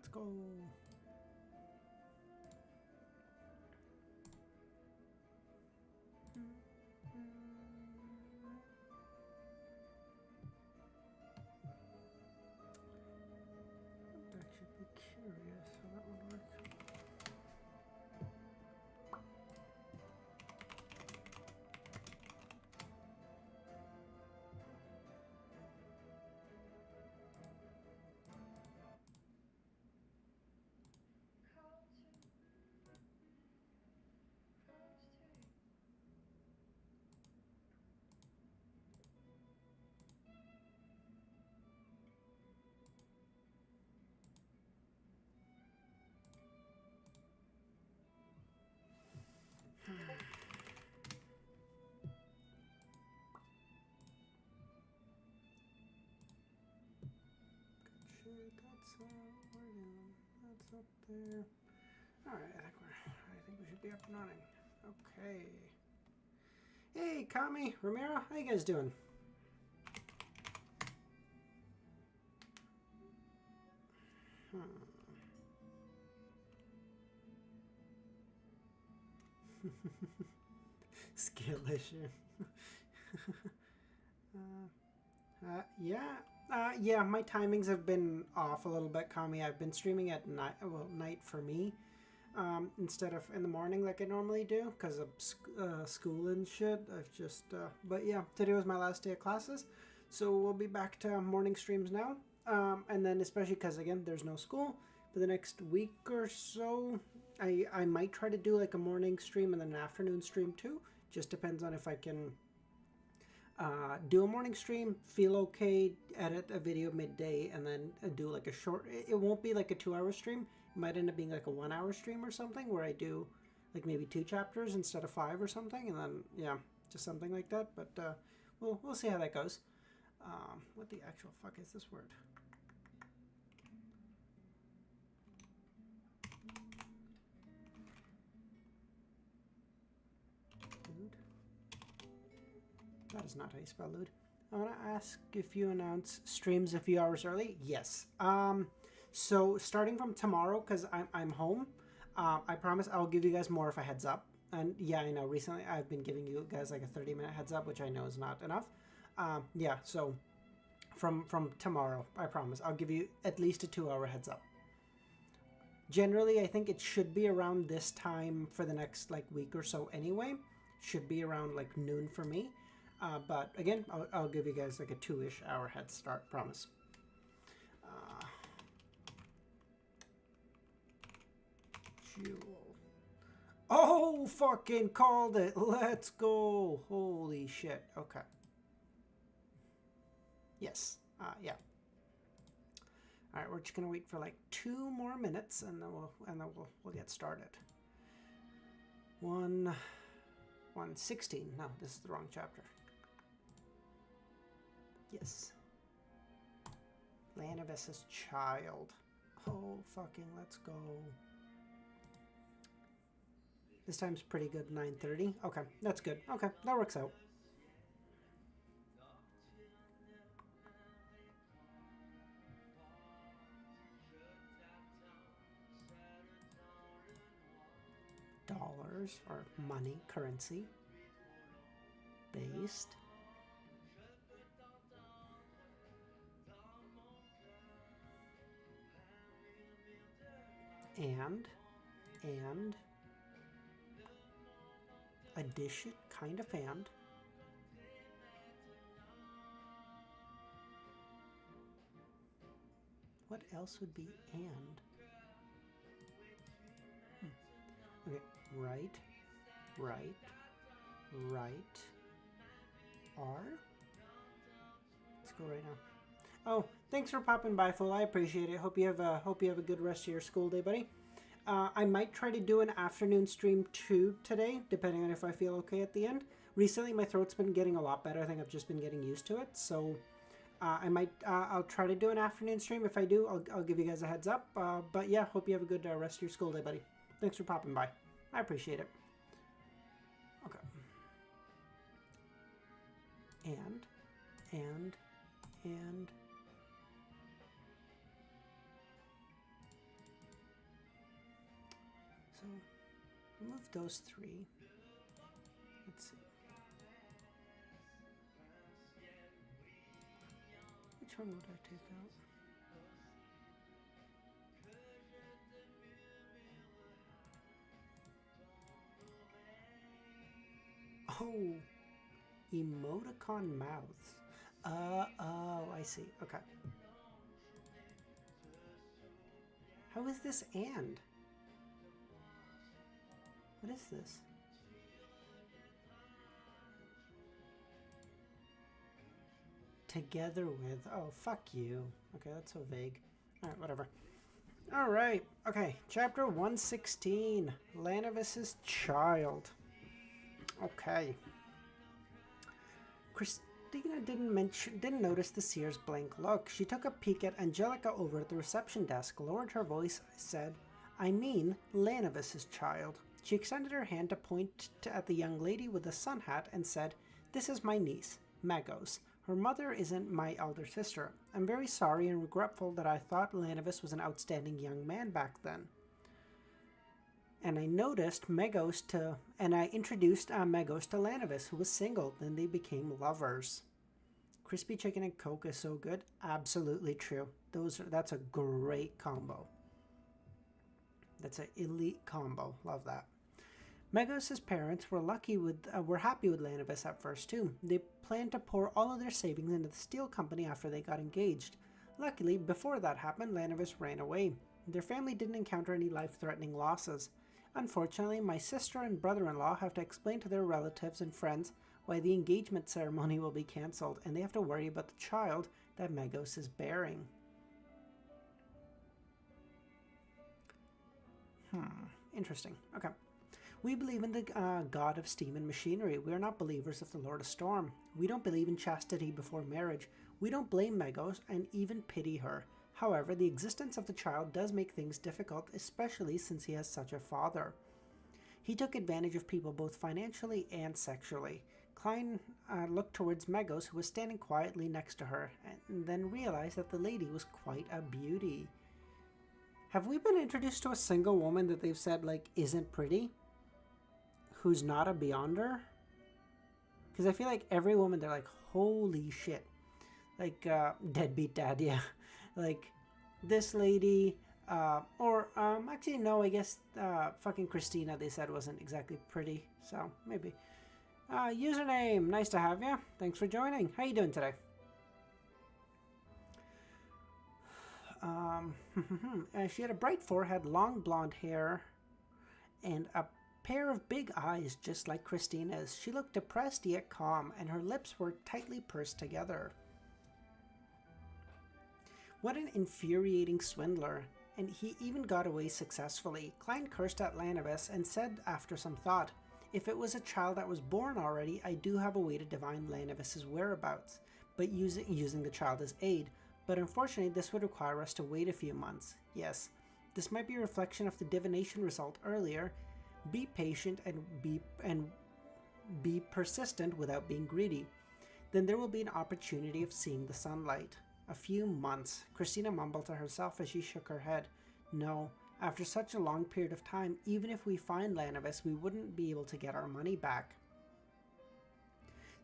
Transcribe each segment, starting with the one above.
Let's go. I'd actually be curious how that would work. That's up there. All right, I think we should be up and running. Okay. Hey, Kami, Ramiro, how you guys doing? Skill issue. Yeah, my timings have been off a little bit, Kami. I've been streaming at night, well, night for me, instead of in the morning like I normally do, because of school and shit. I've just, but yeah, today was my last day of classes, so we'll be back to morning streams now. And then especially because, again, there's no school for the next week or so, I might try to do like a morning stream and then an afternoon stream too. Just depends on if I can do a morning stream, feel okay, edit a video midday, and then do like a short, it won't be like a 2-hour stream. It might end up being like a 1-hour stream or something where I do like maybe 2 chapters instead of 5 or something, and then yeah, just something like that. But we'll see how that goes. What the actual fuck is this word? Lude? That is not how you spell lude. I want to ask if you announce streams a few hours early. Yes. So starting from tomorrow, because I'm home, I promise I'll give you guys more of a heads up. And yeah, I know recently I've been giving you guys like a 30-minute heads up, which I know is not enough. Yeah, so from tomorrow, I promise I'll give you at least a 2-hour heads up. Generally, I think it should be around this time for the next like week or so anyway. Should be around like noon for me. But again, I'll give you guys like a 2-ish hour head start, promise. Jewel. Oh, fucking called it. Let's go. Holy shit. Okay. Yes. Yeah. All right, we're just gonna wait for like 2 more minutes, and then we'll get started. 116. No, this is the wrong chapter. Yes. Lanavessa's child. Oh, fucking let's go. This time's pretty good, 9:30. Okay, that's good. Okay, that works out. Dollars or money, currency. Based. And addition, kind of, and what else would be and? Okay, right, R. Let's go right now. Oh, thanks for popping by, Full. I appreciate it. Hope you have a good rest of your school day, buddy. I might try to do an afternoon stream too today, depending on if I feel okay at the end. Recently, my throat's been getting a lot better. I think I've just been getting used to it. So I'll try to do an afternoon stream. If I do, I'll give you guys a heads up. But yeah, hope you have a good rest of your school day, buddy. Thanks for popping by. I appreciate it. Okay. And. Remove those three. Let's see. Which one would I take out? Oh, emoticon mouths. Oh, I see. Okay. How is this and? What is this? Together with. Oh, fuck you. Okay, that's so vague. Alright, whatever. Alright, okay. Chapter 116. Lanavis's Child. Okay. Christina didn't notice the seer's blank look. She took a peek at Angelica over at the reception desk, lowered her voice, said, I mean Lanavis's child. She extended her hand to point at the young lady with the sun hat and said, This is my niece, Magos. Her mother isn't my elder sister. I'm very sorry and regretful that I thought Lanavis was an outstanding young man back then. And I introduced Magos to Lanavis, who was single. Then they became lovers. Crispy chicken and Coke is so good. Absolutely true. That's a great combo. That's an elite combo. Love that. Magos' parents were happy with Lanavis at first too. They planned to pour all of their savings into the steel company after they got engaged. Luckily, before that happened, Lanavis ran away. Their family didn't encounter any life-threatening losses. Unfortunately, my sister and brother-in-law have to explain to their relatives and friends why the engagement ceremony will be cancelled, and they have to worry about the child that Magos is bearing. Interesting. Okay. We believe in the God of steam and machinery. We are not believers of the Lord of Storm. We don't believe in chastity before marriage. We don't blame Magos and even pity her. However, the existence of the child does make things difficult, especially since he has such a father. He took advantage of people both financially and sexually. Klein looked towards Magos, who was standing quietly next to her, and then realized that the lady was quite a beauty. Have we been introduced to a single woman that they've said, like, isn't pretty? Who's not a Beyonder? Because I feel like every woman, they're like, holy shit. Like, deadbeat dad, yeah. Like, this lady, actually, no, I guess, fucking Christina, they said wasn't exactly pretty, so, maybe. Username, nice to have you. Thanks for joining. How you doing today? She had a bright forehead, long blonde hair, and a pair of big eyes just like Christina's. She looked depressed yet calm, and her lips were tightly pursed together. What an infuriating swindler, and he even got away successfully. Klein cursed at Lanavis and said after some thought, If it was a child that was born already, I do have a way to divine Lanavis's whereabouts, but using the child as aid. But unfortunately, this would require us to wait a few months. Yes, this might be a reflection of the divination result earlier. Be patient and be persistent without being greedy. Then there will be an opportunity of seeing the sunlight. A few months, Christina mumbled to herself as she shook her head. No, after such a long period of time, even if we find Lanavis, we wouldn't be able to get our money back.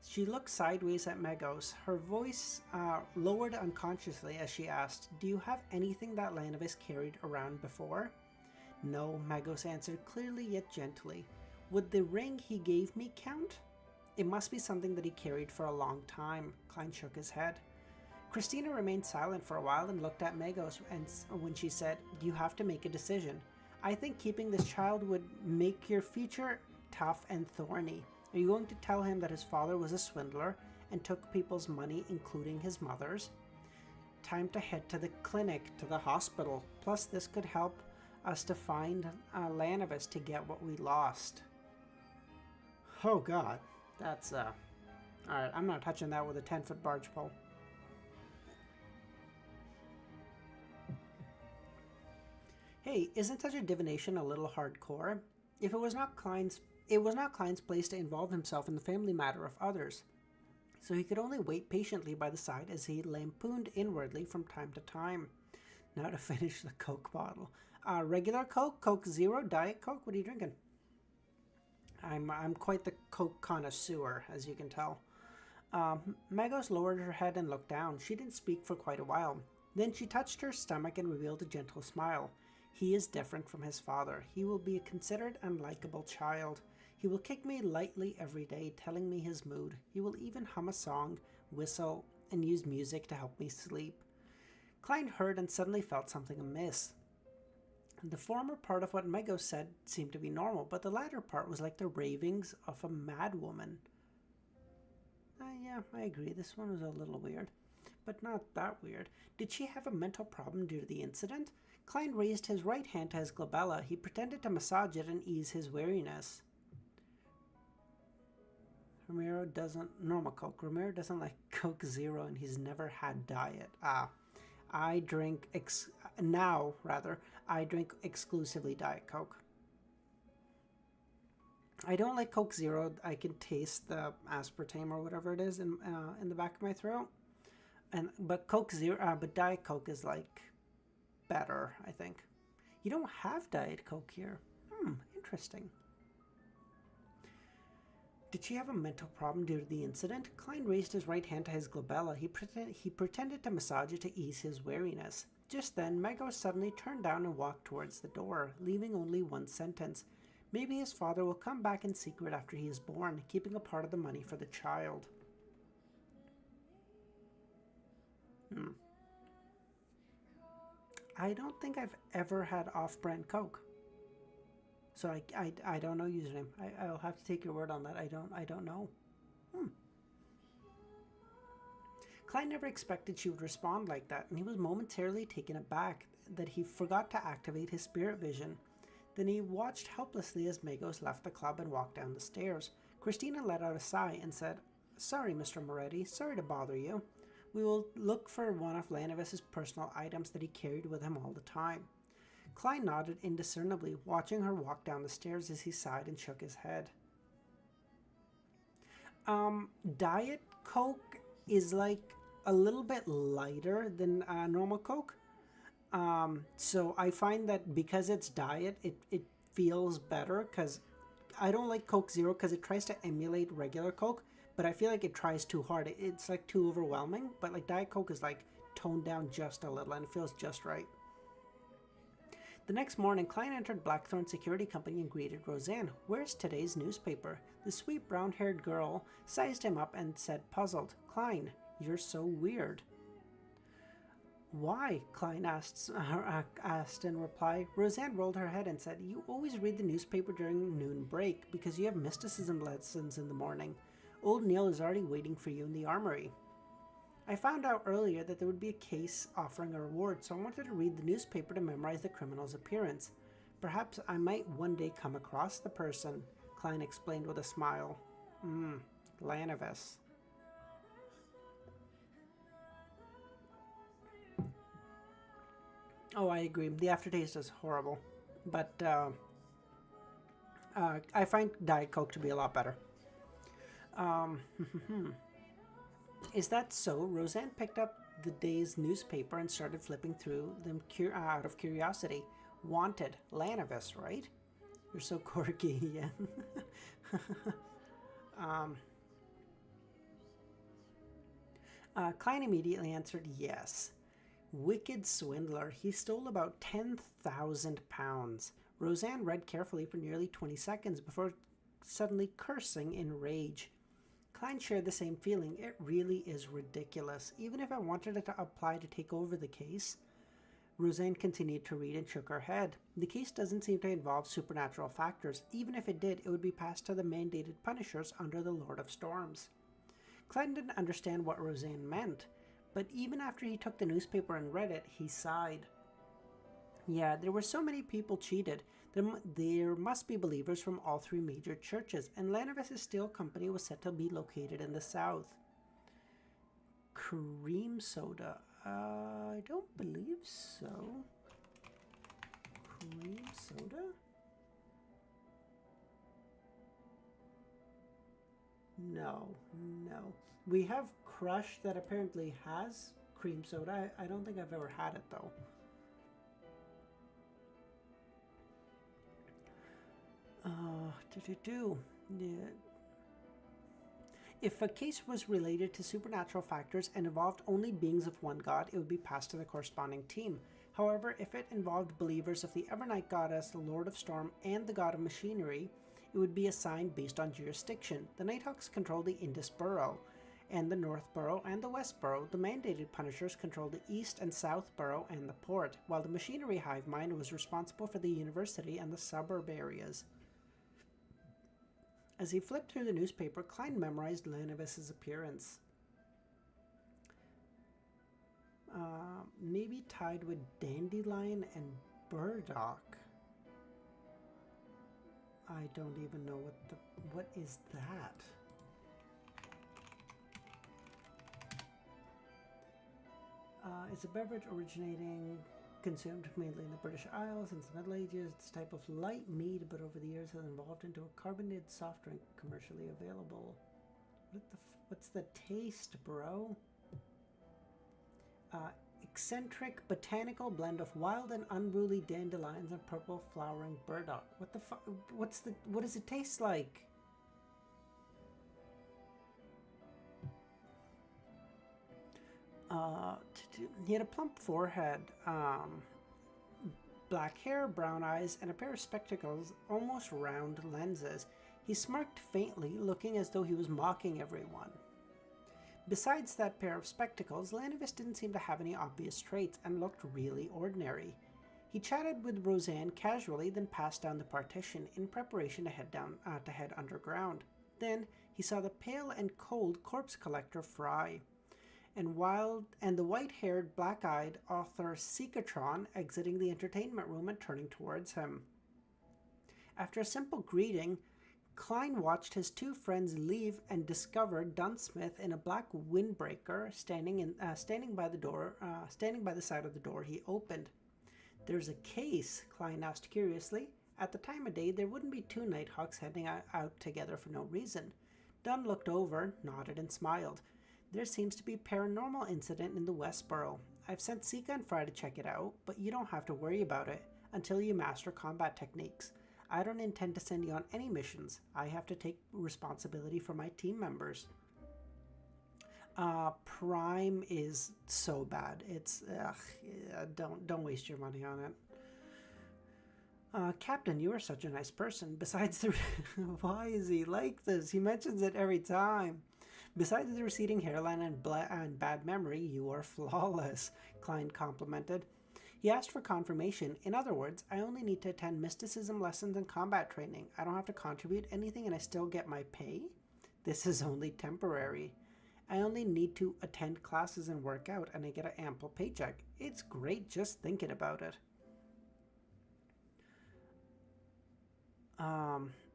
She looked sideways at Magos, her voice lowered unconsciously as she asked, Do you have anything that Lanavis carried around before? No, Magos answered clearly yet gently. Would the ring he gave me count? It must be something that he carried for a long time. Klein shook his head. Christina remained silent for a while and looked at Magos when she said, You have to make a decision. I think keeping this child would make your future tough and thorny. Are you going to tell him that his father was a swindler and took people's money, including his mother's? Time to head to the clinic, to the hospital. Plus, this could help us to find Lanavis to get what we lost. Oh god, that's alright, I'm not touching that with a 10-foot barge pole. Hey, isn't such a divination a little hardcore? If it was not Klein's place to involve himself in the family matter of others, so he could only wait patiently by the side as he lampooned inwardly from time to time. Now to finish the Coke bottle. Regular Coke, Coke Zero, Diet Coke, what are you drinking? I'm quite the Coke connoisseur, as you can tell. Magos lowered her head and looked down. She didn't speak for quite a while. Then she touched her stomach and revealed a gentle smile. He is different from his father. He will be a considerate and likable child. He will kick me lightly every day, telling me his mood. He will even hum a song, whistle, and use music to help me sleep. Klein heard and suddenly felt something amiss. The former part of what Megos said seemed to be normal, but the latter part was like the ravings of a madwoman. Yeah, I agree. This one was a little weird, but not that weird. Did she have a mental problem due to the incident? Klein raised his right hand to his glabella. He pretended to massage it and ease his weariness. Ramiro doesn't normal Coke. Ramiro doesn't like Coke Zero, and he's never had diet. I drink now rather. I drink exclusively Diet Coke. I don't like Coke Zero. I can taste the aspartame or whatever it is in the back of my throat. But Coke Zero, but Diet Coke is like better, I think. You don't have Diet Coke here. Interesting. Did she have a mental problem due to the incident? Klein raised his right hand to his glabella. He pretended to massage it to ease his weariness. Just then, Megos suddenly turned down and walked towards the door, leaving only one sentence. Maybe his father will come back in secret after he is born, keeping a part of the money for the child. I don't think I've ever had off-brand Coke. So I don't know username. I'll have to take your word on that. I don't know. Klein never expected she would respond like that, and he was momentarily taken aback that he forgot to activate his spirit vision. Then he watched helplessly as Magos left the club and walked down the stairs. Christina let out a sigh and said, "Sorry, Mr. Moretti. Sorry to bother you. We will look for one of Lanavis's personal items that he carried with him all the time." Klein nodded indiscernibly, watching her walk down the stairs as he sighed and shook his head. Diet Coke is like a little bit lighter than normal Coke. So I find that because it's diet, it feels better because I don't like Coke Zero because it tries to emulate regular Coke, but I feel like it tries too hard. It's like too overwhelming, but like Diet Coke is like toned down just a little and it feels just right. The next morning, Klein entered Blackthorn Security Company and greeted Roseanne. "Where's today's newspaper?" The sweet brown-haired girl sized him up and said, puzzled, "Klein, you're so weird." "Why?" Klein asked in reply. Roseanne rolled her head and said, "You always read the newspaper during noon break because you have mysticism lessons in the morning. Old Neil is already waiting for you in the armory." "I found out earlier that there would be a case offering a reward, so I wanted to read the newspaper to memorize the criminal's appearance. Perhaps I might one day come across the person," Klein explained with a smile. Lanavis. Oh, I agree. The aftertaste is horrible. But I find Diet Coke to be a lot better. Is that so? Roseanne picked up the day's newspaper and started flipping through them out of curiosity. Wanted. Lanavis, right? You're so quirky, yeah. Klein immediately answered yes. Wicked swindler. He stole about 10,000 pounds. Roseanne read carefully for nearly 20 seconds before suddenly cursing in rage. Klein shared the same feeling. It really is ridiculous. Even if I wanted it to apply to take over the case. Roseanne continued to read and shook her head. The case doesn't seem to involve supernatural factors. Even if it did, it would be passed to the mandated punishers under the Lord of Storms. Klein didn't understand what Roseanne meant, but even after he took the newspaper and read it, he sighed. Yeah, there were so many people cheated. There must be believers from all three major churches, and Lanavis' Steel Company was said to be located in the south. Cream soda. I don't believe so. Cream soda? No. We have Crush that apparently has cream soda. I don't think I've ever had it though. Yeah. If a case was related to supernatural factors and involved only beings of one god, it would be passed to the corresponding team. However, if it involved believers of the Evernight goddess, the Lord of Storm, and the god of machinery, it would be assigned based on jurisdiction. The Nighthawks control the Indus Borough, and the North Borough and the West Borough. The mandated Punishers controlled the East and South Borough and the port, while the Machinery Hive Mind was responsible for the university and the suburb areas. As he flipped through the newspaper, Klein memorized Lanavis's appearance. Maybe tied with Dandelion and Burdock. I don't even know what is that? It's a beverage consumed mainly in the British Isles since the Middle Ages. It's a type of light mead, but over the years has evolved into a carbonated soft drink commercially available. What's the taste, bro? Eccentric botanical blend of wild and unruly dandelions and purple flowering burdock. What the fuck? What does it taste like? He had a plump forehead, black hair, brown eyes, and a pair of spectacles, almost round lenses. He smirked faintly, looking as though he was mocking everyone. Besides that pair of spectacles, Lanavis didn't seem to have any obvious traits and looked really ordinary. He chatted with Roseanne casually, then passed down the partition in preparation to head underground. Then he saw the pale and cold corpse collector Fry, and the white-haired, black-eyed author Seekatron exiting the entertainment room and turning towards him. After a simple greeting, Klein watched his two friends leave and discovered Dunsmith in a black windbreaker standing by the side of the door he opened. "There's a case?" Klein asked curiously. At the time of day, there wouldn't be two Nighthawks heading out together for no reason. Dunn looked over, nodded, and smiled. "There seems to be a paranormal incident in the West Borough. I've sent Sika and Fry to check it out, but you don't have to worry about it until you master combat techniques. I don't intend to send you on any missions. I have to take responsibility for my team members." Prime is so bad. It's don't waste your money on it. "Captain, you are such a nice person. Besides the why is he like this? He mentions it every time. Besides the receding hairline and bad memory, you are flawless," Klein complimented. He asked for confirmation. "In other words, I only need to attend mysticism lessons and combat training. I don't have to contribute anything and I still get my pay? This is only temporary. I only need to attend classes and work out and I get an ample paycheck. It's great just thinking about it."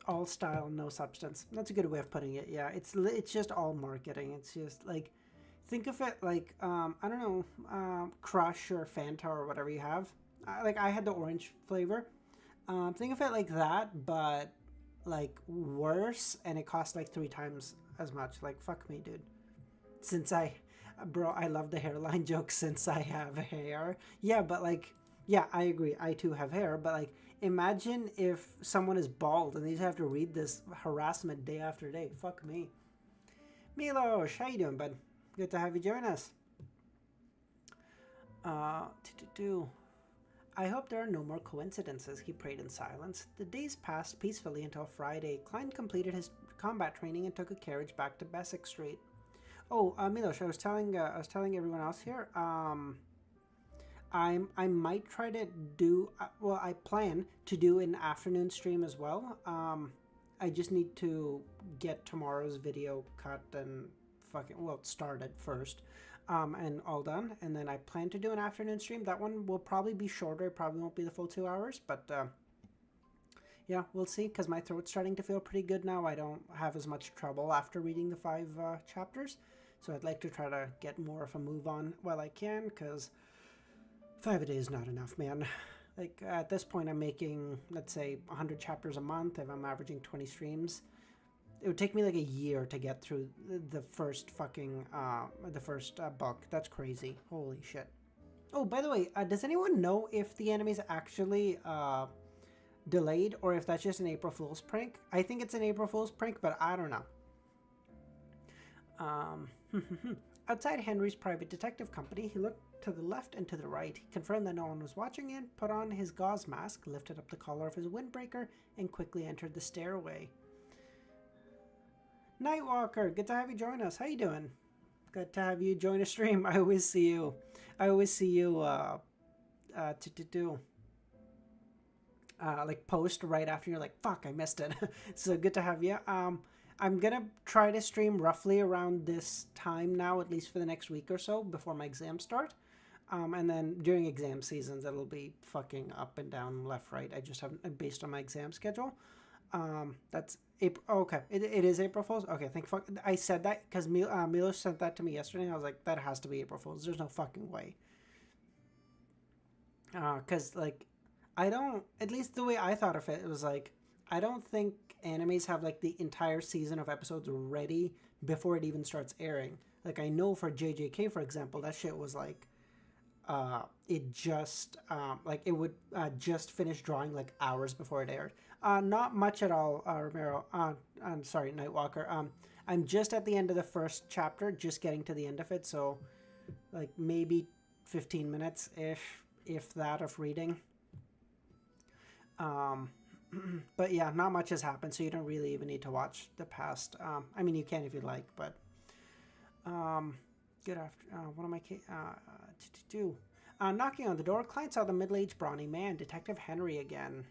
All style, no substance. That's a good way of putting it. Yeah, it's just all marketing. It's just like, think of it like, I don't know, Crush or Fanta or whatever you have. I had the orange flavor. Think of it like that, but like worse, and it costs like 3 times as much. Like, fuck me, dude. I love the hairline joke since I have hair. Yeah, but like, yeah, I agree. I too have hair, but like, imagine if someone is bald and they just have to read this harassment day after day. Fuck me. Milosh, how you doing, bud? Good to have you join us. I hope there are no more coincidences, he prayed in silence. The days passed peacefully until Friday. Klein completed his combat training and took a carriage back to Beswick Street. Oh, Milosh, I was telling everyone else here, I might try to do, I plan to do an afternoon stream as well. I just need to get tomorrow's video cut and started first, and all done. And then I plan to do an afternoon stream. That one will probably be shorter. It probably won't be the full 2 hours, but yeah, we'll see, because my throat's starting to feel pretty good now. I don't have as much trouble after reading the 5 chapters. So I'd like to try to get more of a move on while I can, because 5 a day is not enough, man. Like, at this point, I'm making, let's say, 100 chapters a month. If I'm averaging 20 streams, it would take me like a year to get through the first fucking, book. That's crazy. Holy shit. Oh, by the way, does anyone know if the enemies actually, delayed or if that's just an April Fool's prank. I think it's an April Fool's prank, but I don't know. Outside Henry's private detective company, he looked to the left and to the right. He confirmed that no one was watching and put on his gauze mask, lifted up the collar of his windbreaker, and quickly entered the stairway. Nightwalker, good to have you join us. How you doing? Good to have you join a stream. I always see you. Like post right after you're like, fuck, I missed it. So good to have you. I'm gonna try to stream roughly around this time now, at least for the next week or so before my exams start. And then during exam seasons, it'll be fucking up and down, left, right. I just haven't, based on my exam schedule. That's April. Oh, okay, it is April Fool's. Okay, thank fuck. I said that because Milo sent that to me yesterday. And I was like, that has to be April Fool's. There's no fucking way. Cause like, I don't. At least the way I thought of it, it was like, I don't think animes have like the entire season of episodes ready before it even starts airing. Like I know for JJK, for example, that shit was like, it just like it would just finish drawing like hours before it aired. Not much at all, Romero. I'm sorry, Nightwalker. I'm just at the end of the first chapter, just getting to the end of it, so like maybe 15 minutes ish, if that, of reading. But yeah, not much has happened, so you don't really even need to watch the past. I mean, you can if you like, but good after. What am I? Do? Knocking on the door, client saw the middle-aged brawny man, Detective Henry, again.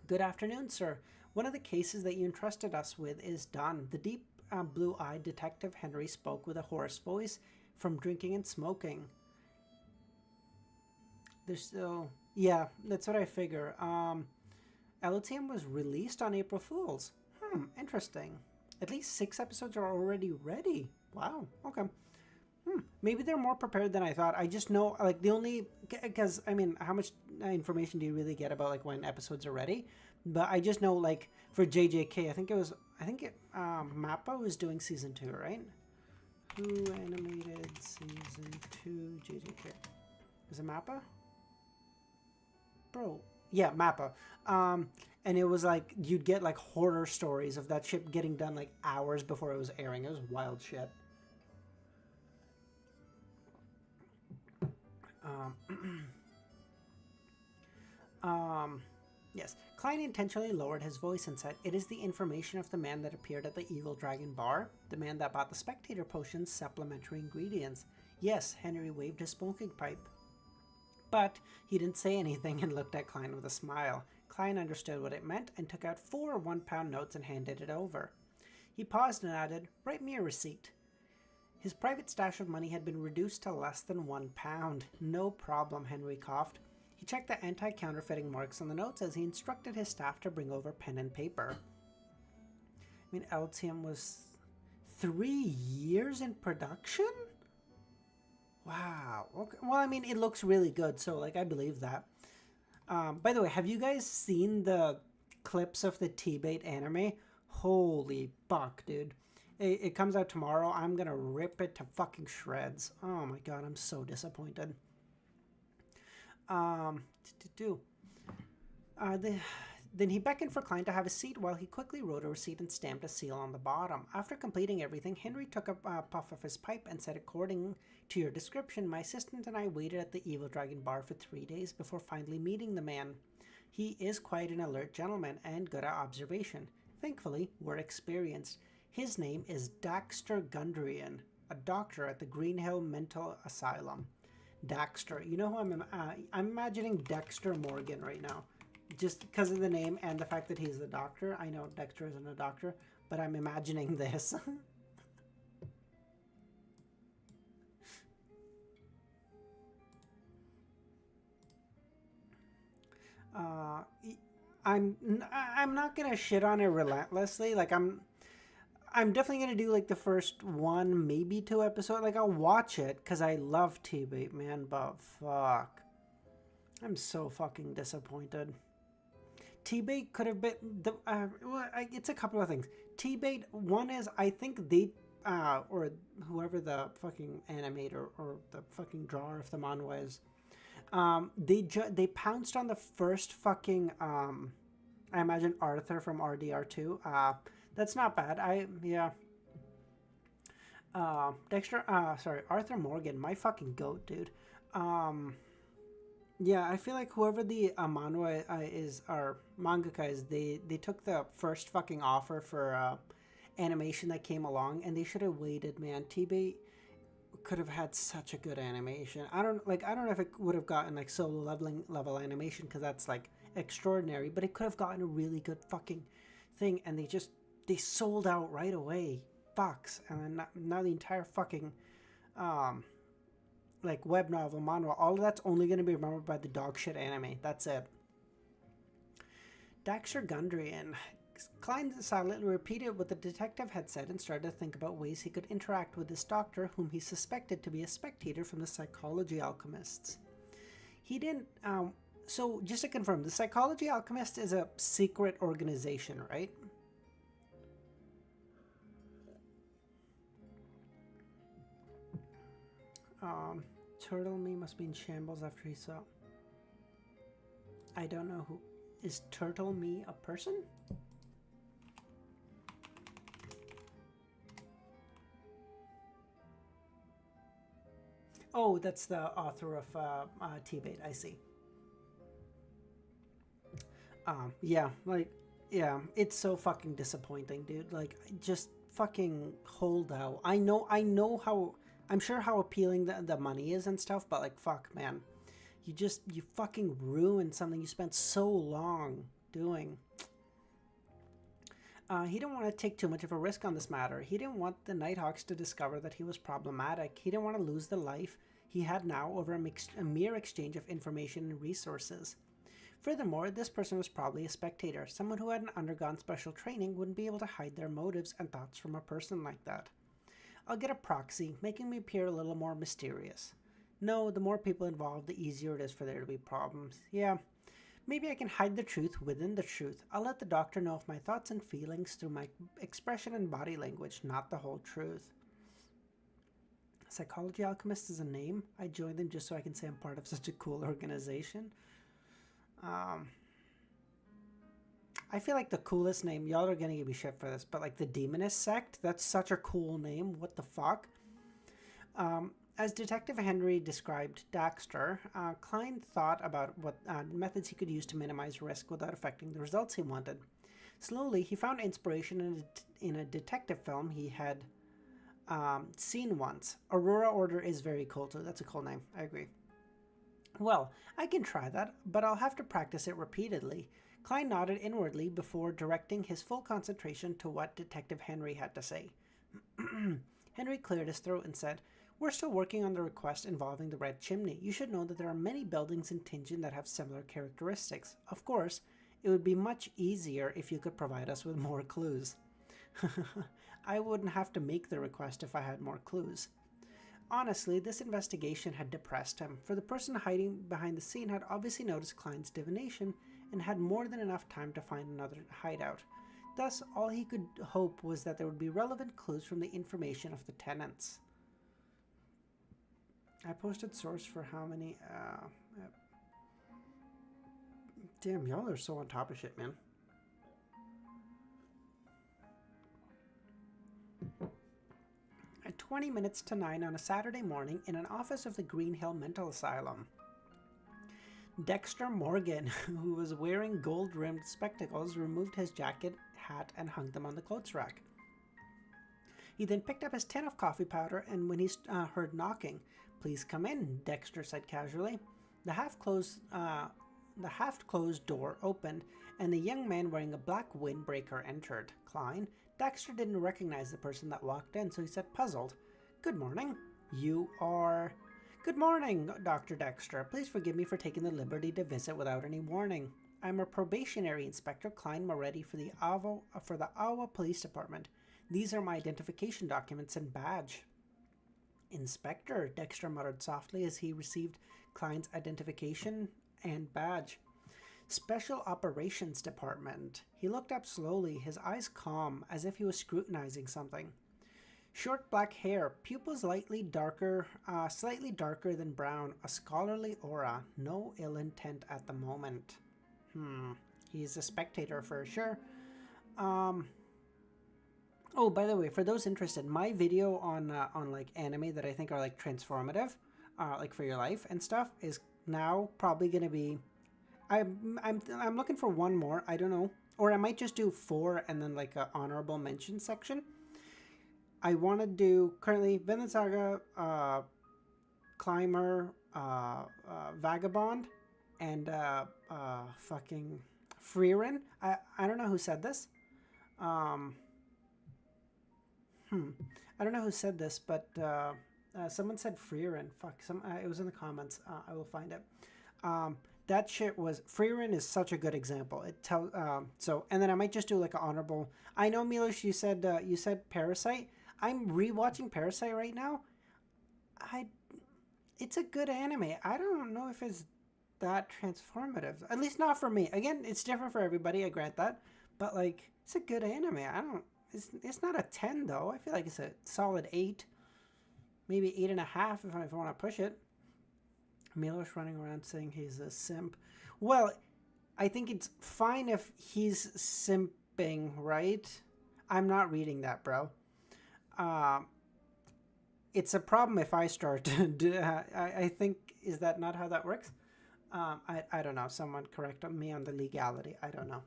Good afternoon, sir. One of the cases that you entrusted us with is done. The deep blue-eyed Detective Henry spoke with a hoarse voice from drinking and smoking. There's still... Yeah, that's what I figure. Elysium was released on April Fool's. Interesting. At least 6 episodes are already ready. Wow, okay. Maybe they're more prepared than I thought. I just know, like, the only... Because, I mean, how much information do you really get about, like, when episodes are ready? But I just know, like, for JJK, Mappa was doing Season 2, right? Who animated Season 2 JJK? Was it Mappa? Bro, yeah, Mappa. And it was like you'd get like horror stories of that ship getting done like hours before it was airing. It was wild shit. Yes. Klein intentionally lowered his voice and said, "It is the information of the man that appeared at the Evil Dragon bar, the man that bought the Spectator potion's supplementary ingredients." Yes, Henry waved his smoking pipe. But he didn't say anything and looked at Klein with a smile. Klein understood what it meant and took out 4 one-pound notes and handed it over. He paused and added, "Write me a receipt." His private stash of money had been reduced to less than £1. No problem, Henry coughed. He checked the anti-counterfeiting marks on the notes as he instructed his staff to bring over pen and paper. I mean, Elysium was 3 years in production? Wow. Okay. Well, I mean, it looks really good, so, like, I believe that. By the way, have you guys seen the clips of the T-Bait anime? Holy fuck, dude. It comes out tomorrow. I'm gonna rip it to fucking shreds. Oh my god, I'm so disappointed. Then he beckoned for Klein to have a seat while he quickly wrote a receipt and stamped a seal on the bottom. After completing everything, Henry took a puff of his pipe and said, "According to your description, my assistant and I waited at the Evil Dragon bar for 3 days before finally meeting the man. He is quite an alert gentleman and good at observation. Thankfully, we're experienced. His name is Daxter Gundrian, a doctor at the Greenhill Mental Asylum." Daxter. You know who I'm imagining Dexter Morgan right now. Just because of the name and the fact that he's the doctor. I know Dexter isn't a doctor, but I'm imagining this. I'm not gonna shit on it relentlessly. Like I'm definitely gonna do like the first 1, maybe 2 episodes. Like I'll watch it because I love T-Bait, man. But fuck, I'm so fucking disappointed. T-Bait could have been the. It's a couple of things. T-Bait, one is I think they or whoever the fucking animator or the fucking drawer of the manhwa is, They pounced on the first fucking I imagine Arthur from RDR2. That's not bad. I yeah. Dexter. Sorry, Arthur Morgan, my fucking goat, dude. Um, yeah, I feel like whoever the manhwa is, or mangaka is, they took the first fucking offer for animation that came along, and they should have waited, man. TB could have had such a good animation. I don't know if it would have gotten like solo level animation because that's like extraordinary, but it could have gotten a really good fucking thing, and they sold out right away. Fucks, and then now the entire fucking um like web novel, manhwa, all of that's only going to be remembered by the dog shit anime. That's it. Daxter Gundrian. Klein silently repeated what the detective had said and started to think about ways he could interact with this doctor, whom he suspected to be a spectator from the Psychology Alchemists. He didn't. So, just to confirm, the Psychology Alchemist is a secret organization, right? Turtle Me must be in shambles after he saw. I don't know who. Is Turtle Me a person? Oh, that's the author of T-Bait. I see. Yeah, like, yeah, it's so fucking disappointing, dude. Like, just fucking hold out. I know how, I'm sure how appealing the money is and stuff, but like, fuck, man. You fucking ruined something you spent so long doing. He didn't want to take too much of a risk on this matter. He didn't want the Nighthawks to discover that he was problematic. He didn't want to lose the life he had now over a mere exchange of information and resources. Furthermore, this person was probably a spectator. Someone who hadn't undergone special training wouldn't be able to hide their motives and thoughts from a person like that. I'll get a proxy, making me appear a little more mysterious. No, the more people involved, the easier it is for there to be problems. Yeah, maybe I can hide the truth within the truth. I'll let the doctor know of my thoughts and feelings through my expression and body language, not the whole truth. Psychology Alchemist is a name. I joined them just so I can say I'm part of such a cool organization. Um, I feel like the coolest name, y'all are gonna give me shit for this, but like the Demonist Sect, that's such a cool name. What the fuck? As Detective Henry described Daxter, Klein thought about what methods he could use to minimize risk without affecting the results he wanted. Slowly, he found inspiration in a detective film he had seen once. Aurora Order is very cool too. That's a cool name. I agree. Well, I can try that, but I'll have to practice it repeatedly. Klein nodded inwardly before directing his full concentration to what Detective Henry had to say. Henry cleared his throat and said, "We're still working on the request involving the Red Chimney. You should know that there are many buildings in Tingen that have similar characteristics. Of course, it would be much easier if you could provide us with more clues." I wouldn't have to make the request if I had more clues. Honestly, this investigation had depressed him, for the person hiding behind the scene had obviously noticed Klein's divination and had more than enough time to find another hideout. Thus, all he could hope was that there would be relevant clues from the information of the tenants. I posted source for how many, damn, y'all are so on top of shit, man. At 20 minutes to 9 on a Saturday morning in an office of the Green Hill Mental Asylum, Dexter Morgan, who was wearing gold-rimmed spectacles, removed his jacket, hat, and hung them on the clothes rack. He then picked up his tin of coffee powder, and when he heard knocking, "Please come in," Dexter said casually. The half-closed door opened, and the young man wearing a black windbreaker entered. Klein. Dexter didn't recognize the person that walked in, so he said, puzzled, "Good morning. You are..." "Good morning, Dr. Dexter. Please forgive me for taking the liberty to visit without any warning. I'm a probationary Inspector Klein Moretti for the Awa Police Department. These are my identification documents and badge." "Inspector," Dexter muttered softly as he received Klein's identification and badge. "Special Operations Department." He looked up slowly, his eyes calm, as if he was scrutinizing something. Short black hair, pupils slightly darker than brown, a scholarly aura, no ill intent at the moment. He's a spectator for sure. Um, oh, by the way, for those interested, my video on like anime that I think are like transformative, like for your life and stuff, is now probably gonna be. I'm looking for one more. I don't know, or I might just do four and then like a honorable mention section. I want to do currently Vinland Saga, Climber, Vagabond, and fucking Frieren. I don't know who said this. Um, I don't know who said this, but someone said Frieren. Fuck, it was in the comments. I will find it. That shit was Frieren is such a good example. It tells so, and then I might just do like an honorable. I know Milos, you said Parasite. I'm rewatching Parasite right now. I It's a good anime. I don't know if it's that transformative. At least not for me. Again, it's different for everybody. I grant that, but like it's a good anime. I don't. It's not a 10 though. I feel like it's a solid 8, maybe 8.5 if I want to push it. Milos running around saying he's a simp. Well, I think it's fine if he's simping, right? I'm not reading that, bro. It's a problem if I start to do. I think is that not how that works? I don't know. Someone correct me on the legality. I don't know.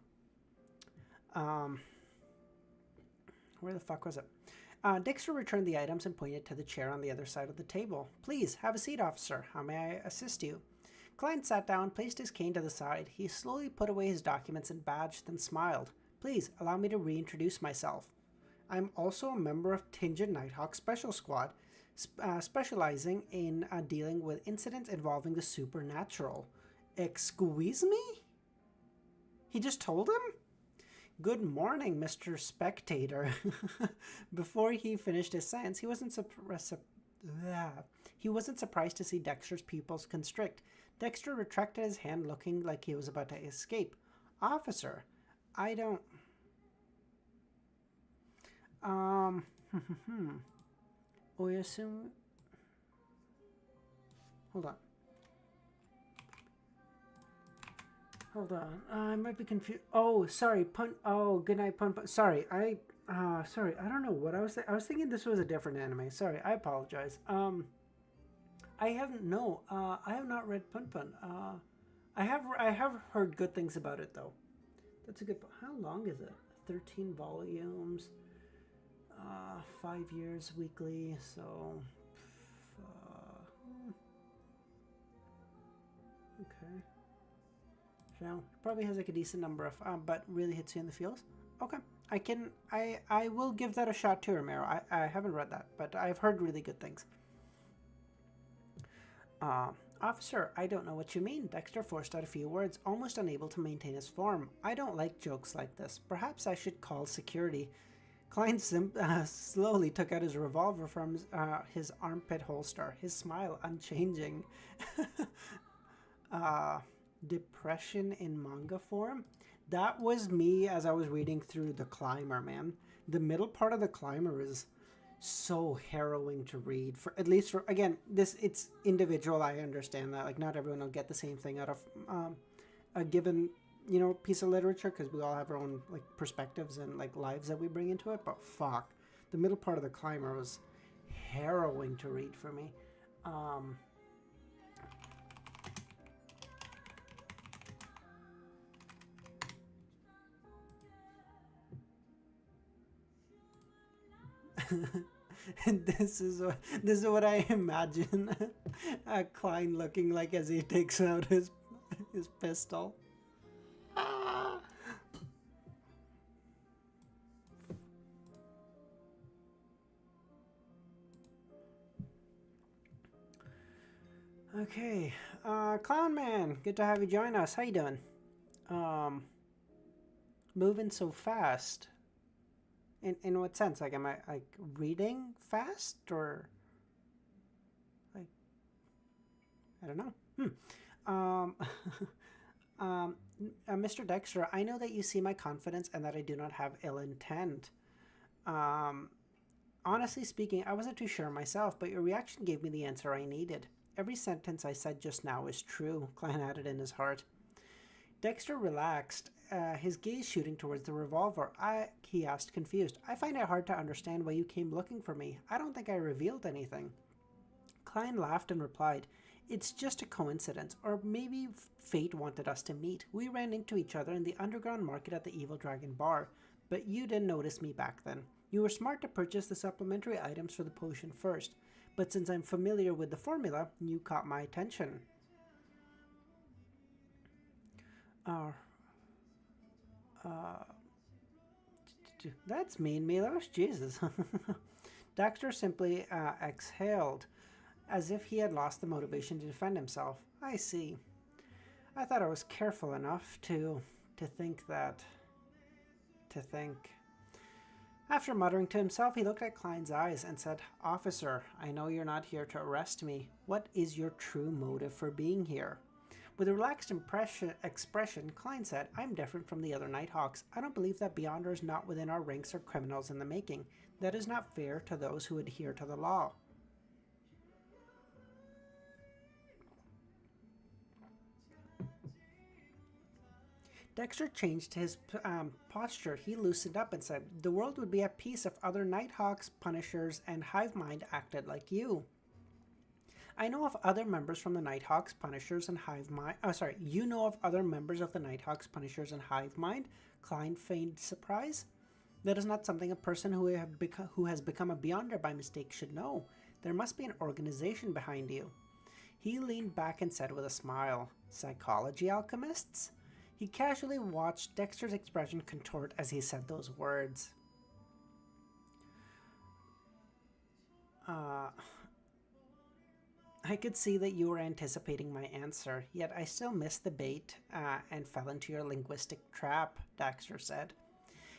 Where the fuck was it? Dexter returned the items and pointed to the chair on the other side of the table. Please, have a seat, officer. How may I assist you? Klein sat down, placed his cane to the side. He slowly put away his documents and badge, then smiled. Please, allow me to reintroduce myself. I'm also a member of Tinged Nighthawk Special Squad, specializing in dealing with incidents involving the supernatural. Excuse me? He just told him? Good morning, Mr. Spectator. Before he finished his sentence, he wasn't surprised to see Dexter's pupils constrict. Dexter retracted his hand, looking like he was about to escape. Officer, I don't... We assume... Hold on. I might be confused. Oh, sorry. Oh, good night, Pun. Sorry, sorry. I don't know what I was. I was thinking this was a different anime. Sorry, I apologize. I haven't. No. I have not read Pun Pun. I have heard good things about it though. That's a good. How long is it? 13 volumes. 5 years weekly. So. Okay. So probably has like a decent number of, but really hits you in the feels. Okay, I will give that a shot too, Romero. I haven't read that, but I've heard really good things. Officer, I don't know what you mean. Dexter forced out a few words, almost unable to maintain his form. I don't like jokes like this. Perhaps I should call security. Klein slowly took out his revolver from his armpit holster, his smile unchanging. Depression in manga form. That was me as I was reading through The Climber, man. The middle part of The Climber is so harrowing to read. For at least for again, it's individual. I understand that. Like not everyone will get the same thing out of a given piece of literature because we all have our own like perspectives and like lives that we bring into it. But fuck, the middle part of The Climber was harrowing to read for me. And this is what I imagine Klein looking like as he takes out his pistol. Okay, Clown Man, good to have you join us. How you doing? Moving so fast. In what sense? Like, am I like reading fast or like I don't know. Mr. Dexter, I know that you see my confidence and that I do not have ill intent. Honestly speaking, I wasn't too sure myself, but your reaction gave me the answer I needed. Every sentence I said just now is true, Klein added in his heart. Dexter relaxed, his gaze shooting towards the revolver. He asked, confused. I find it hard to understand why you came looking for me. I don't think I revealed anything. Klein laughed and replied, it's just a coincidence, or maybe fate wanted us to meet. We ran into each other in the underground market at the Evil Dragon Bar, but you didn't notice me back then. You were smart to purchase the supplementary items for the potion first, but since I'm familiar with the formula, you caught my attention. Uh, uh, that's mean, Milos. Jesus. Dexter simply exhaled, as if he had lost the motivation to defend himself. I see. I thought I was careful enough to think that... to think... After muttering to himself, he looked at Klein's eyes and said, Officer, I know you're not here to arrest me. What is your true motive for being here? With a relaxed expression, Klein said, I'm different from the other Nighthawks. I don't believe that Beyonders not within our ranks are criminals in the making. That is not fair to those who adhere to the law. Dexter changed his posture. He loosened up and said, the world would be at peace if other Nighthawks, Punishers, and Hivemind acted like you. I know of other members from the Nighthawks, Punishers, and Hivemind. You know of other members of the Nighthawks, Punishers, and Hivemind? Klein feigned surprise. That is not something a person who has become a Beyonder by mistake should know. There must be an organization behind you. He leaned back and said with a smile, Psychology alchemists? He casually watched Dexter's expression contort as he said those words. I could see that you were anticipating my answer, yet I still missed the bait and fell into your linguistic trap, Dexter said.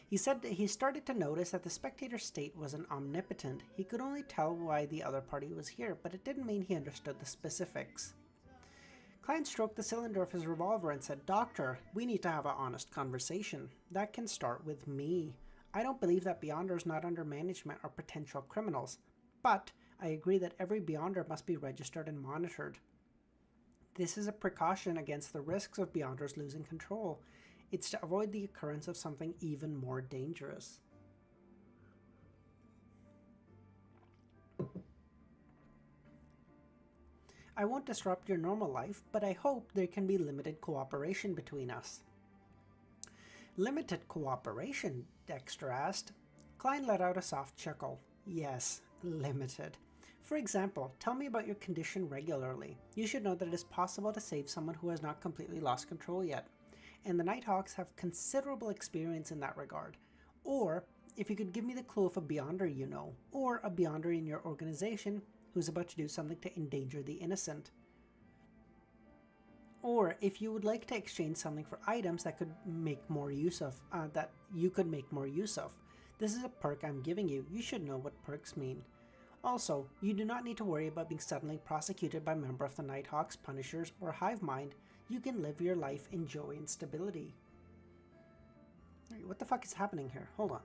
He said that he started to notice that the spectator's state wasn't omnipotent. He could only tell why the other party was here, but it didn't mean he understood the specifics. Klein stroked the cylinder of his revolver and said, Doctor, we need to have an honest conversation. That can start with me. I don't believe that Beyonders not under management are potential criminals, but I agree that every Beyonder must be registered and monitored. This is a precaution against the risks of Beyonders losing control. It's to avoid the occurrence of something even more dangerous. I won't disrupt your normal life, but I hope there can be limited cooperation between us. Limited cooperation? Dexter asked. Klein let out a soft chuckle. Yes, limited. For example, tell me about your condition regularly. You should know that it is possible to save someone who has not completely lost control yet, and the Nighthawks have considerable experience in that regard. Or, if you could give me the clue of a Beyonder you know, or a Beyonder in your organization who's about to do something to endanger the innocent. Or if you would like to exchange something for items that could make more use of, that you could make more use of. This is a perk I'm giving you. You should know what perks mean. Also, you do not need to worry about being suddenly prosecuted by a member of the Nighthawks, Punishers, or Hivemind. You can live your life in joy and stability. What the fuck is happening here? Hold on.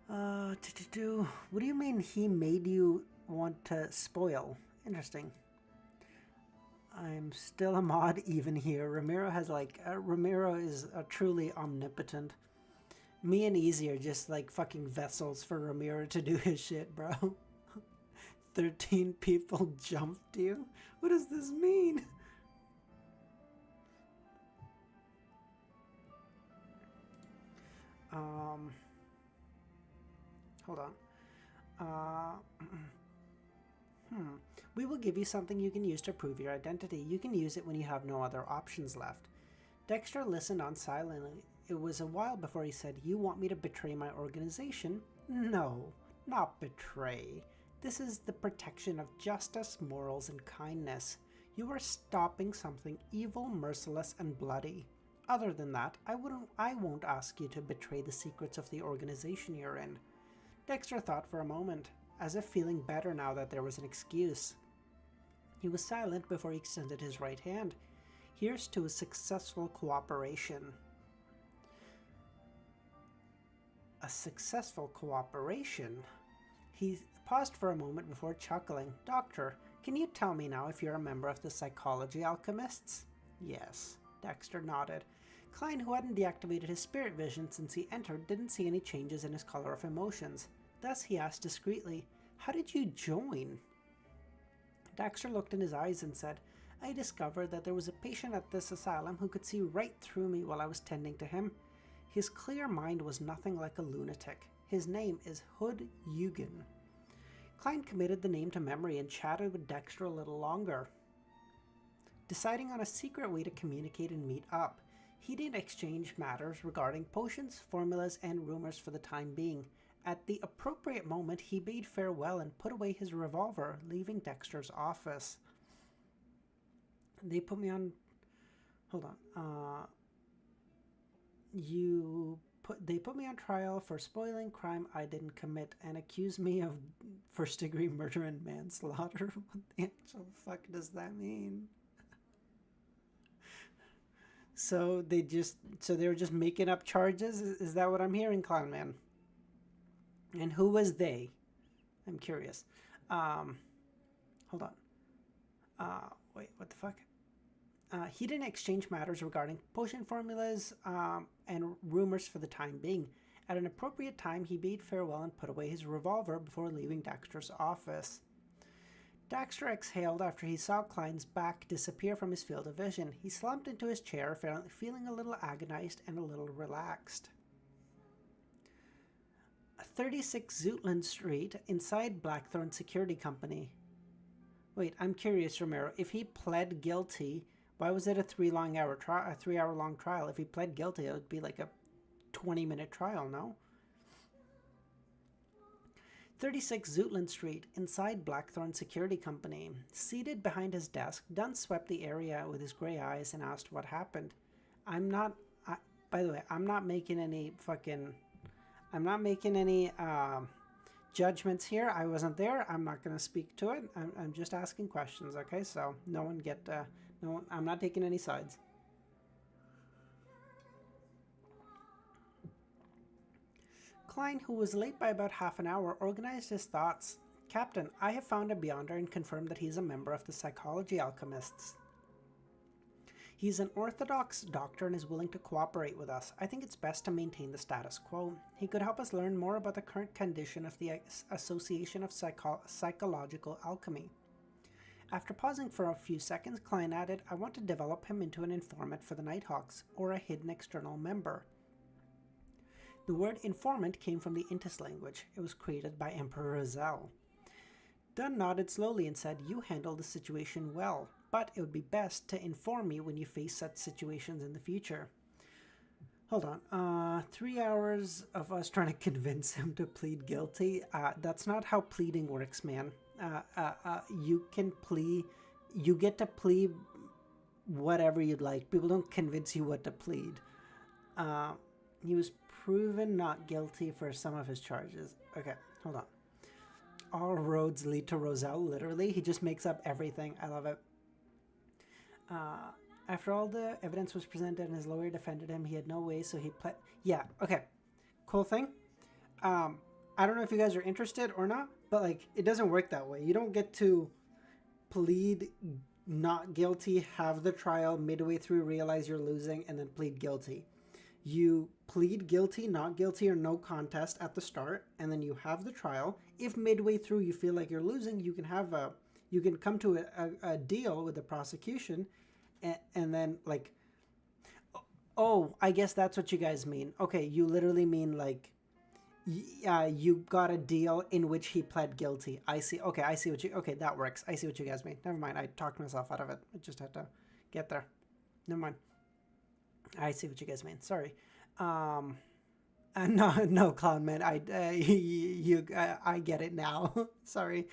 What do you mean he made you want to spoil? Interesting. I'm still a mod even here. Ramiro has Ramiro is truly omnipotent. Me and Easy are just like fucking vessels for Ramiro to do his shit, bro. 13 people jumped you? What does this mean? Hold on. We will give you something you can use to prove your identity. You can use it when you have no other options left. Dexter listened on silently. It was a while before he said, You want me to betray my organization? No, not betray. This is the protection of justice, morals, and kindness. You are stopping something evil, merciless, and bloody. Other than that, I won't ask you to betray the secrets of the organization you're in. Dexter thought for a moment, as if feeling better now that there was an excuse. He was silent before he extended his right hand. Here's to a successful cooperation. A successful cooperation? He paused for a moment before chuckling. Doctor, can you tell me now if you're a member of the Psychology Alchemists? Yes. Dexter nodded. Klein, who hadn't deactivated his spirit vision since he entered, didn't see any changes in his color of emotions. Thus, he asked discreetly, How did you join? Dexter looked in his eyes and said, I discovered that there was a patient at this asylum who could see right through me while I was tending to him. His clear mind was nothing like a lunatic. His name is Hood Eugen. Klein committed the name to memory and chatted with Dexter a little longer, deciding on a secret way to communicate and meet up. He didn't exchange matters regarding potions, formulas, and rumors for the time being. At the appropriate moment, he bade farewell and put away his revolver, leaving Dexter's office. They put me on... Hold on. They put me on trial for spoiling crime I didn't commit and accused me of first-degree murder and manslaughter. What the actual fuck does that mean? So they were just making up charges? Is that what I'm hearing, Clown Man? And who was they? I'm curious. Hold on. Wait, what the fuck? He didn't exchange matters regarding potion formulas and rumors for the time being. At an appropriate time, he bade farewell and put away his revolver before leaving Dexter's office. Dexter exhaled after he saw Klein's back disappear from his field of vision. He slumped into his chair, feeling a little agonized and a little relaxed. 36 Zootland Street, inside Blackthorn Security Company. Wait, I'm curious, Romero. If he pled guilty, why was it a 3-hour-long trial? If he pled guilty, it would be like a 20-minute trial, no? 36 Zootland Street, inside Blackthorn Security Company. Seated behind his desk, Dunn swept the area with his gray eyes and asked what happened. By the way, I'm not making any judgments here. I wasn't there. I'm not going to speak to it. I'm just asking questions, okay? So I'm not taking any sides. Klein, who was late by about half an hour, organized his thoughts. Captain, I have found a Beyonder and confirmed that he's a member of the Psychology Alchemists. He's an orthodox doctor and is willing to cooperate with us. I think it's best to maintain the status quo. He could help us learn more about the current condition of the Association of Psychological Alchemy. After pausing for a few seconds, Klein added, I want to develop him into an informant for the Nighthawks, or a hidden external member. The word informant came from the Intis language. It was created by Emperor Roselle. Dunn nodded slowly and said, You handle the situation well, but it would be best to inform me when you face such situations in the future. Hold on. 3 hours of us trying to convince him to plead guilty? That's not how pleading works, man. You get to plead whatever you'd like. People don't convince you what to plead. He was proven not guilty for some of his charges. Okay, hold on. All roads lead to Roselle, literally. He just makes up everything. I love it. After all the evidence was presented and his lawyer defended him, he had no way, so he pled... Yeah, okay. Cool thing. I don't know if you guys are interested or not, but, like, it doesn't work that way. You don't get to plead not guilty, have the trial, midway through realize you're losing, and then plead guilty. You plead guilty, not guilty, or no contest at the start, and then you have the trial. If midway through you feel like you're losing, you can come to a deal with the prosecution, and then, like, oh, I guess that's what you guys mean. Okay, you literally mean, like, you got a deal in which he pled guilty. I see. Okay, I see what you... Okay, that works. I see what you guys mean. Never mind. I talked myself out of it. I just had to get there. Never mind. I see what you guys mean. Sorry. No, Clown Man. I get it now. Sorry.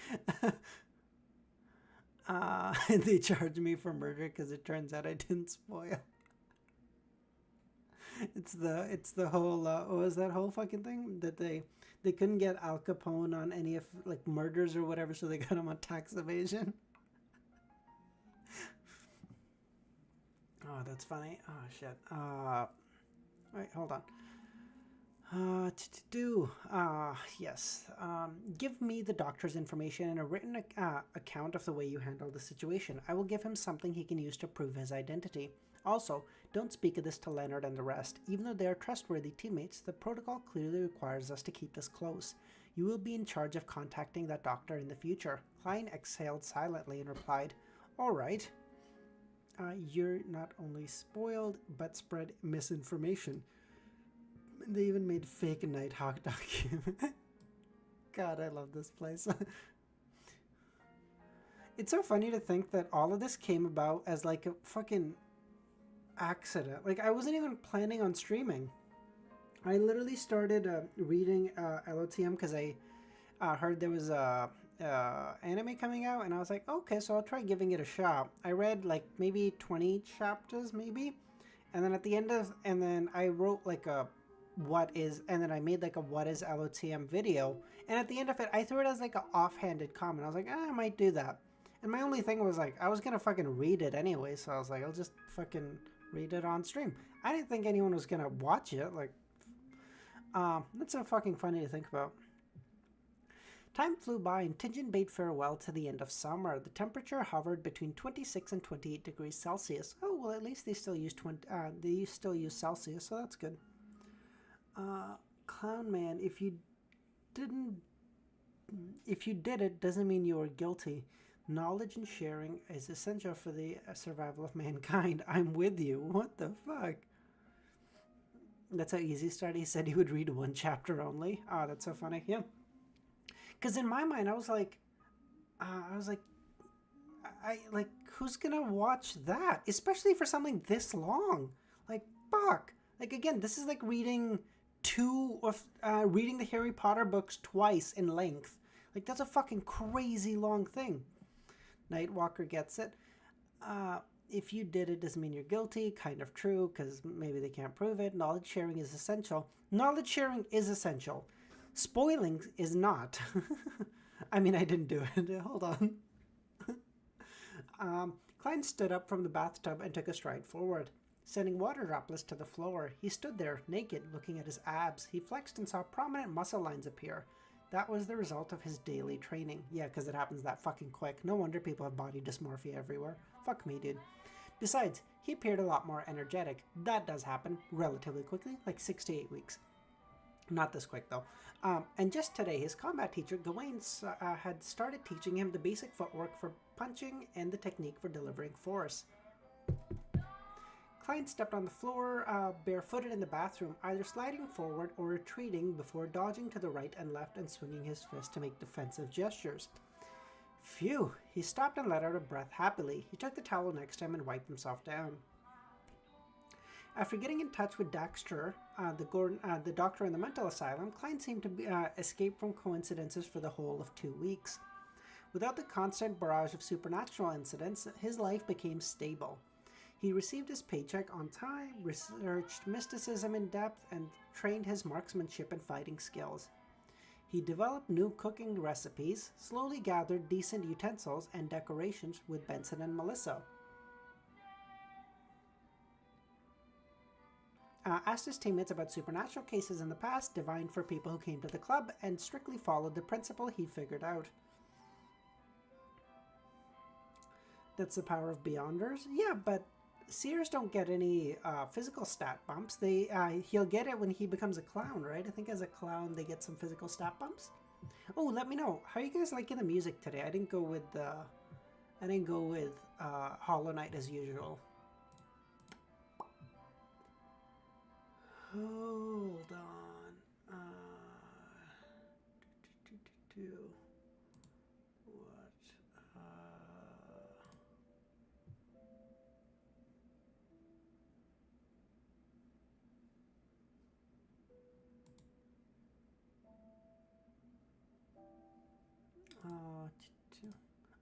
They charged me for murder because it turns out I didn't spoil. It's the whole what was that whole fucking thing that they couldn't get Al Capone on any of, like, murders or whatever, so they got him on tax evasion. Oh, that's funny. Oh shit. Wait, hold on. Yes. Give me the doctor's information and a written account of the way you handled the situation. I will give him something he can use to prove his identity. Also, don't speak of this to Leonard and the rest. Even though they are trustworthy teammates, the protocol clearly requires us to keep this close. You will be in charge of contacting that doctor in the future. Klein exhaled silently and replied, All right. You're not only spoiled, but spread misinformation. They even made fake Nighthawk document. God, I love this place. It's so funny to think that all of this came about as like a fucking accident. Like I wasn't even planning on streaming. I literally started reading LOTM because I heard there was a anime coming out, and I was like, okay, so I'll try giving it a shot. I read like maybe 20 chapters, maybe, and then at the end of, and then I wrote like a what is, and then I made like a what is LOTM video, and at the end of it, I threw it as like an offhanded comment. I was like, I might do that, and my only thing was like, I was gonna fucking read it anyway, so I was like, I'll just fucking read it on stream. I didn't think anyone was gonna watch it. Like, that's so fucking funny to think about. Time flew by and Tingen bade farewell to the end of summer. The temperature hovered between 26 and 28 degrees Celsius. Oh well, at least they still use Celsius, so that's good. Clown man, didn't, if you did it, doesn't mean you were guilty. Knowledge and sharing is essential for the survival of mankind. I'm with you. What the fuck? That's how Easy started. He said he would read one chapter only. Oh, that's so funny. Yeah. Because in my mind, I was like, I like, who's gonna watch that? Especially for something this long. Like, fuck. Like again, this is like reading reading the Harry Potter books twice in length. Like that's a fucking crazy long thing. Nightwalker gets it. If you did it doesn't mean you're guilty. Kind of true, because maybe they can't prove it. Knowledge sharing is essential. Knowledge sharing is essential. Spoiling is not. I mean, I didn't do it. Hold on. Klein stood up from the bathtub and took a stride forward. Sending water droplets to the floor, he stood there, naked, looking at his abs. He flexed and saw prominent muscle lines appear. That was the result of his daily training. Yeah, because it happens that fucking quick. No wonder people have body dysmorphia everywhere. Fuck me, dude. Besides, he appeared a lot more energetic. That does happen relatively quickly, like 6 to 8 weeks. Not this quick, though. And just today, his combat teacher, Gawain, had started teaching him the basic footwork for punching and the technique for delivering force. Klein stepped on the floor, barefooted in the bathroom, either sliding forward or retreating before dodging to the right and left and swinging his fist to make defensive gestures. Phew! He stopped and let out a breath happily. He took the towel next to him and wiped himself down. After getting in touch with Daxter, the doctor in the mental asylum, Klein seemed to escape from coincidences for the whole of 2 weeks. Without the constant barrage of supernatural incidents, his life became stable. He received his paycheck on time, researched mysticism in depth, and trained his marksmanship and fighting skills. He developed new cooking recipes, slowly gathered decent utensils and decorations with Benson and Melissa. Asked his teammates about supernatural cases in the past, divined for people who came to the club, and strictly followed the principle he figured out. That's the power of Beyonders? Yeah, but Seers don't get any physical stat bumps. He'll get it when he becomes a clown, right? I think as a clown they get some physical stat bumps. Oh, let me know. How are you guys liking the music today? I didn't go with Hollow Knight as usual. Hold on.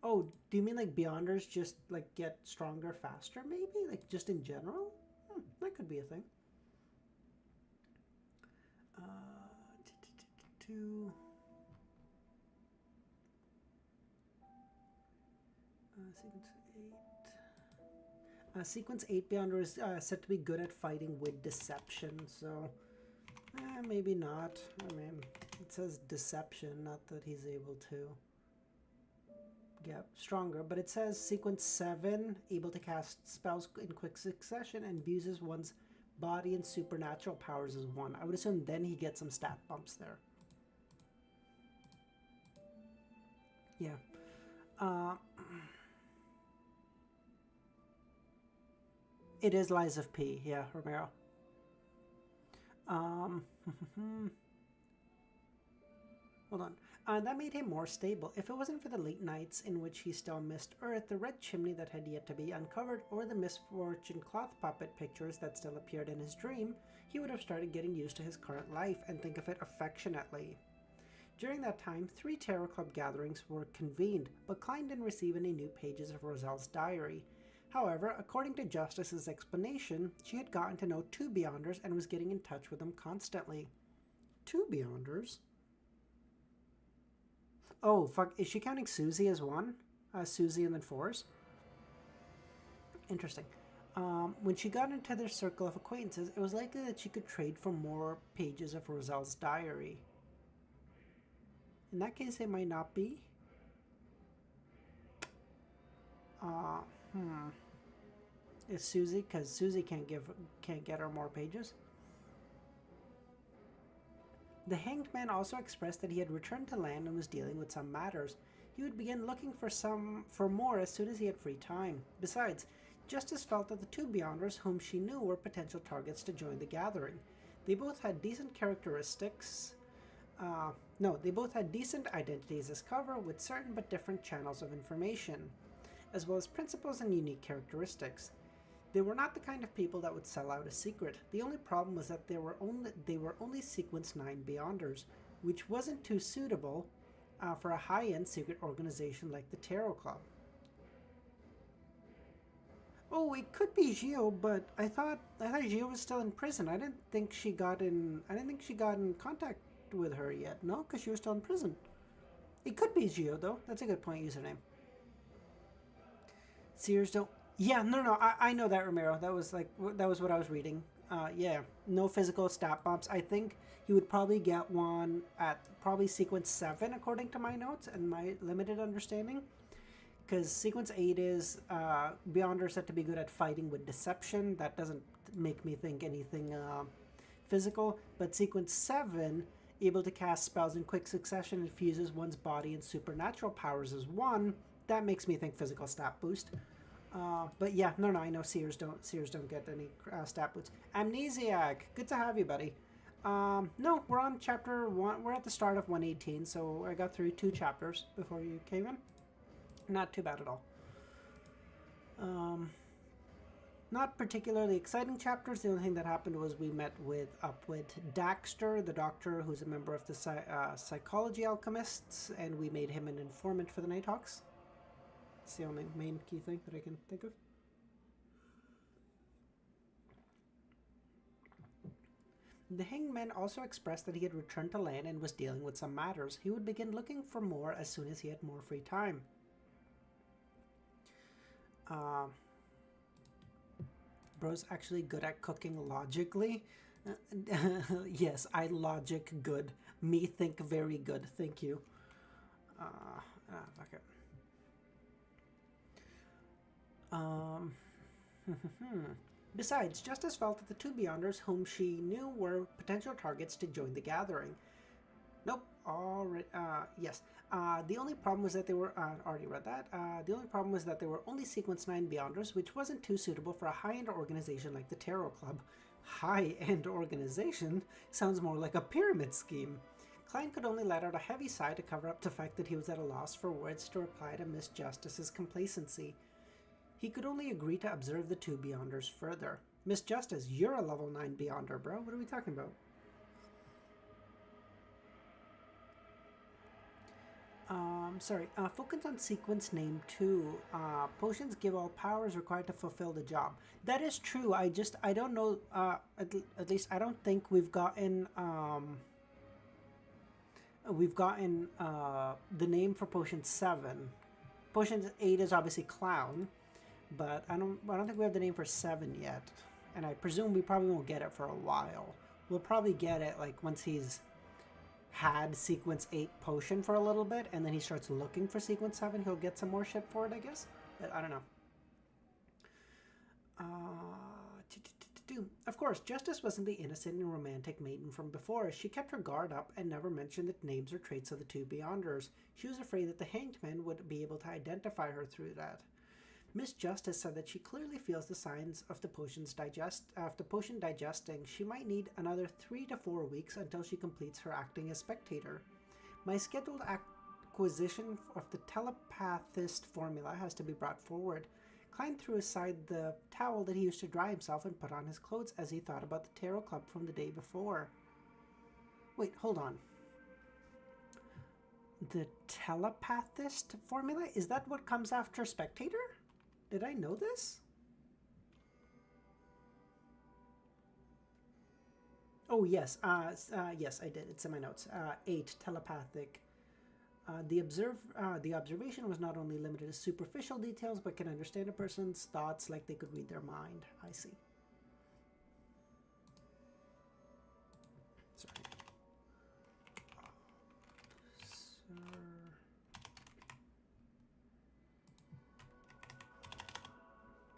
Oh, do you mean like Beyonders just like get stronger faster? Maybe like just in general. That could be a thing. Sequence 8 Beyonder is said to be good at fighting with deception, so Maybe not. I mean, it says deception, not that he's able to get stronger, but it says sequence 7, able to cast spells in quick succession and uses one's body and supernatural powers as 1. I would assume then he gets some stat bumps there. Yeah. It is Lies of P, yeah, Romero. Hold on. That made him more stable. If it wasn't for the late nights in which he still missed Earth, the red chimney that had yet to be uncovered, or the misfortune cloth puppet pictures that still appeared in his dream, he would have started getting used to his current life and think of it affectionately. During that time, 3 Tarot Club gatherings were convened, but Klein didn't receive any new pages of Roselle's diary. However, according to Justice's explanation, she had gotten to know 2 Beyonders and was getting in touch with them constantly. 2 Beyonders? Oh, fuck. Is she counting Susie as 1? Susie and then 4s? Interesting. When she got into their circle of acquaintances, it was likely that she could trade for more pages of Roselle's diary. In that case, it might not be. Is Susie? Because Susie can't get her more pages. The Hanged Man also expressed that he had returned to land and was dealing with some matters. He would begin looking for more as soon as he had free time. Besides, Justice felt that the 2 Beyonders whom she knew were potential targets to join the gathering. They both had decent characteristics. They both had decent identities as cover with certain but different channels of information, as well as principles and unique characteristics. They were not the kind of people that would sell out a secret. The only problem was that they were only Sequence 9 Beyonders, which wasn't too suitable for a high-end secret organization like the Tarot Club. Oh, it could be Gio, but I thought Gio was still in prison. I didn't think she got in contact with her yet. No, because she was still in prison. It could be Gio though. That's a good point. Username. Sears don't. Yeah, no. I know that, Romero. That was what I was reading. Yeah, no physical stat bumps. I think he would probably get one at probably sequence 7, according to my notes and my limited understanding. Because sequence 8 is Beyonder said to be good at fighting with deception. That doesn't make me think anything physical. But sequence 7, able to cast spells in quick succession and fuses one's body and supernatural powers as 1. That makes me think physical stat boost. But yeah, no, I know Sears don't get any stat boosts. Amnesiac, good to have you, buddy. No, we're on chapter 1. We're at the start of 118, so I got through 2 chapters before you came in. Not too bad at all. Not particularly exciting chapters. The only thing that happened was we met up with Daxter, the doctor who's a member of the Psychology Alchemists, and we made him an informant for the Nighthawks. It's the only main key thing that I can think of. The Hanged Man also expressed that he had returned to land and was dealing with some matters. He would begin looking for more as soon as he had more free time. Bro's actually good at cooking logically. Yes, I logic good. Me think very good. Thank you. Fuck it. Besides, Justice felt that the 2 Beyonders whom she knew were potential targets to join the gathering. Nope. Already. Yes. The only problem was that they were already read that. The only problem was that they were only Sequence 9 Beyonders, which wasn't too suitable for a high-end organization like the Tarot Club. High-end organization sounds more like a pyramid scheme. Klein could only let out a heavy sigh to cover up the fact that he was at a loss for words to reply to Miss Justice's complacency. He could only agree to observe the 2 Beyonders further. Miss Justice, you're a level 9 Beyonder, bro. What are we talking about? Focus on sequence name 2. Potions give all powers required to fulfill the job. That is true. I don't know, at least I don't think we've gotten the name for potion 7. Potion 8 is obviously clown, but I don't think we have the name for 7 yet. And I presume we probably won't get it for a while. We'll probably get it like once he's had sequence 8 potion for a little bit, and then he starts looking for sequence 7. He'll get some more shit for it, I guess. But I don't know. Of course, Justice wasn't the innocent and romantic maiden from before. She kept her guard up and never mentioned the names or traits of the two Beyonders. She was afraid that the Hanged Man would be able to identify her through that. Miss Justice said that she clearly feels the signs of the potion digesting. She might need another 3 to 4 weeks until she completes her acting as spectator. My scheduled acquisition of the telepathist formula has to be brought forward. Klein threw aside the towel that he used to dry himself and put on his clothes as he thought about the Tarot Club from the day before. Wait, hold on. The telepathist formula? Is that what comes after spectator? Did I know this? Oh, yes. Yes, I did. It's in my notes. 8, telepathic. The observation was not only limited to superficial details, but can understand a person's thoughts like they could read their mind. I see. Sorry.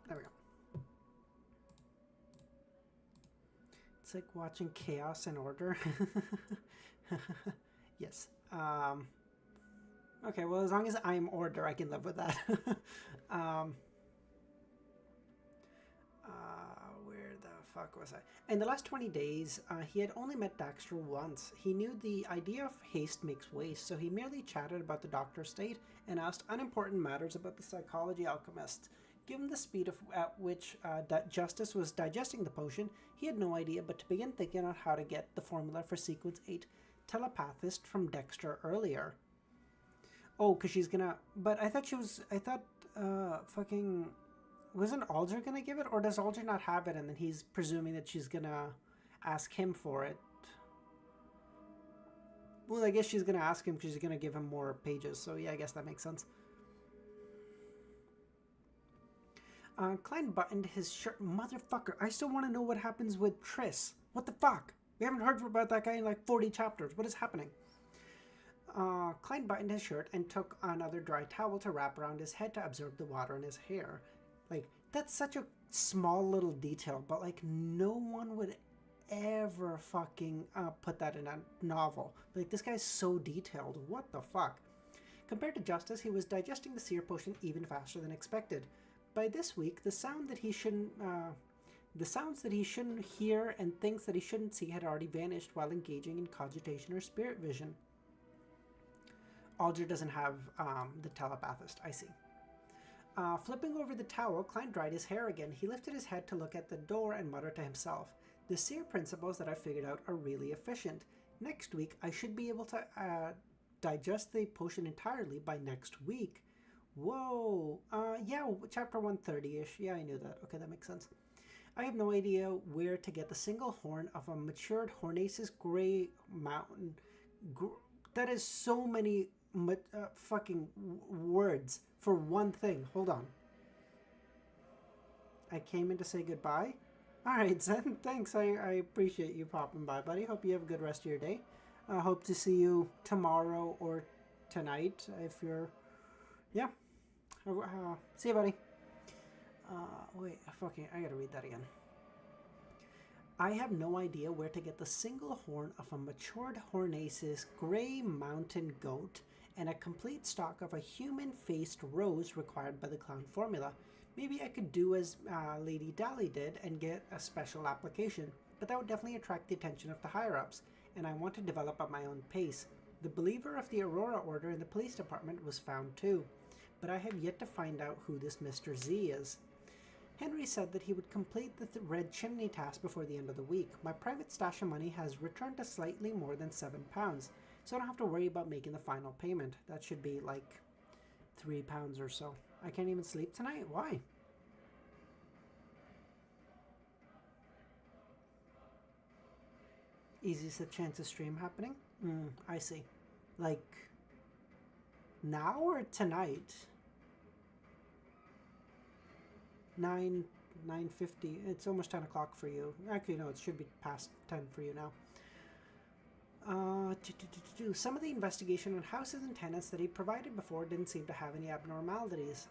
There we go. It's like watching chaos and order. Yes. Okay, well, as long as I'm order, I can live with that. Where the fuck was I? In the last 20 days, he had only met Daxter once. He knew the idea of haste makes waste, so he merely chatted about the doctor's state and asked unimportant matters about the psychology alchemist. Given the speed at which Justice was digesting the potion, he had no idea but to begin thinking on how to get the formula for Sequence 8 telepathist from Dexter earlier. Oh, because she's gonna... But I thought she was... I thought, fucking... Wasn't Alder gonna give it? Or does Alder not have it and then he's presuming that she's gonna ask him for it? Well, I guess she's gonna ask him because she's gonna give him more pages. So yeah, I guess that makes sense. Klein buttoned his shirt. Motherfucker, I still want to know what happens with Triss. What the fuck? We haven't heard about that guy in like 40 chapters. What is happening? Klein buttoned his shirt and took another dry towel to wrap around his head to absorb the water in his hair. Like, that's such a small little detail, but like no one would ever fucking put that in a novel. Like, this guy's so detailed. What the fuck? Compared to Justice, he was digesting the seer potion even faster than expected. By this week, the sounds that he shouldn't hear and things that he shouldn't see had already vanished while engaging in cogitation or spirit vision. Alder doesn't have the telepathist, I see. Flipping over the towel, Klein dried his hair again. He lifted his head to look at the door and muttered to himself, "The seer principles that I figured out are really efficient. Next week, I should be able to digest the potion entirely by next week." Whoa. Yeah, chapter 130-ish. Yeah, I knew that. Okay, that makes sense. I have no idea where to get the single horn of a matured Hornaceous Grey Mountain. That is so many fucking words for one thing. Hold on. I came in to say goodbye. Alright, Zen. Thanks. I appreciate you popping by, buddy. Hope you have a good rest of your day. I hope to see you tomorrow or tonight if you're... Yeah. See you, buddy. Wait, fucking, I gotta read that again. I have no idea where to get the single horn of a matured Hornaceous Grey Mountain Goat and a complete stock of a human-faced rose required by the clown formula. Maybe I could do as Lady Dally did and get a special application, but that would definitely attract the attention of the higher-ups, and I want to develop at my own pace. The believer of the Aurora Order in the police department was found too, but I have yet to find out who this Mr. Z is. Henry said that he would complete the Red Chimney task before the end of the week. My private stash of money has returned to slightly more than £7, so I don't have to worry about making the final payment. That should be like £3 or so. I can't even sleep tonight? Why? Easiest chance of stream happening? I see. Like, now or tonight? 9 9:50. It's almost 10 o'clock for you. Actually, no, it should be past 10 for you now. Some of the investigation on houses and tenants that he provided before didn't seem to have any abnormalities,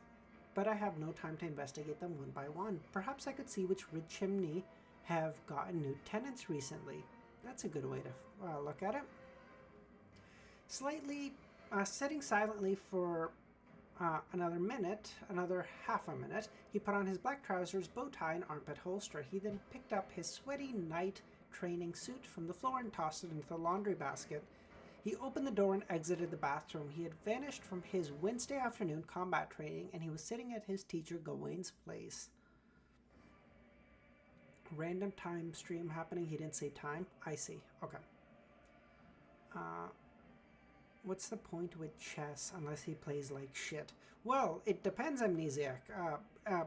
but I have no time to investigate them one by one. Perhaps I could see which rid chimney have gotten new tenants recently. That's a good way to look at it. Sitting silently for another half a minute, he put on his black trousers, bow tie, and armpit holster. He then picked up his sweaty night training suit from the floor and tossed it into the laundry basket. He opened the door and exited the bathroom. He had vanished from his Wednesday afternoon combat training, and he was sitting at his teacher Gawain's place. Random time stream happening. He didn't say time. I see. Okay. What's the point with chess unless he plays like shit? Well, it depends, Amnesiac.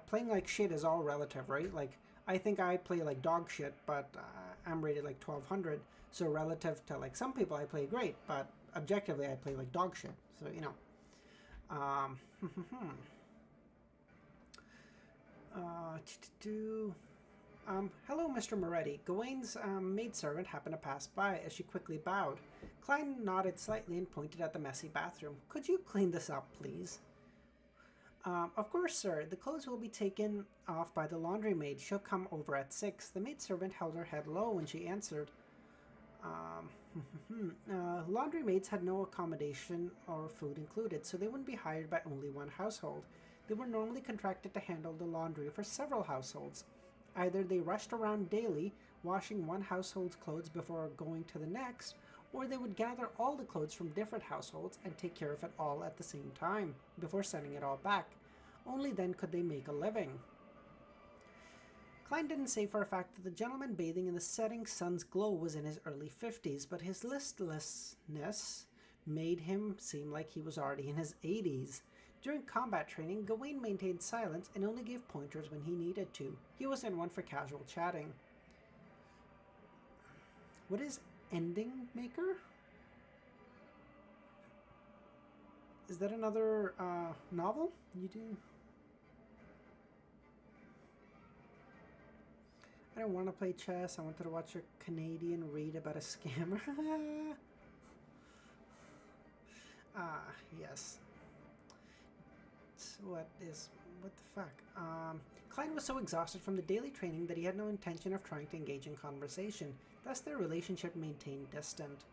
Playing like shit is all relative, right? Like, I think I play like dog shit, but I'm rated like 1200. So relative to like some people, I play great, but objectively, I play like dog shit. So, you know. Hello, Mr. Moretti. Gawain's maidservant happened to pass by as she quickly bowed. Klein nodded slightly and pointed at the messy bathroom. Could you clean this up, please? Of course, sir. The clothes will be taken off by the laundry maid. She'll come over at 6. The maidservant held her head low when she answered. Laundry maids had no accommodation or food included, so they wouldn't be hired by only one household. They were normally contracted to handle the laundry for several households. Either they rushed around daily, washing one household's clothes before going to the next, or they would gather all the clothes from different households and take care of it all at the same time, before sending it all back. Only then could they make a living. Klein didn't say for a fact that the gentleman bathing in the setting sun's glow was in his early 50s, but his listlessness made him seem like he was already in his 80s. During combat training, Gawain maintained silence and only gave pointers when he needed to. He wasn't one for casual chatting. What is Ending Maker? Is that another novel? You do? I don't want to play chess. I wanted to watch a Canadian read about a scammer. Yes. What the fuck? Klein was so exhausted from the daily training that he had no intention of trying to engage in conversation. Thus, their relationship maintained distant.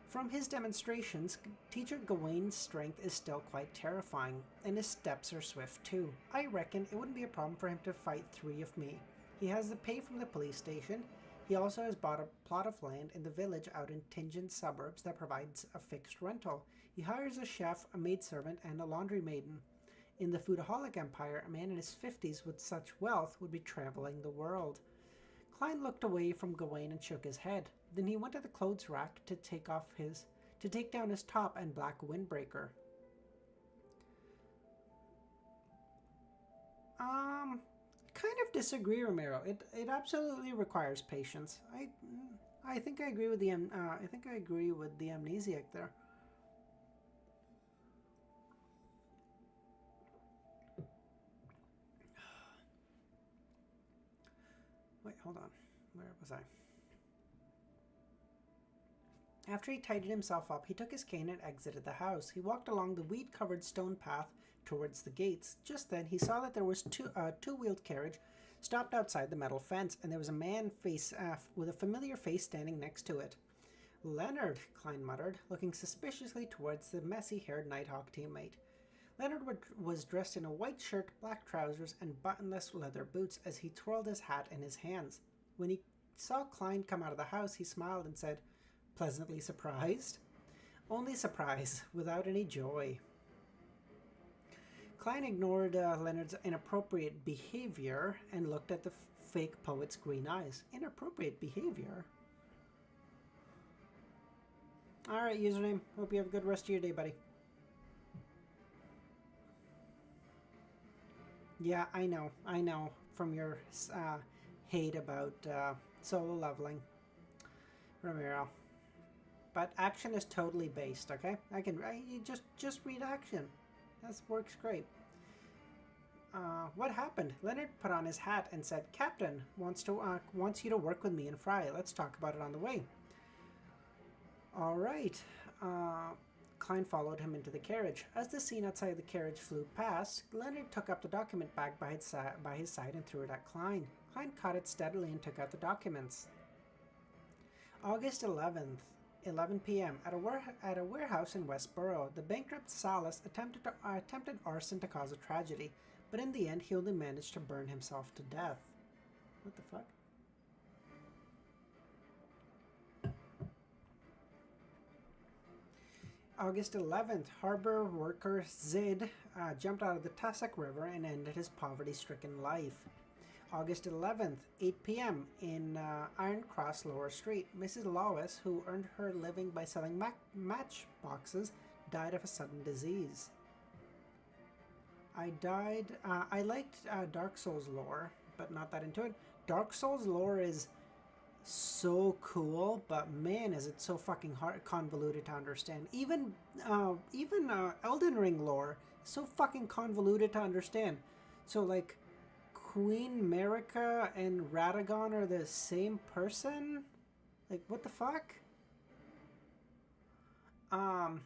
From his demonstrations, teacher Gawain's strength is still quite terrifying, and his steps are swift too. I reckon it wouldn't be a problem for him to fight 3 of me. He has the pay from the police station. He also has bought a plot of land in the village out in Tingen suburbs that provides a fixed rental. He hires a chef, a maidservant, and a laundry maiden. In the Foodaholic Empire, a man in his 50s with such wealth would be traveling the world. Klein looked away from Gawain and shook his head. Then he went to the clothes rack to take down his top and black windbreaker. Kind of disagree, Romero. It absolutely requires patience. I think I agree with the amnesiac there. Wait, hold on. Where was I? After he tidied himself up, he took his cane and exited the house. He walked along the weed-covered stone path towards the gates. Just then, he saw that there was two-wheeled carriage stopped outside the metal fence, and there was a man with a familiar face standing next to it. Leonard, Klein muttered, looking suspiciously towards the messy-haired Nighthawk teammate. Leonard was dressed in a white shirt, black trousers, and buttonless leather boots as he twirled his hat in his hands. When he saw Klein come out of the house, he smiled and said, "Pleasantly surprised?" "Only surprise, without any joy." Klein ignored Leonard's inappropriate behavior and looked at the fake poet's green eyes. Inappropriate behavior? Alright, username. Hope you have a good rest of your day, buddy. Yeah, I know from your hate about solo leveling, Romero. But action is totally based, okay? You just read action. That works great. What happened? Leonard put on his hat and said, Captain wants you to work with me and Fry. Let's talk about it on the way. All right. Klein followed him into the carriage. As the scene outside the carriage flew past, Leonard took up the document bag by his side and threw it at Klein. Klein caught it steadily and took out the documents. August 11th, 11 p.m. At a warehouse in Westboro, the bankrupt Salas attempted arson to cause a tragedy, but in the end he only managed to burn himself to death. What the fuck? August 11th, harbor worker Zid jumped out of the Tassac River and ended his poverty-stricken life. August 11th, 8 p.m. in Iron Cross Lower Street, Mrs. Lawes, who earned her living by selling matchboxes, died of a sudden disease. I liked Dark Souls lore, but not that into it. Dark Souls lore is so cool, but man, is it so fucking convoluted to understand. Even Elden Ring lore is so fucking convoluted to understand. So like, Queen Marika and Radagon are the same person? Like, what the fuck? Klein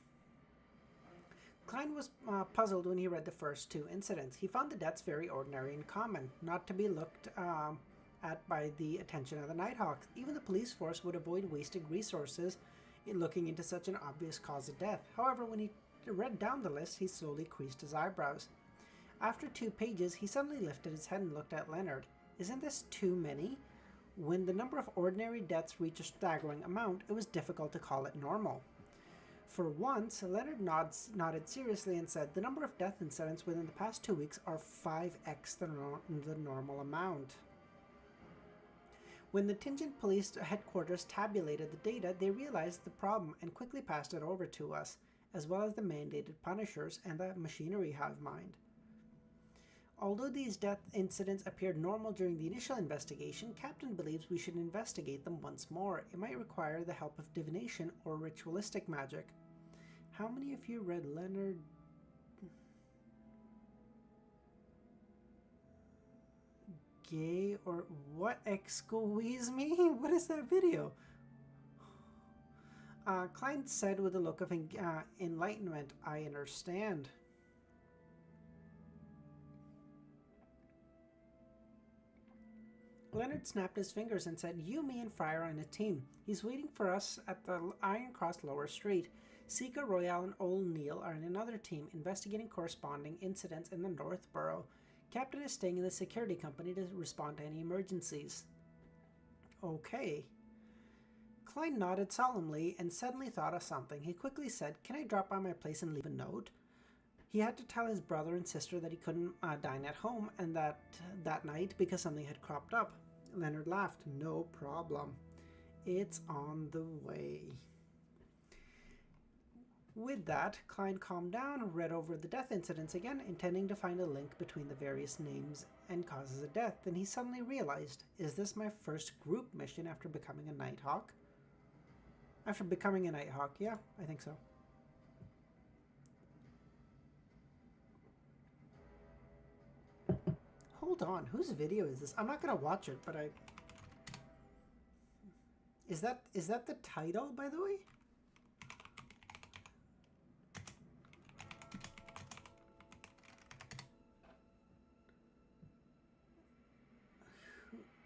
was puzzled when he read the first two incidents. He found the deaths very ordinary and common, not to be looked at by the attention of the Nighthawks. Even the police force would avoid wasting resources in looking into such an obvious cause of death. However, when he read down the list, he slowly creased his eyebrows. After 2 pages, he suddenly lifted his head and looked at Leonard. Isn't this too many? When the number of ordinary deaths reached a staggering amount, it was difficult to call it normal. For once, Leonard nodded seriously and said, the number of death incidents within the past 2 weeks are 5x the normal amount. When the Tingen Police Headquarters tabulated the data, they realized the problem and quickly passed it over to us, as well as the mandated punishers and the machinery hive mind. Although these death incidents appeared normal during the initial investigation, Captain believes we should investigate them once more. It might require the help of divination or ritualistic magic. How many of you read Leonard? Gay or what? Excuse me? What is that video? Klein said with a look of enlightenment, I understand. Leonard snapped his fingers and said, you, me, and Fry are on a team. He's waiting for us at the Iron Cross Lower Street. Sika, Royale, and O'Neill are in another team, investigating corresponding incidents in the North Borough. Captain is staying in the security company to respond to any emergencies. Okay. Klein nodded solemnly and suddenly thought of something. He quickly said, can I drop by my place and leave a note? He had to tell his brother and sister that he couldn't dine at home and that night because something had cropped up. Leonard laughed. No problem. It's on the way. With that, Klein calmed down, read over the death incidents again, intending to find a link between the various names and causes of death. Then he suddenly realized, is this my first group mission after becoming a Nighthawk? After becoming a Nighthawk, yeah, I think so. Hold on, whose video is this? I'm not gonna watch it, but Is that the title, by the way?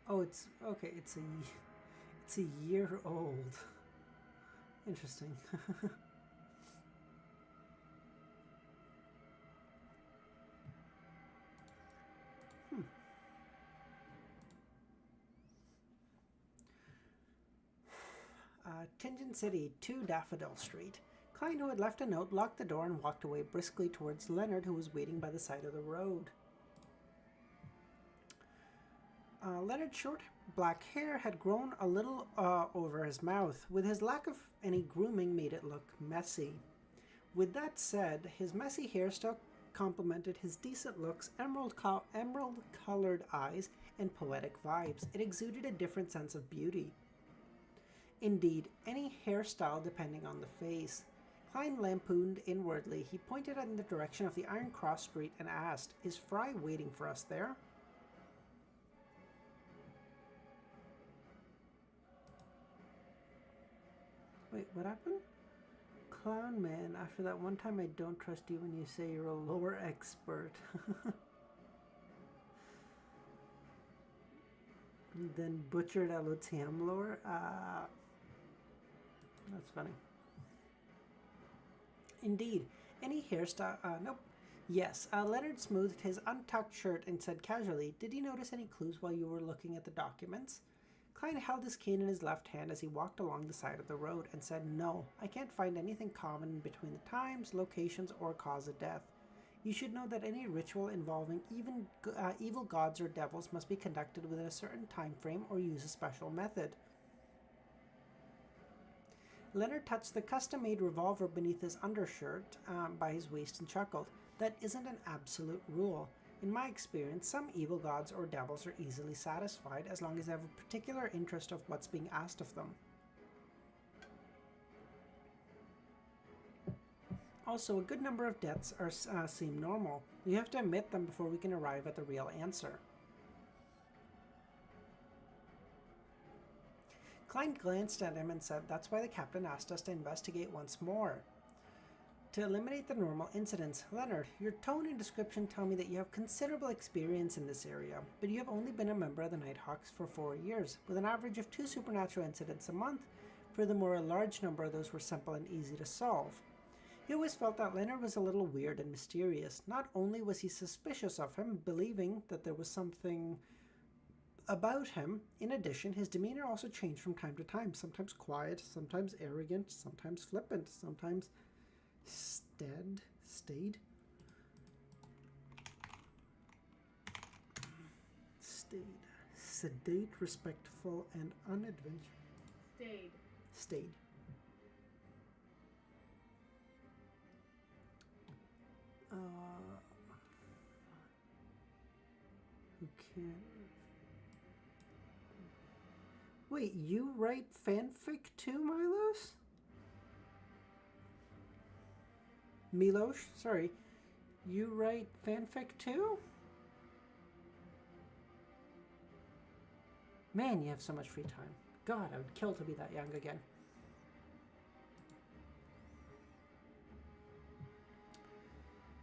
Oh, it's okay. It's a year old. Interesting. Tingen City, 2 Daffodil Street. Klein, who had left a note, locked the door and walked away briskly towards Leonard, who was waiting by the side of the road. Leonard's short black hair had grown a little over his mouth, with his lack of any grooming made it look messy. With that said, his messy hair still complemented his decent looks, emerald-colored eyes, and poetic vibes. It exuded a different sense of beauty. Indeed, any hairstyle depending on the face. Klein lampooned inwardly. He pointed in the direction of the Iron Cross Street and asked, "Is Fry waiting for us there?" Wait, what happened? Clown man, after that one time I don't trust you when you say you're a lore expert. Then butchered LOTM lore? That's funny. Indeed. Any hairstyle? Nope. Yes, Leonard smoothed his untucked shirt and said casually, "Did you notice any clues while you were looking at the documents?" Klein held his cane in his left hand as he walked along the side of the road and said, "No, I can't find anything common between the times, locations, or cause of death. You should know that any ritual involving even evil gods or devils must be conducted within a certain time frame or use a special method." Leonard touched the custom-made revolver beneath his undershirt by his waist and chuckled. "That isn't an absolute rule. In my experience, some evil gods or devils are easily satisfied as long as they have a particular interest of what's being asked of them. Also, a good number of deaths seem normal. You have to admit them before we can arrive at the real answer." Klein glanced at him and said, "That's why the captain asked us to investigate once more. To eliminate the normal incidents. Leonard, your tone and description tell me that you have considerable experience in this area, but you have only been a member of the Nighthawks for 4 years, with an average of 2 supernatural incidents a month. Furthermore, a large number of those were simple and easy to solve." He always felt that Leonard was a little weird and mysterious. Not only was he suspicious of him, believing that there was something about him, in addition, his demeanor also changed from time to time, sometimes quiet, sometimes arrogant, sometimes flippant, sometimes stayed, sedate, respectful, and unadventurous. Stayed. Who can't? Wait, you write fanfic too, Milos? Milosh, sorry. You write fanfic too? Man, you have so much free time. God, I would kill to be that young again.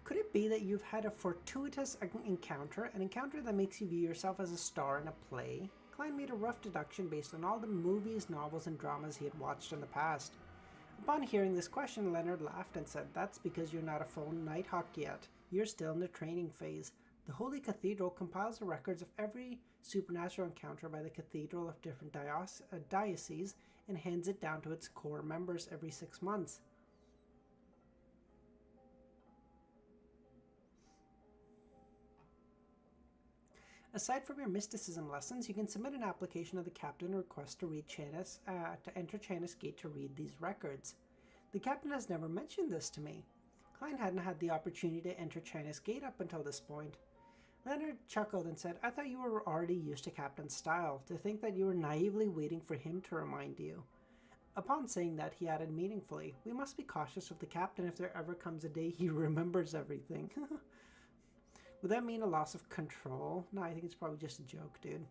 Could it be that you've had a fortuitous encounter, an encounter that makes you view yourself as a star in a play? Klein made a rough deduction based on all the movies, novels, and dramas he had watched in the past. Upon hearing this question, Leonard laughed and said, "That's because you're not a full Nighthawk yet. You're still in the training phase. The Holy Cathedral compiles the records of every supernatural encounter by the Cathedral of different dioceses and hands it down to its core members every 6 months. Aside from your mysticism lessons, you can submit an application to the captain and request to enter Channis Gate to read these records. The captain has never mentioned this to me. Klein hadn't had the opportunity to enter Channis Gate up until this point. Leonard chuckled and said, "I thought you were already used to Captain's style, to think that you were naively waiting for him to remind you." Upon saying that, he added meaningfully, "We must be cautious of the captain if there ever comes a day he remembers everything." Would that mean a loss of control? No, I think it's probably just a joke, dude.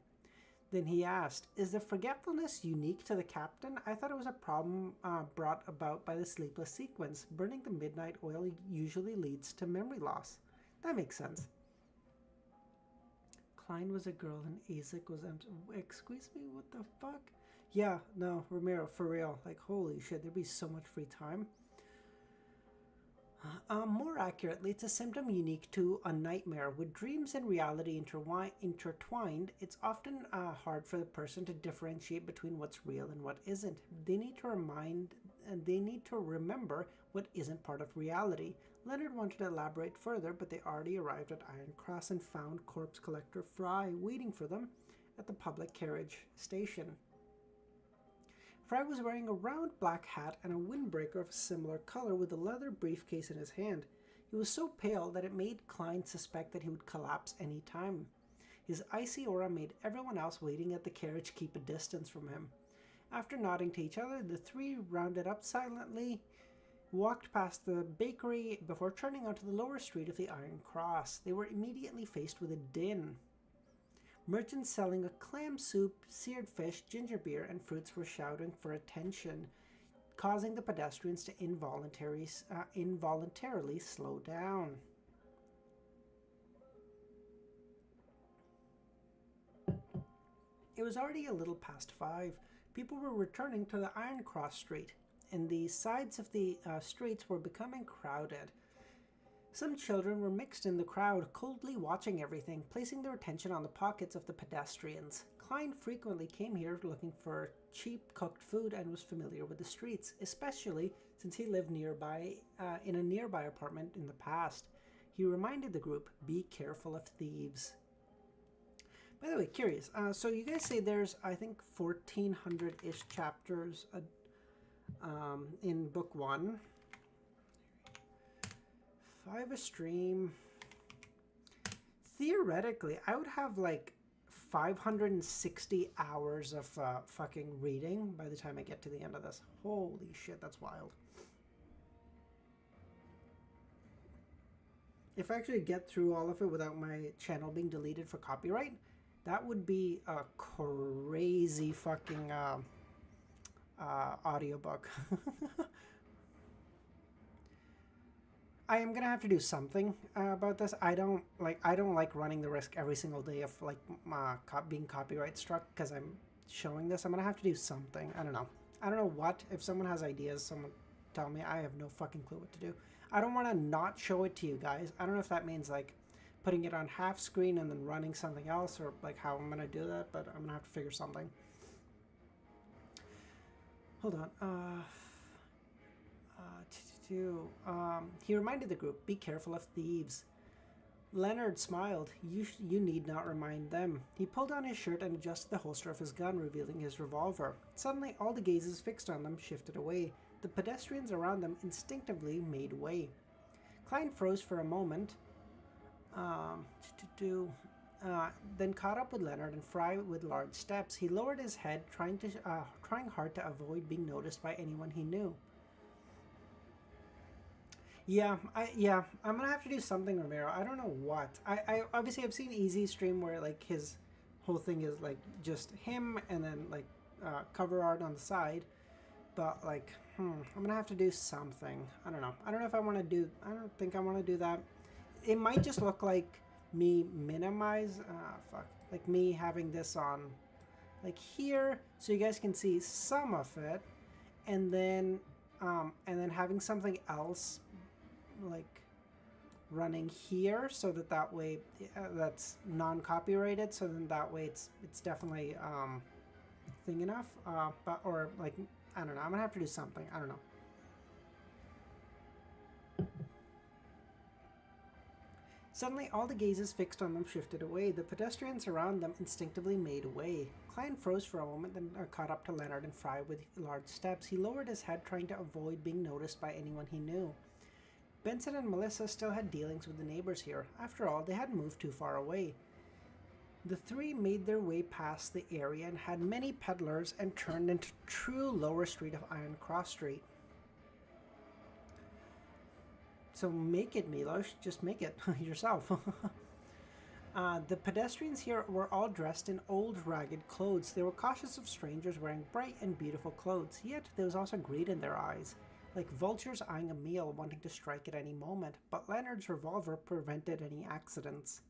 Then he asked, "Is the forgetfulness unique to the captain? I thought it was a problem brought about by the sleepless sequence. Burning the midnight oil usually leads to memory loss." That makes sense. Klein was a girl and Azek was excuse me, what the fuck? Yeah, no, Ramiro, for real. Like, holy shit, there'd be so much free time. More accurately, it's a symptom unique to a nightmare. With dreams and reality intertwined, it's often hard for the person to differentiate between what's real and what isn't. They need to remember what isn't part of reality. Leonard wanted to elaborate further, but they already arrived at Iron Cross and found corpse collector Fry waiting for them at the public carriage station. Fry was wearing a round black hat and a windbreaker of a similar color with a leather briefcase in his hand. He was so pale that it made Klein suspect that he would collapse any time. His icy aura made everyone else waiting at the carriage keep a distance from him. After nodding to each other, the three rounded up silently walked past the bakery before turning onto the lower street of the Iron Cross. They were immediately faced with a din. Merchants selling a clam soup, seared fish, ginger beer, and fruits were shouting for attention, causing the pedestrians to involuntarily slow down. It was already a little past 5. People were returning to the Iron Cross Street, and the sides of the streets were becoming crowded. Some children were mixed in the crowd, coldly watching everything, placing their attention on the pockets of the pedestrians. Klein frequently came here looking for cheap cooked food and was familiar with the streets, especially since he lived nearby in a nearby apartment in the past. He reminded the group, "Be careful of thieves." By the way, curious. So you guys say there's, I think, 1,400-ish chapters in book 1. 5 a stream. Theoretically, I would have like 560 hours of fucking reading by the time I get to the end of this. Holy shit, that's wild. If I actually get through all of it without my channel being deleted for copyright, that would be a crazy fucking audiobook. I am gonna have to do something about this. I don't like running the risk every single day of like being copyright struck because I'm showing this. I'm gonna have to do something. I don't know what. If someone has ideas, someone tell me. I have no fucking clue what to do. I don't want to not show it to you guys. I don't know if that means like putting it on half screen and then running something else, or like how I'm gonna do that, but I'm gonna have to figure something. Hold on. He reminded the group, "Be careful of thieves." Leonard smiled. You need not remind them. He pulled on his shirt and adjusted the holster of his gun, revealing his revolver. Suddenly, all the gazes fixed on them shifted away. The pedestrians around them instinctively made way. Klein froze for a moment, then caught up with Leonard and Fry with large steps. He lowered his head, trying hard to avoid being noticed by anyone he knew. I'm gonna have to do something, Romero. I don't know what. I obviously I've seen Easy stream where like his whole thing is like just him and then like cover art on the side, but like I'm gonna have to do something. I don't know. I don't think I want to do that. It might just look like me like me having this on like here so you guys can see some of it, and then having something else like running here so that way that's non-copyrighted, so then that way it's definitely thing enough, but or like I don't know, I'm gonna have to do something. I don't know. Suddenly, all the gazes fixed on them shifted away. The pedestrians around them instinctively made way. Klein froze for a moment, then caught up to Leonard and Fry with large steps. He lowered his head, trying to avoid being noticed by anyone he knew. Benson and Melissa still had dealings with the neighbors here. After all, they hadn't moved too far away. The three made their way past the area and had many peddlers and turned into true lower street of Iron Cross Street. So make it, Milos. Just make it yourself. The pedestrians here were all dressed in old, ragged clothes. They were cautious of strangers wearing bright and beautiful clothes, yet there was also greed in their eyes, like vultures eyeing a meal wanting to strike at any moment, but Leonard's revolver prevented any accidents.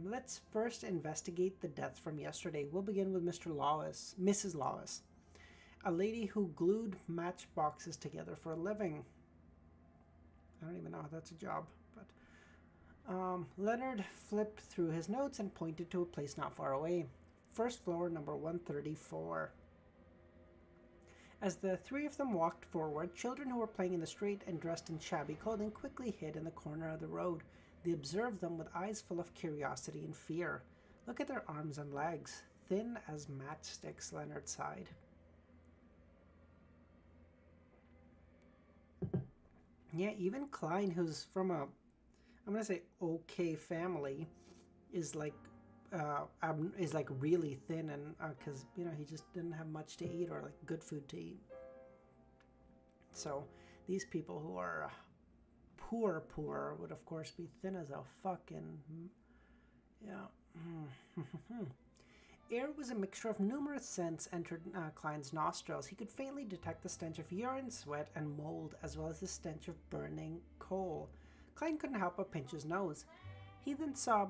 Let's first investigate the deaths from yesterday. We'll begin with Mrs. Lawless, a lady who glued matchboxes together for a living. I don't even know if that's a job, but Leonard flipped through his notes and pointed to a place not far away. First floor, number 134. As the three of them walked forward, children who were playing in the street and dressed in shabby clothing quickly hid in the corner of the road. They observed them with eyes full of curiosity and fear. "Look at their arms and legs, thin as matchsticks," Leonard sighed. Yeah, even Klein, who's from I'm gonna say okay family, is like really thin, and because he just didn't have much to eat or like good food to eat. So these people who are poor would of course be thin as a fucking, yeah. Air was a mixture of numerous scents entered Klein's nostrils. He could faintly detect the stench of urine, sweat, and mold, as well as the stench of burning coal. Klein couldn't help but pinch his nose. He then saw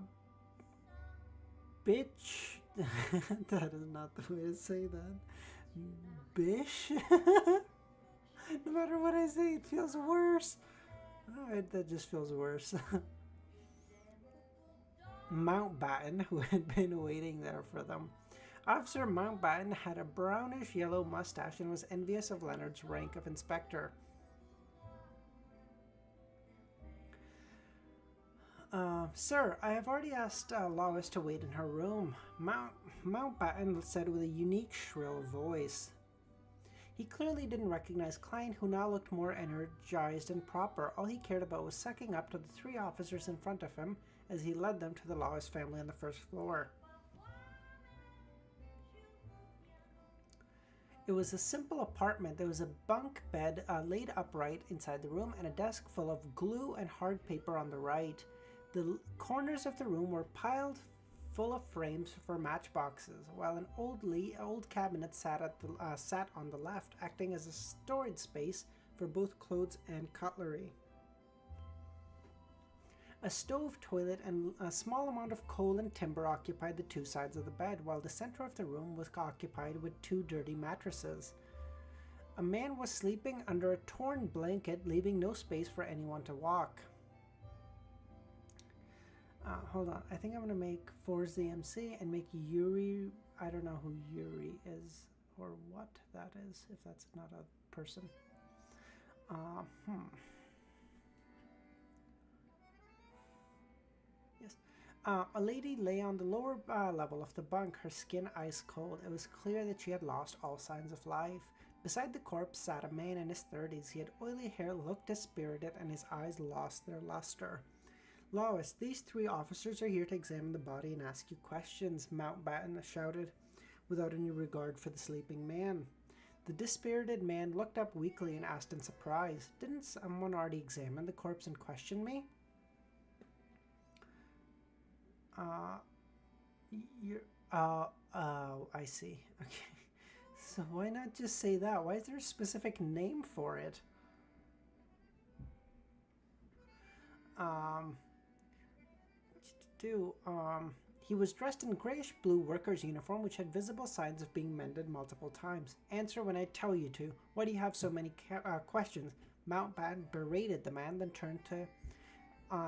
bitch. That is not the way to say that. Bish? No matter what I say, it feels worse. That just feels worse. Mountbatten, who had been waiting there for them. Officer Mountbatten had a brownish yellow mustache and was envious of Leonard's rank of inspector. Sir, I have already asked Lois to wait in her room, Mountbatten said with a unique, shrill voice. He clearly didn't recognize Klein, who now looked more energized and proper. All he cared about was sucking up to the three officers in front of him as he led them to the Lois family on the first floor. It was a simple apartment. There was a bunk bed laid upright inside the room and a desk full of glue and hard paper on the right. The corners of the room were piled full of frames for matchboxes, while an old cabinet sat on the left, acting as a storage space for both clothes and cutlery. A stove, toilet, and a small amount of coal and timber occupied the two sides of the bed, while the center of the room was occupied with two dirty mattresses. A man was sleeping under a torn blanket, leaving no space for anyone to walk. Hold on, I think I'm going to make ForZMC and make Yuri. I don't know who Yuri is or what that is, if that's not a person. Yes. A lady lay on the lower level of the bunk, her skin ice cold. It was clear that she had lost all signs of life. Beside the corpse sat a man in his 30s. He had oily hair, looked dispirited, and his eyes lost their luster. Lois, these three officers are here to examine the body and ask you questions, Mountbatten shouted, without any regard for the sleeping man. The dispirited man looked up weakly and asked in surprise, "Didn't someone already examine the corpse and question me?" I see. Okay. So why not just say that? Why is there a specific name for it? He was dressed in grayish-blue worker's uniform, which had visible signs of being mended multiple times. Answer when I tell you to. Why do you have so many questions? Mountbatten berated the man, then turned to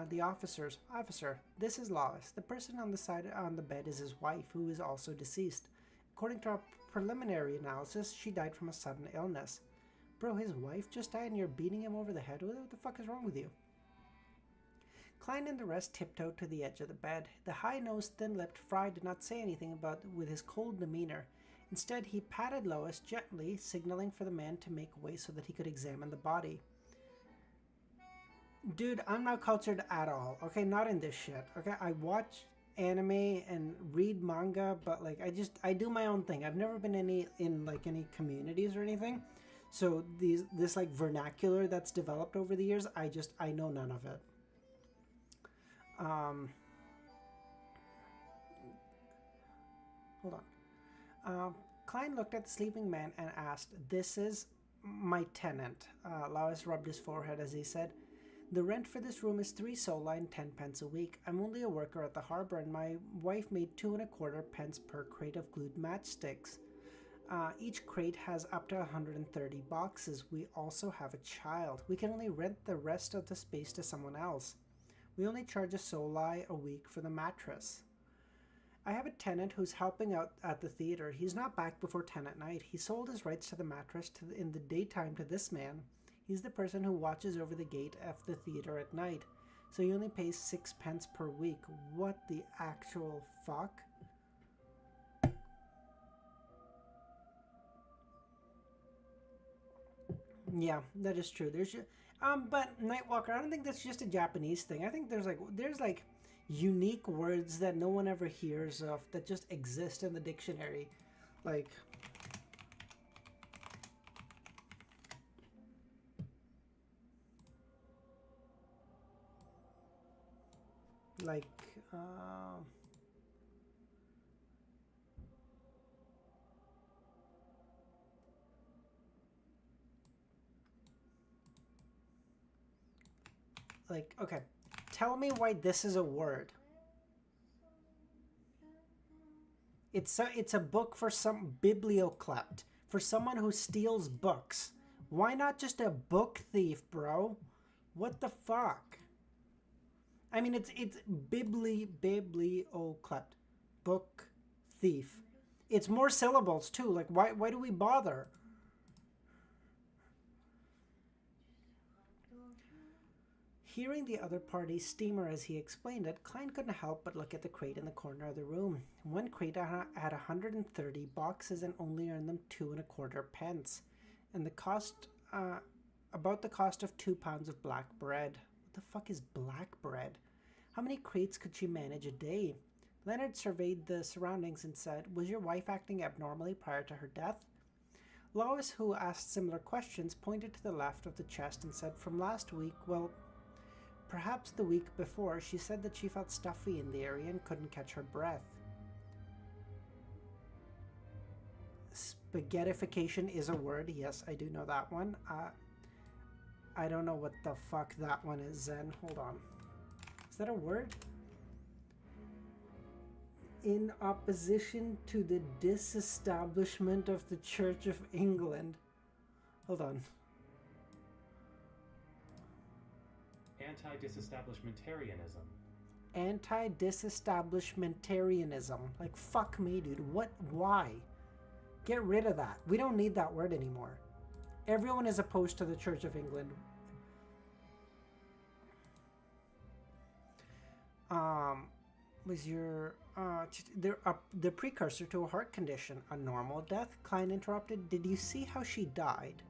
the officers. Officer, this is Lois. The person on the side on the bed is his wife, who is also deceased. According to our preliminary analysis, she died from a sudden illness. Bro, his wife just died and you're beating him over the head with it? What the fuck is wrong with you? Klein and the rest tiptoed to the edge of the bed. The high-nosed, thin-lipped Fry did not say anything with his cold demeanor. Instead, he patted Lois gently, signaling for the man to make way so that he could examine the body. Dude, I'm not cultured at all, okay? Not in this shit, okay? I watch anime and read manga, but like I do my own thing. I've never been in any communities or anything. So this like vernacular that's developed over the years, I know none of it. Hold on. Klein looked at the sleeping man and asked, "This is my tenant." Lois rubbed his forehead as he said, "The rent for this room is 3 solai and 10 pence a week. I'm only a worker at the harbor, and my wife made 2.25 pence per crate of glued matchsticks. Each crate has up to 130 boxes. We also have a child. We can only rent the rest of the space to someone else. We only charge a solai a week for the mattress. I have a tenant who's helping out at the theater. He's not back before 10 at night. He sold his rights to the mattress in the daytime to this man. He's the person who watches over the gate of the theater at night. So he only pays 6 pence per week. What the actual fuck?" Yeah, that is true. But Nightwalker, I don't think that's just a Japanese thing. I think there's like unique words that no one ever hears of that just exist in the dictionary. Like, like okay, tell me why this is a word. It's a book for some biblioclept, for someone who steals books. Why not just a book thief, bro? What the fuck? I mean, it's biblioclept, book thief. It's more syllables too. Like, why do we bother? Hearing the other party's steamer as he explained it, Klein couldn't help but look at the crate in the corner of the room. One crate had 130 boxes and only earned them 2.25 pence, and the cost, about the cost of 2 pounds of black bread. What the fuck is black bread? How many crates could she manage a day? Leonard surveyed the surroundings and said, "Was your wife acting abnormally prior to her death?" Lois, who asked similar questions, pointed to the left of the chest and said, "From last week, well, perhaps the week before, she said that she felt stuffy in the area and couldn't catch her breath." Spaghettification is a word. Yes, I do know that one. I don't know what the fuck that one is, Zen. Hold on. Is that a word? In opposition to the disestablishment of the Church of England. Hold on. Anti-disestablishmentarianism. Anti-disestablishmentarianism. Like, fuck me, dude. What? Why? Get rid of that. We don't need that word anymore. Everyone is opposed to the Church of England. Was your the precursor to a heart condition a normal death? Klein interrupted. Did you see how she died?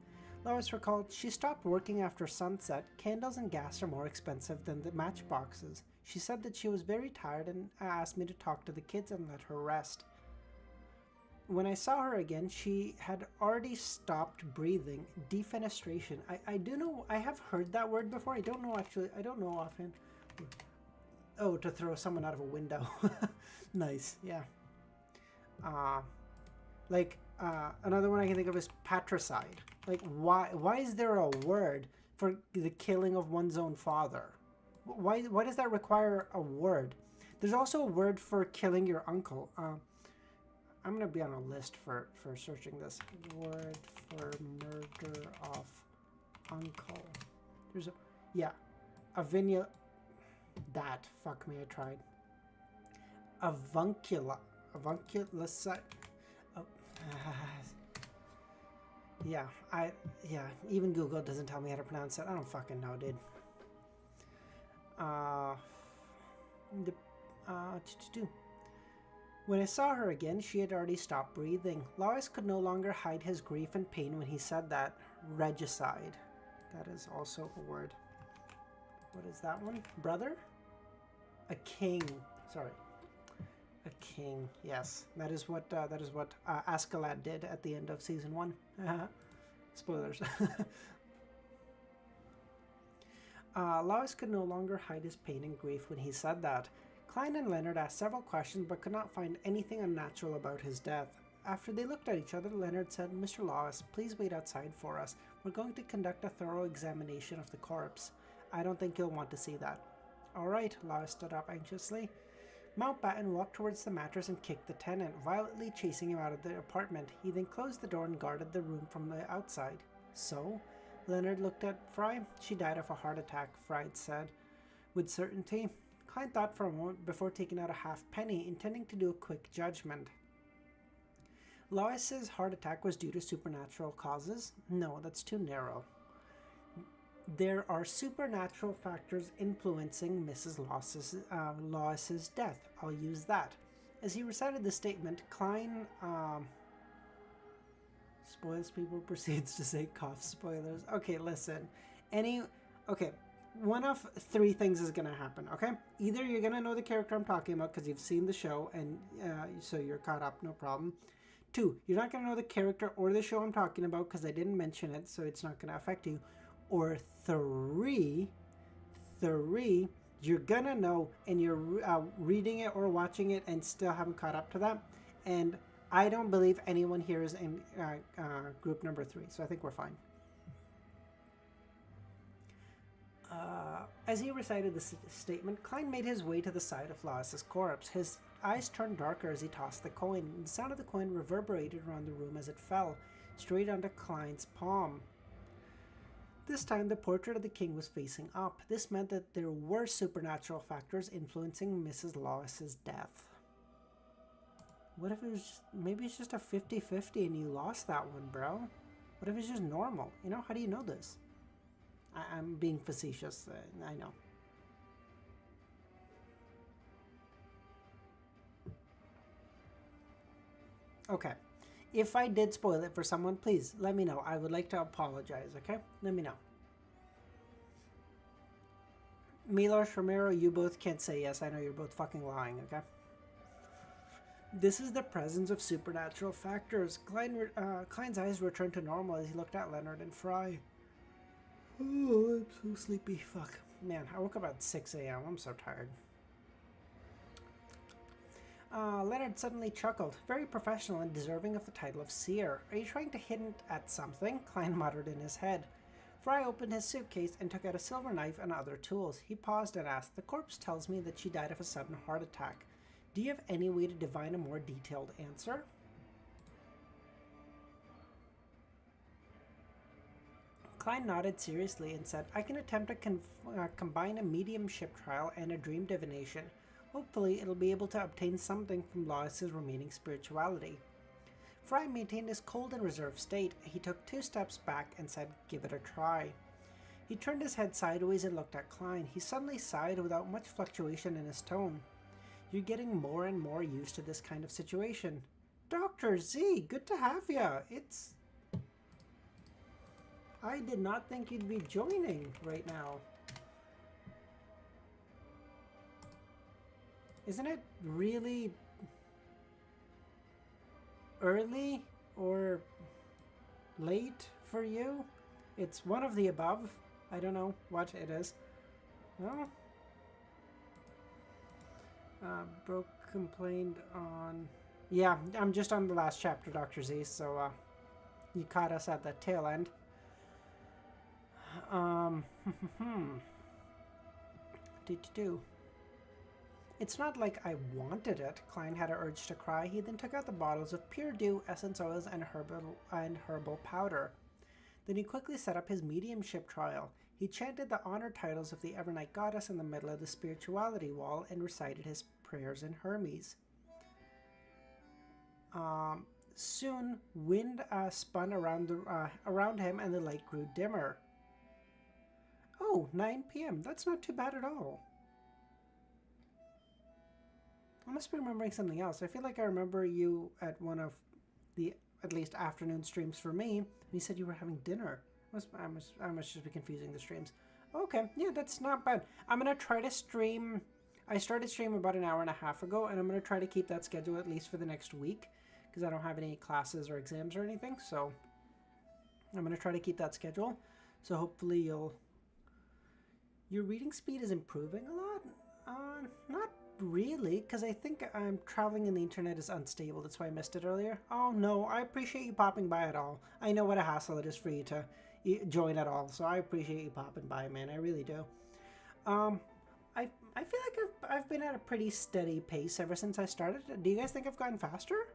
Lois recalled, she stopped working after sunset. Candles and gas are more expensive than the matchboxes. She said that she was very tired and asked me to talk to the kids and let her rest. When I saw her again, she had already stopped breathing. Defenestration. I do know, I have heard that word before. I don't know offhand. Oh, to throw someone out of a window. Nice, yeah. Another one I can think of is patricide. Like, why is there a word for the killing of one's own father? Why does that require a word? There's also a word for killing your uncle. I'm gonna be on a list for searching this. Word for murder of uncle. There's avinia. That, fuck me, I tried. Avunculousite. Even Google doesn't tell me how to pronounce it. I don't fucking know, dude. When I saw her again, she had already stopped breathing. Lois could no longer hide his grief and pain when he said that. Regicide. That is also a word. What is that one? Brother? A king. Sorry. A king. Yes. That is what Askeladd did at the end of season 1. Spoilers. Lois could no longer hide his pain and grief when he said that. Klein and Leonard asked several questions but could not find anything unnatural about his death. After they looked at each other, Leonard said, "Mr. Lois, please wait outside for us. We're going to conduct a thorough examination of the corpse. I don't think you'll want to see that." "All right," Lois stood up anxiously. Mountbatten walked towards the mattress and kicked the tenant, violently chasing him out of the apartment. He then closed the door and guarded the room from the outside. "So?" Leonard looked at Fry. "She died of a heart attack," Fry said with certainty. Klein thought for a moment before taking out a half-penny, intending to do a quick judgment. Lois's heart attack was due to supernatural causes? No, that's too narrow. There are supernatural factors influencing Mrs. Lois's death. I'll use that. As he recited the statement, Klein spoils people, proceeds to say cough spoilers. Okay, listen. One of 3 things is going to happen, okay? Either you're going to know the character I'm talking about because you've seen the show and so you're caught up, no problem. 2, you're not going to know the character or the show I'm talking about because I didn't mention it, so it's not going to affect you. Or 3, you're you're gonna know, and you're reading it or watching it and still haven't caught up to that. And I don't believe anyone here is in group number 3, so I think we're fine. As he recited the statement, Klein made his way to the side of Lois's corpse. His eyes turned darker as he tossed the coin, and the sound of the coin reverberated around the room as it fell, straight onto Klein's palm. This time, the portrait of the king was facing up. This meant that there were supernatural factors influencing Mrs. Lois's death. What if it was just, maybe it's just a 50-50 and you lost that one, bro? What if it's just normal? You know, how do you know this? I'm being facetious, I know. Okay. If I did spoil it for someone, please let me know. I would like to apologize, okay? Let me know. Milos, Romero, you both can't say yes. I know you're both fucking lying, okay? This is the presence of supernatural factors. Klein's eyes returned to normal as he looked at Leonard and Fry. Oh, I'm so sleepy. Fuck. Man, I woke up at 6 a.m. I'm so tired. Leonard suddenly chuckled. Very professional and deserving of the title of seer. Are you trying to hint at something? Klein muttered in his head. Fry opened his suitcase and took out a silver knife and other tools. He paused and asked, "The corpse tells me that she died of a sudden heart attack. Do you have any way to divine a more detailed answer?" Klein nodded seriously and said, "I can attempt to combine a mediumship trial and a dream divination. Hopefully, it'll be able to obtain something from Lois's remaining spirituality." Fry maintained his cold and reserved state. He took 2 steps back and said, "Give it a try." He turned his head sideways and looked at Klein. He suddenly sighed without much fluctuation in his tone. "You're getting more and more used to this kind of situation." "Dr. Z, good to have ya. I did not think you'd be joining right now. Isn't it really early or late for you? It's one of the above. I don't know what it is. No? Broke complained on... Yeah, I'm just on the last chapter, Dr. Z, so you caught us at the tail end. It's not like I wanted it. Klein had an urge to cry. He then took out the bottles of Pure Dew, essence oils, and herbal powder. Then he quickly set up his mediumship trial. He chanted the honor titles of the Evernight Goddess in the middle of the spirituality wall and recited his prayers in Hermes. Soon, wind spun around him and the light grew dimmer. Oh, 9 p.m. That's not too bad at all. I must be remembering something else. I feel like I remember you at one of the, at least, afternoon streams for me, and you said you were having dinner. I must just be confusing the streams. Okay, yeah, that's not bad. I'm going to try to stream... I started stream about an hour and a half ago, and I'm going to try to keep that schedule at least for the next week, because I don't have any classes or exams or anything, so I'm going to try to keep that schedule. So hopefully your reading speed is improving a lot? Not really, because I think I'm traveling and the internet is unstable. That's why I missed it earlier. Oh no, I appreciate you popping by at all. I know what a hassle it is for you to join at all, so I appreciate you popping by, man. I really do. I feel like I've been at a pretty steady pace ever since I started. Do you guys think I've gotten faster?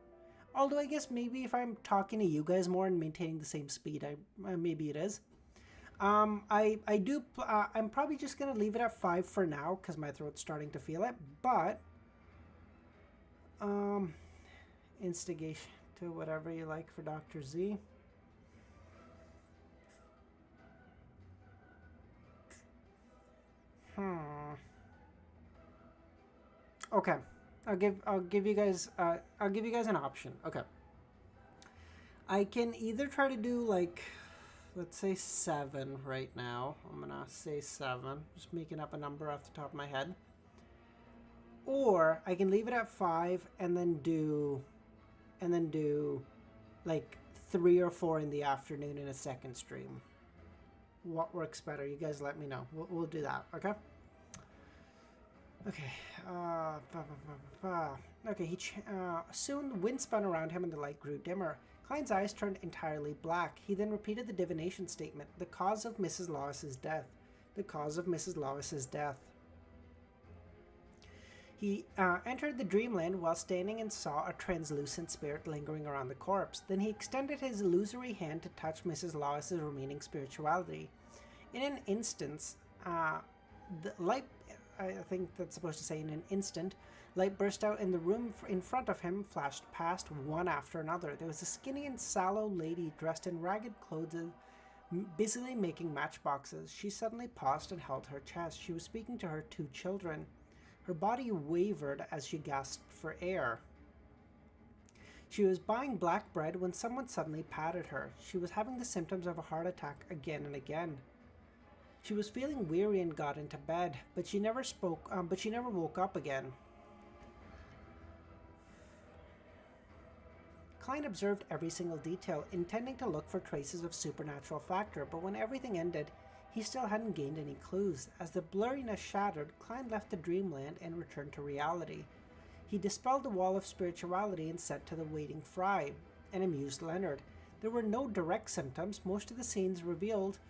Although I guess maybe if I'm talking to you guys more and maintaining the same speed, maybe it is. I'm probably just going to leave it at 5 for now because my throat's starting to feel it, but instigation to whatever you like for Dr. Z. Okay. I'll give you guys an option. Okay. I can either try to do like, let's say 7 right now. I'm gonna say 7. Just making up a number off the top of my head. Or I can leave it at 5 and then do like 3 or 4 in the afternoon in a second stream. What works better? You guys let me know. We'll do that, okay? Okay. Okay. Soon the wind spun around him and the light grew dimmer. Klein's eyes turned entirely black. He then repeated the divination statement: "The cause of Mrs. Lois's death. The cause of Mrs. Lois's death." He entered the dreamland while standing and saw a translucent spirit lingering around the corpse. Then he extended his illusory hand to touch Mrs. Lois's remaining spirituality. In an instant, the light, I think that's supposed to say in an instant, light burst out in the room in front of him, flashed past one after another. There was a skinny and sallow lady dressed in ragged clothes, busily making matchboxes. She suddenly paused and held her chest. She was speaking to her two children. Her body wavered as she gasped for air. She was buying black bread when someone suddenly patted her. She was having the symptoms of a heart attack again and again. She was feeling weary and got into bed, but she never woke up again. Klein observed every single detail, intending to look for traces of supernatural factor, but when everything ended, he still hadn't gained any clues. As the blurriness shattered, Klein left the dreamland and returned to reality. He dispelled the wall of spirituality and said to the waiting Fry, and amused Leonard. There were no direct symptoms. Most of the scenes revealed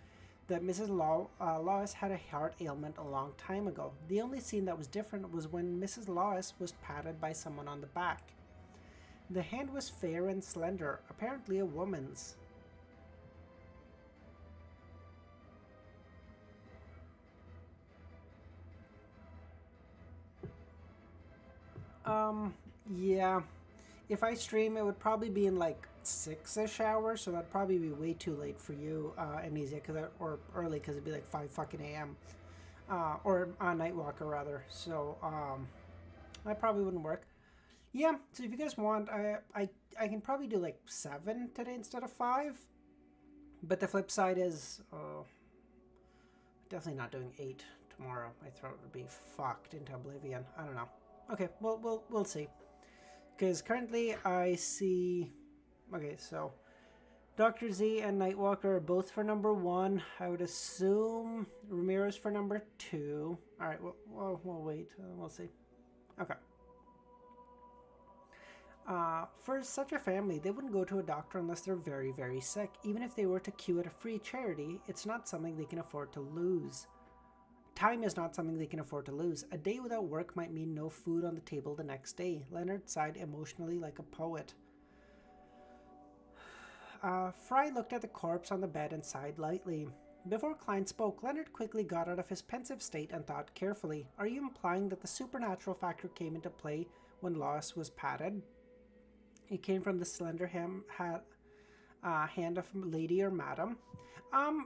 that Mrs. Lois had a heart ailment a long time ago. The only scene that was different was when Mrs. Lois was patted by someone on the back. The hand was fair and slender, apparently a woman's. Yeah. If I stream, it would probably be in like 6-ish hours, so that'd probably be way too late for you, Amnesia, or early, because it'd be like 5 fucking a.m. Or Nightwalker, rather. So, that probably wouldn't work. Yeah, so if you guys want, I can probably do like 7 today instead of 5. But the flip side is, definitely not doing 8 tomorrow. My throat would be fucked into oblivion. I don't know. Okay, well, we'll see. Because currently I see... Okay, so Dr. Z and Nightwalker are both for number 1. I would assume Ramirez for number 2. Alright, we'll wait. We'll see. Okay. For such a family, they wouldn't go to a doctor unless they're very, very sick. Even if they were to queue at a free charity, it's not something they can afford to lose. Time is not something they can afford to lose. A day without work might mean no food on the table the next day. Leonard sighed emotionally like a poet. Fry looked at the corpse on the bed and sighed lightly. Before Klein spoke, Leonard quickly got out of his pensive state and thought carefully. Are you implying that the supernatural factor came into play when Lois was patted? It came from the slender hand of lady or madam.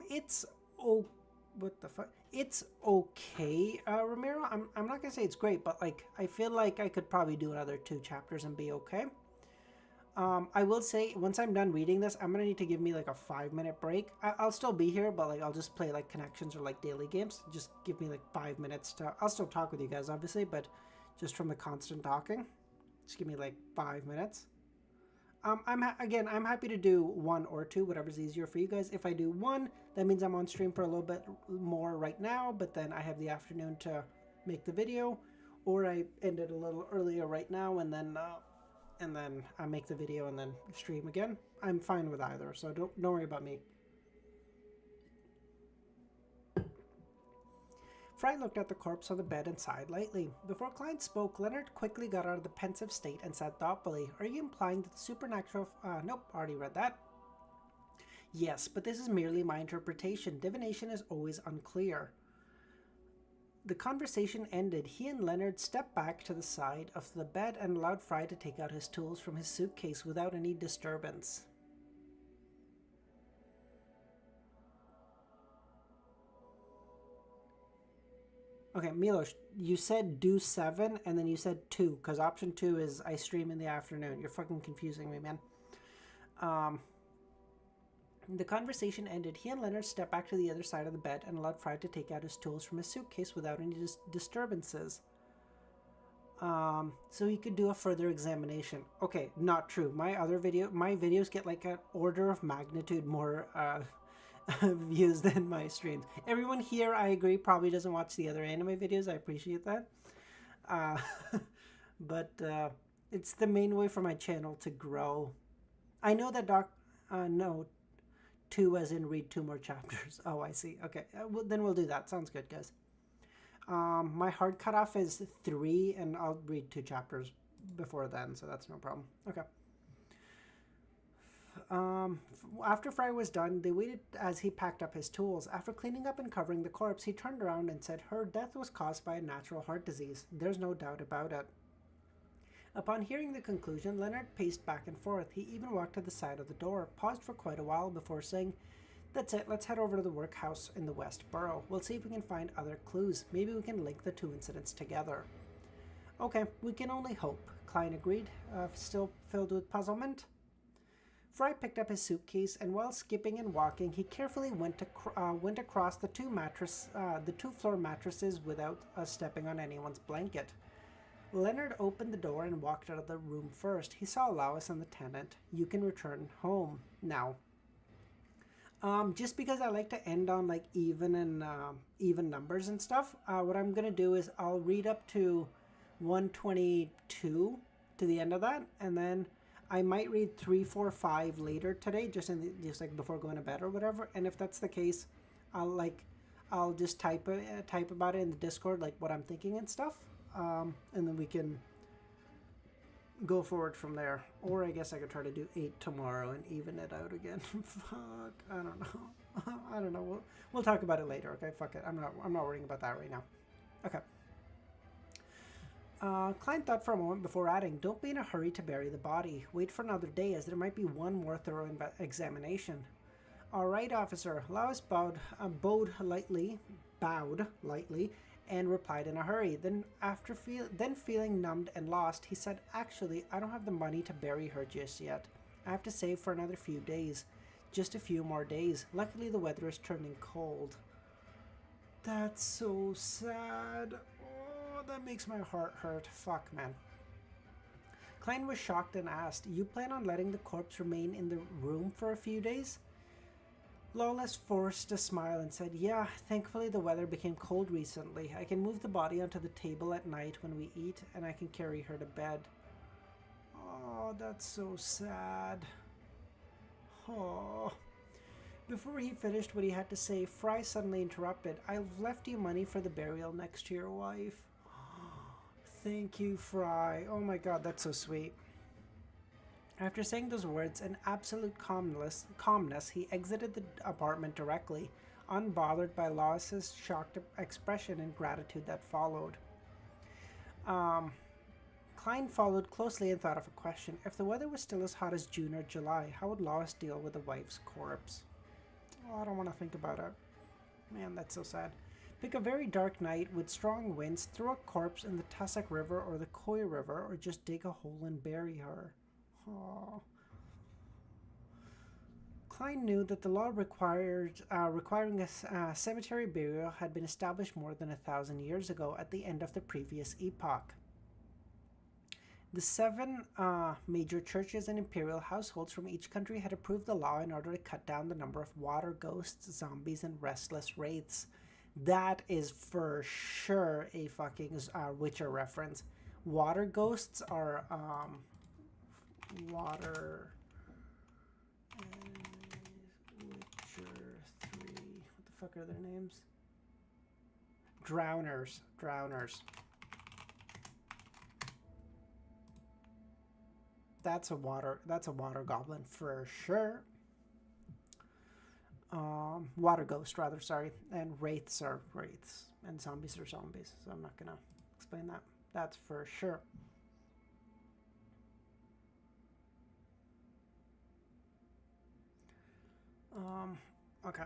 It's what the fuck? It's okay, Ramiro. I'm not gonna say it's great, but like I feel like I could probably do another 2 chapters and be okay. I will say once I'm done reading this, I'm gonna need to give me like a 5-minute break. I'll still be here, but like I'll just play like connections or like daily games. Just give me like 5 minutes to. I'll still talk with you guys, obviously, but just from the constant talking, just give me like 5 minutes. I'm happy to do 1 or 2, whatever's easier for you guys. If I do 1, that means I'm on stream for a little bit more right now, but then I have the afternoon to make the video, or I end it a little earlier right now and then I make the video and then stream again. I'm fine with either, so don't worry about me. Fry looked at the corpse on the bed and sighed lightly. Before Klein spoke, Leonard quickly got out of the pensive state and said thoughtfully, Are you implying that the supernatural... nope, already read that. Yes, but this is merely my interpretation. Divination is always unclear. The conversation ended. He and Leonard stepped back to the side of the bed and allowed Fry to take out his tools from his suitcase without any disturbance. Okay, Milos, you said do 7, and then you said 2, because option 2 is I stream in the afternoon. You're fucking confusing me, man. The conversation ended. He and Leonard stepped back to the other side of the bed and allowed Fry to take out his tools from his suitcase without any disturbances. So he could do a further examination. Okay, not true. My videos get like an order of magnitude more, views than my streams. Everyone here, I agree, probably doesn't watch the other anime videos. I appreciate that. Uh, but it's the main way for my channel to grow. I know that no, two as in read two more chapters. Oh, I see. Okay, well, then we'll do that. Sounds good, guys. My hard cutoff is 3, and I'll read 2 chapters before then, so that's no problem. Okay. After Fry was done, they waited as he packed up his tools. After cleaning up and covering the corpse, he turned around and said, "Her death was caused by a natural heart disease. There's no doubt about it." Upon hearing the conclusion, Leonard paced back and forth. He even walked to the side of the door, paused for quite a while before saying, "That's it, let's head over to the workhouse in the West Borough. We'll see if we can find other clues. Maybe we can link the 2 incidents together." "Okay, we can only hope," Klein agreed, still filled with puzzlement. Fry picked up his suitcase, and while skipping and walking, he carefully went across the 2-floor mattresses without stepping on anyone's blanket. Leonard opened the door and walked out of the room first. He saw Lois and the tenant. "You can return home now." Just because I like to end on like even numbers and stuff, what I'm gonna do is I'll read up to 122 to the end of that, and then I might read 3, 4, 5 later today, just like before going to bed or whatever. And if that's the case, I'll just type about it in the Discord, like what I'm thinking and stuff, and then we can go forward from there. Or I guess I could try to do 8 tomorrow and even it out again. Fuck, I don't know. I don't know. We'll talk about it later. Okay, fuck it. I'm not worrying about that right now. Okay. Klein thought for a moment before adding, "Don't be in a hurry to bury the body. Wait for another day, as there might be one more thorough examination." "All right, officer." Lois bowed lightly, and replied in a hurry. Then, feeling numbed and lost, he said, "Actually, I don't have the money to bury her just yet. I have to save for another few days. Just a few more days. Luckily, the weather is turning cold." That's so sad. Oh, that makes my heart hurt. Fuck, man. Klein was shocked and asked, "You plan on letting the corpse remain in the room for a few days?" Lawless forced a smile and said, "Yeah, thankfully the weather became cold recently. I can move the body onto the table at night when we eat, and I can carry her to bed." Oh, that's so sad. Oh. Before he finished what he had to say, Fry suddenly interrupted. "I've left you money for the burial next to your wife." Thank you, Fry. Oh my god, that's so sweet. After saying those words in absolute calmness, he exited the apartment directly, unbothered by Lois's shocked expression and gratitude that followed. Klein followed closely and thought of a question. If the weather was still as hot as June or July, how would Lois deal with the wife's corpse? Oh, I don't want to think about it. Man, that's so sad. Pick a very dark night with strong winds, throw a corpse in the Tussock River or the Coy River, or just dig a hole and bury her. Oh. Klein knew that the law requiring a cemetery burial had been established more than 1,000 years ago at the end of the previous epoch. The 7 major churches and imperial households from each country had approved the law in order to cut down the number of water ghosts, zombies, and restless wraiths. That is for sure a fucking Witcher reference. Water ghosts are Water Witcher 3. What the fuck are their names? Drowners. That's a water goblin for sure. Water ghost rather, sorry. And wraiths are wraiths. And zombies are zombies. So I'm not gonna explain that. That's for sure. Okay.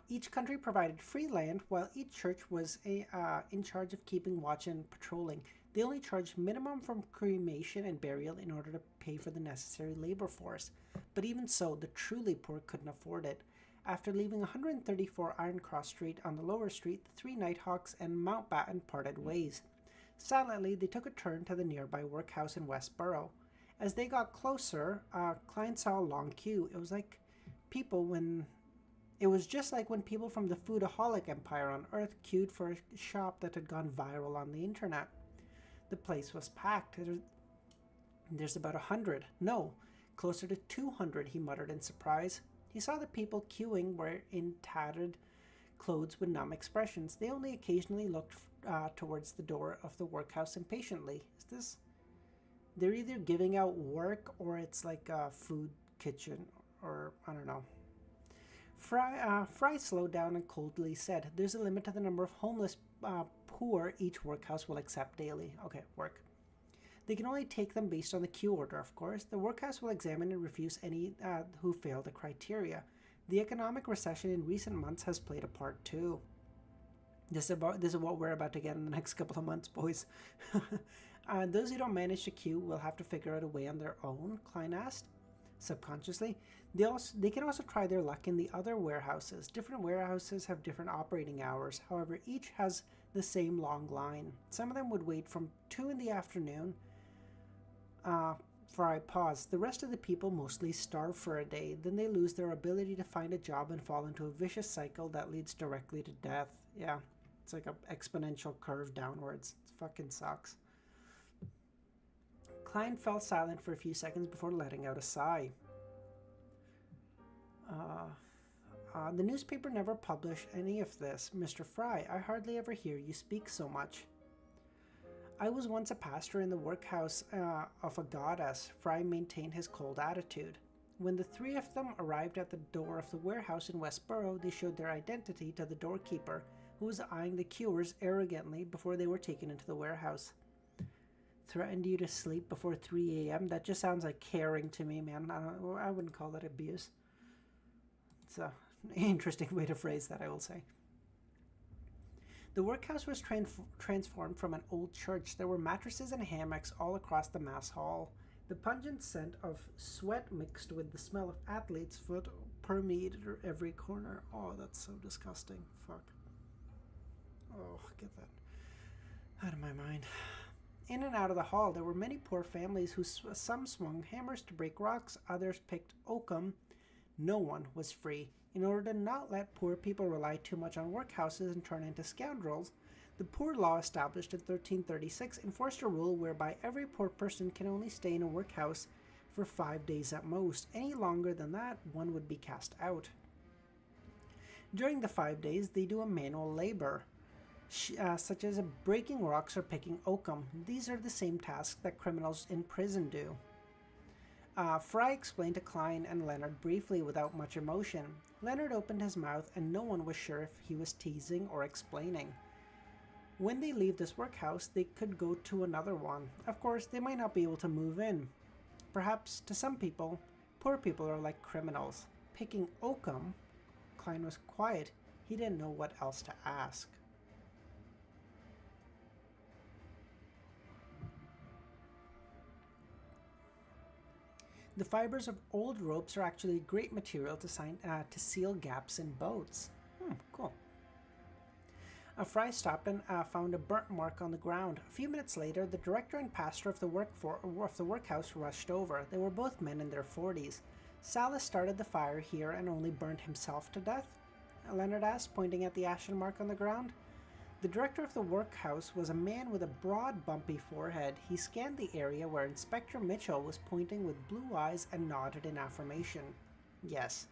Each country provided free land, while each church was in charge of keeping watch and patrolling. They only charged minimum from cremation and burial in order to pay for the necessary labor force. But even so, the truly poor couldn't afford it. After leaving 134 Ironcross Street on the lower street, the 3 Nighthawks and Mountbatten parted ways. Silently, they took a turn to the nearby workhouse in Westboro. As they got closer, Klein saw a long queue. It was like people when It was just like when people from the foodaholic empire on Earth queued for a shop that had gone viral on the internet. The place was packed. There's about 100. No, closer to 200, he muttered in surprise. He saw the people queuing were in tattered clothes with numb expressions. They only occasionally looked towards the door of the workhouse impatiently. Is this? They're either giving out work or it's like a food kitchen, or I don't know. Fry slowed down and coldly said, "There's a limit to the number of homeless poor each workhouse will accept daily." Okay, work. They can only take them based on the queue order, of course. The workhouse will examine and refuse any who fail the criteria. The economic recession in recent months has played a part too. This is what we're about to get in the next couple of months, boys. Those who don't manage to queue will have to figure out a way on their own, Klein asked. Subconsciously, they can also try their luck in the other warehouses. Different warehouses have different operating hours. However, each has the same long line. Some of them would wait from 2 in the afternoon. Fry paused. The rest of the people mostly starve for a day. Then they lose their ability to find a job and fall into a vicious cycle that leads directly to death. Yeah, it's like an exponential curve downwards. It fucking sucks. Klein fell silent for a few seconds before letting out a sigh. The newspaper never published any of this. Mr. Fry, I hardly ever hear you speak so much. I was once a pastor in the workhouse of a goddess. Fry maintained his cold attitude. When the three of them arrived at the door of the warehouse in Westboro, they showed their identity to the doorkeeper, who was eyeing the queuers arrogantly before they were taken into the warehouse. Threatened you to sleep before 3 a.m.? That just sounds like caring to me, man. I wouldn't call that abuse. It's an interesting way to phrase that, I will say. The workhouse was transformed from an old church. There were mattresses and hammocks all across the mass hall. The pungent scent of sweat mixed with the smell of athlete's foot permeated every corner. Oh, that's so disgusting. Fuck. Oh, get that out of my mind. In and out of the hall, there were many poor families who some swung hammers to break rocks, others picked oakum. No one was free. In order to not let poor people rely too much on workhouses and turn into scoundrels, the Poor Law established in 1336 enforced a rule whereby every poor person can only stay in a workhouse for 5 days at most. Any longer than that, one would be cast out. During the 5 days, they do a manual labor, such as breaking rocks or picking oakum. These are the same tasks that criminals in prison do. Fry explained to Klein and Leonard briefly without much emotion. Leonard opened his mouth and no one was sure if he was teasing or explaining. When they leave this workhouse, they could go to another one. Of course, they might not be able to move in. Perhaps to some people, poor people are like criminals. Picking oakum? Klein was quiet. He didn't know what else to ask. The fibers of old ropes are actually great material to seal gaps in boats. Cool. Fry stopped and found a burnt mark on the ground. A few minutes later, the director and pastor of the workhouse rushed over. They were both men in their 40s. Salas started the fire here and only burned himself to death? Leonard asked, pointing at the ashen mark on the ground. The director of the workhouse was a man with a broad, bumpy forehead. He scanned the area where Inspector Mitchell was pointing with blue eyes and nodded in affirmation. Yes.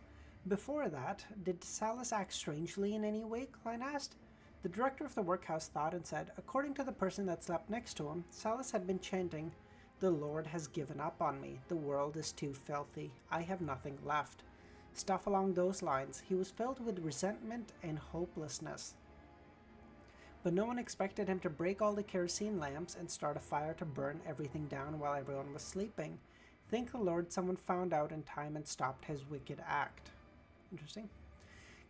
Before that, did Salas act strangely in any way? Klein asked. The director of the workhouse thought and said, according to the person that slept next to him, Salas had been chanting, "The Lord has given up on me. The world is too filthy. I have nothing left." Stuff along those lines. He was filled with resentment and hopelessness. But no one expected him to break all the kerosene lamps and start a fire to burn everything down while everyone was sleeping. Thank the Lord someone found out in time and stopped his wicked act. Interesting.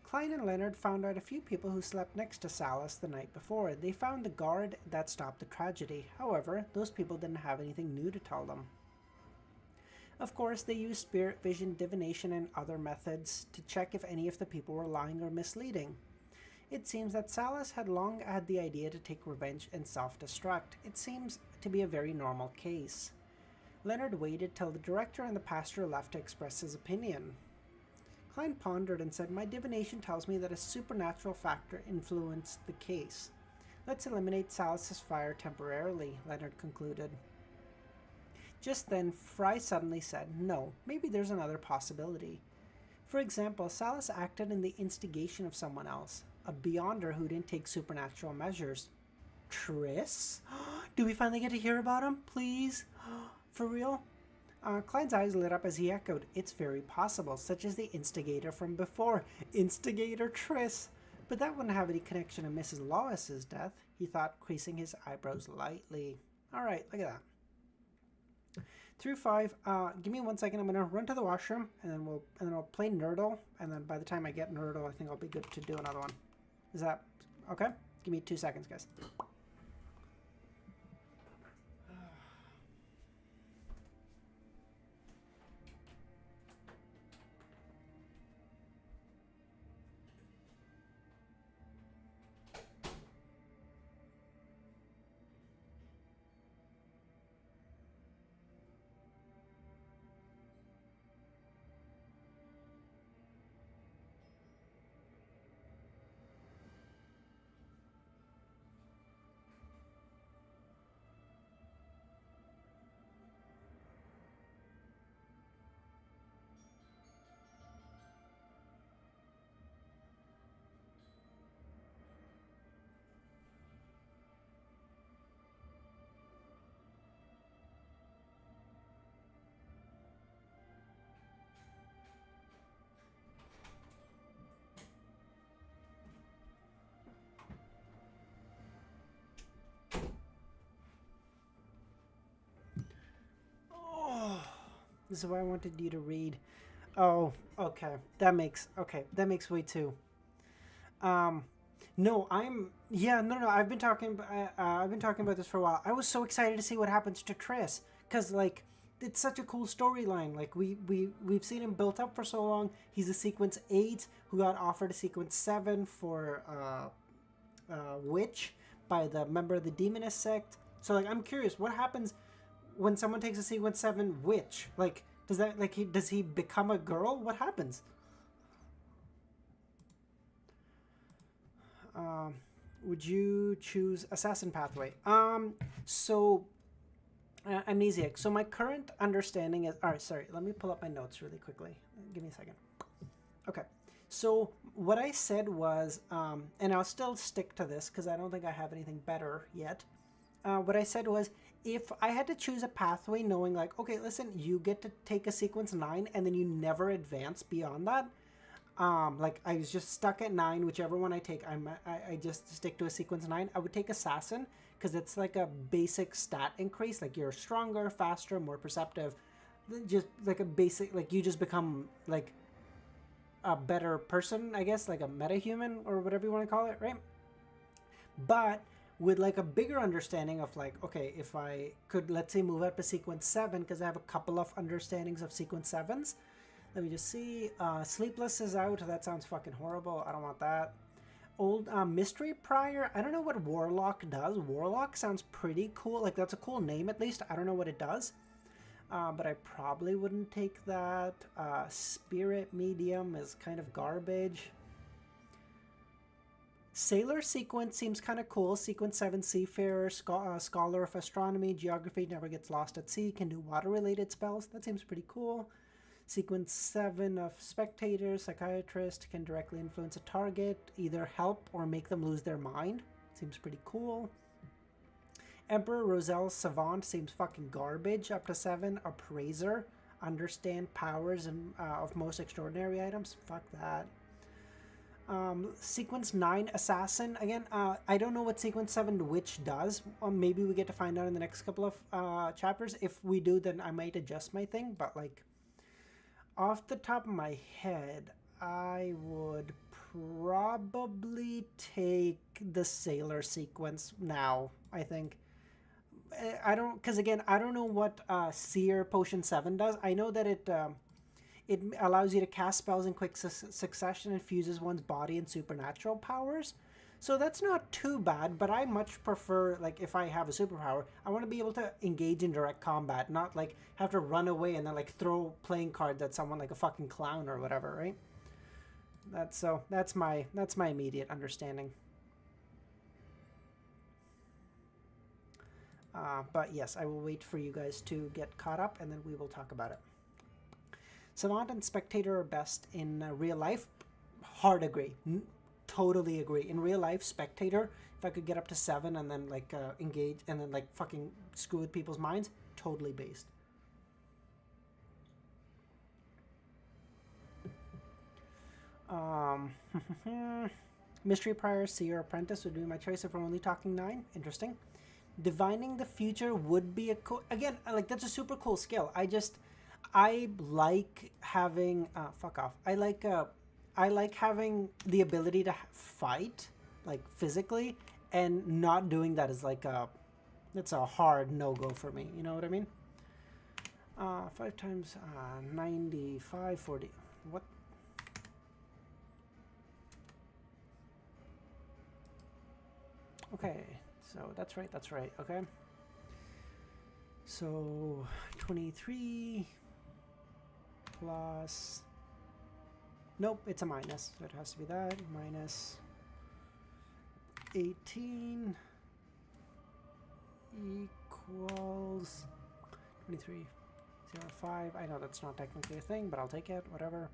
Klein and Leonard found out a few people who slept next to Salas the night before. They found the guard that stopped the tragedy. However, those people didn't have anything new to tell them. Of course, they used spirit vision, divination, and other methods to check if any of the people were lying or misleading. It seems that Salas had long had the idea to take revenge and self-destruct. It seems to be a very normal case. Leonard waited till the director and the pastor left to express his opinion. Klein pondered and said, "My divination tells me that a supernatural factor influenced the case. Let's eliminate Salus's fire temporarily," Leonard concluded. Just then, Fry suddenly said, "No, maybe there's another possibility. For example, Salus acted in the instigation of someone else, a Beyonder who didn't take supernatural measures." Triss? Do we finally get to hear about him? Please? For real? Klein's eyes lit up as he echoed, "It's very possible, such as the instigator from before. Instigator Triss. But that wouldn't have any connection to Mrs. Lois's death," he thought, creasing his eyebrows lightly. Alright, look at that. Through 5, give me 1 second. I'm gonna run to the washroom, and then I'll play Nerdle, and then by the time I get Nerdle, I think I'll be good to do another one. Is that okay? Give me 2 seconds, guys. This is what I wanted you to read. Oh, okay. That makes way too. No, no. I've been talking about this for a while. I was so excited to see what happens to Triss, cause like it's such a cool storyline. Like we've seen him built up for so long. He's a sequence 8 who got offered a sequence 7 for Witch by the member of the Demonist sect. So like I'm curious, what happens when someone takes a sequence 7 Witch? Like does he become a girl? What happens? Would you choose assassin pathway? Amnesiac. So my current understanding is... Alright, sorry. Let me pull up my notes really quickly. Give me a second. Okay. So what I said was, and I'll still stick to this because I don't think I have anything better yet. What I said was, if I had to choose a pathway knowing like, okay, listen, you get to take a sequence 9 and then you never advance beyond that. Like I was just stuck at 9, whichever one I take, I just stick to a sequence 9. I would take assassin because it's like a basic stat increase. Like you're stronger, faster, more perceptive. Just like a basic, like you just become like a better person, I guess, like a metahuman or whatever you want to call it, right? But with like a bigger understanding of like, okay, if I could, let's say, move up to sequence 7 because I have a couple of understandings of sequence 7s. Let me just see. Sleepless is out. That sounds fucking horrible. I don't want that. Old Mystery Prior. I don't know what Warlock does. Warlock sounds pretty cool. Like, that's a cool name, at least. I don't know what it does. But I probably wouldn't take that. Spirit Medium is kind of garbage. Sailor Sequence seems kind of cool. Sequence 7 Seafarer, Scholar of Astronomy, Geography, never gets lost at sea, can do water-related spells. That seems pretty cool. Sequence 7 of Spectator, Psychiatrist, can directly influence a target, either help or make them lose their mind. Seems pretty cool. Emperor Roselle Savant seems fucking garbage. Up to 7. Appraiser, understand powers and of most extraordinary items. Fuck that. Sequence 9 Assassin. Again, I don't know what Sequence 7 Witch does. Maybe we get to find out in the next couple of chapters. If we do, then I might adjust my thing, but like, off the top of my head, I would probably take the Sailor Sequence now, I think. I don't, because again, I don't know what Seer Potion 7 does. I know that it allows you to cast spells in quick succession and fuses one's body and supernatural powers. So that's not too bad, but I much prefer, like, if I have a superpower, I want to be able to engage in direct combat, not, like, have to run away and then, like, throw playing cards at someone like a fucking clown or whatever, right? That's my immediate understanding. But yes, I will wait for you guys to get caught up, and then we will talk about it. Savant and Spectator are best in real life. Hard agree. Totally agree. In real life, Spectator, if I could get up to 7 and then like engage and then like fucking screw with people's minds, totally based. Mystery Prior, Seer, Apprentice would be my choice if we're only talking 9. Interesting. Divining the Future would be a cool... Again, like, that's a super cool skill. I like having... fuck off. I like having the ability to fight, like, physically, and not doing that is like a... It's a hard no-go for me. You know what I mean? 5 times 95, 40... What? Okay, so that's right, okay. So 23 plus, nope, it's a minus, so it has to be that, minus 18 equals 23.05. I know that's not technically a thing, but I'll take it, whatever.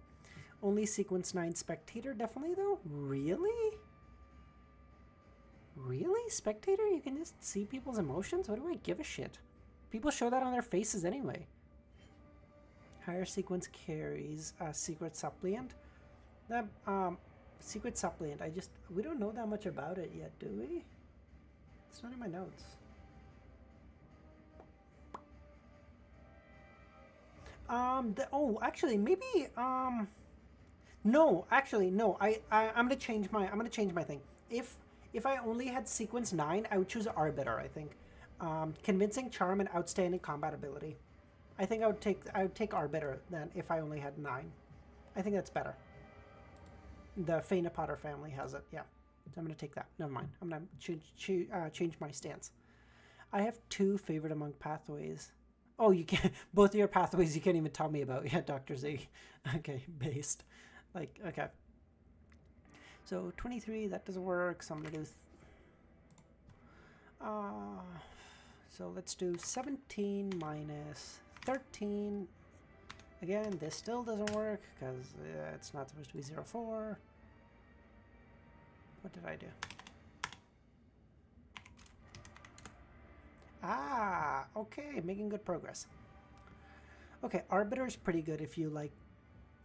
Only sequence 9 Spectator, definitely though? Really? Really? Spectator? You can just see people's emotions? What do I give a shit? People show that on their faces anyway. Higher sequence carries Secret Suppliant. That, Secret Suppliant, we don't know that much about it yet, do we? It's not in my notes. Actually, maybe, no, actually, no, I'm gonna change my thing. If I only had sequence 9, I would choose Arbiter, I think. Convincing Charm and outstanding combat ability. I think I would take Arbiter then if I only had 9. I think that's better. The Faina Potter family has it, yeah. So I'm going to take that. Never mind. I'm going to change my stance. I have 2 favorite among pathways. Oh, you can't. Both of your pathways you can't even tell me about. Yeah, Dr. Z. Okay, based. Like, okay. So 23, that doesn't work, so I'm going to do... so let's do 17 minus 13. Again, this still doesn't work, because it's not supposed to be 0.4. What did I do? Okay, making good progress. Okay, Arbiter is pretty good if you like...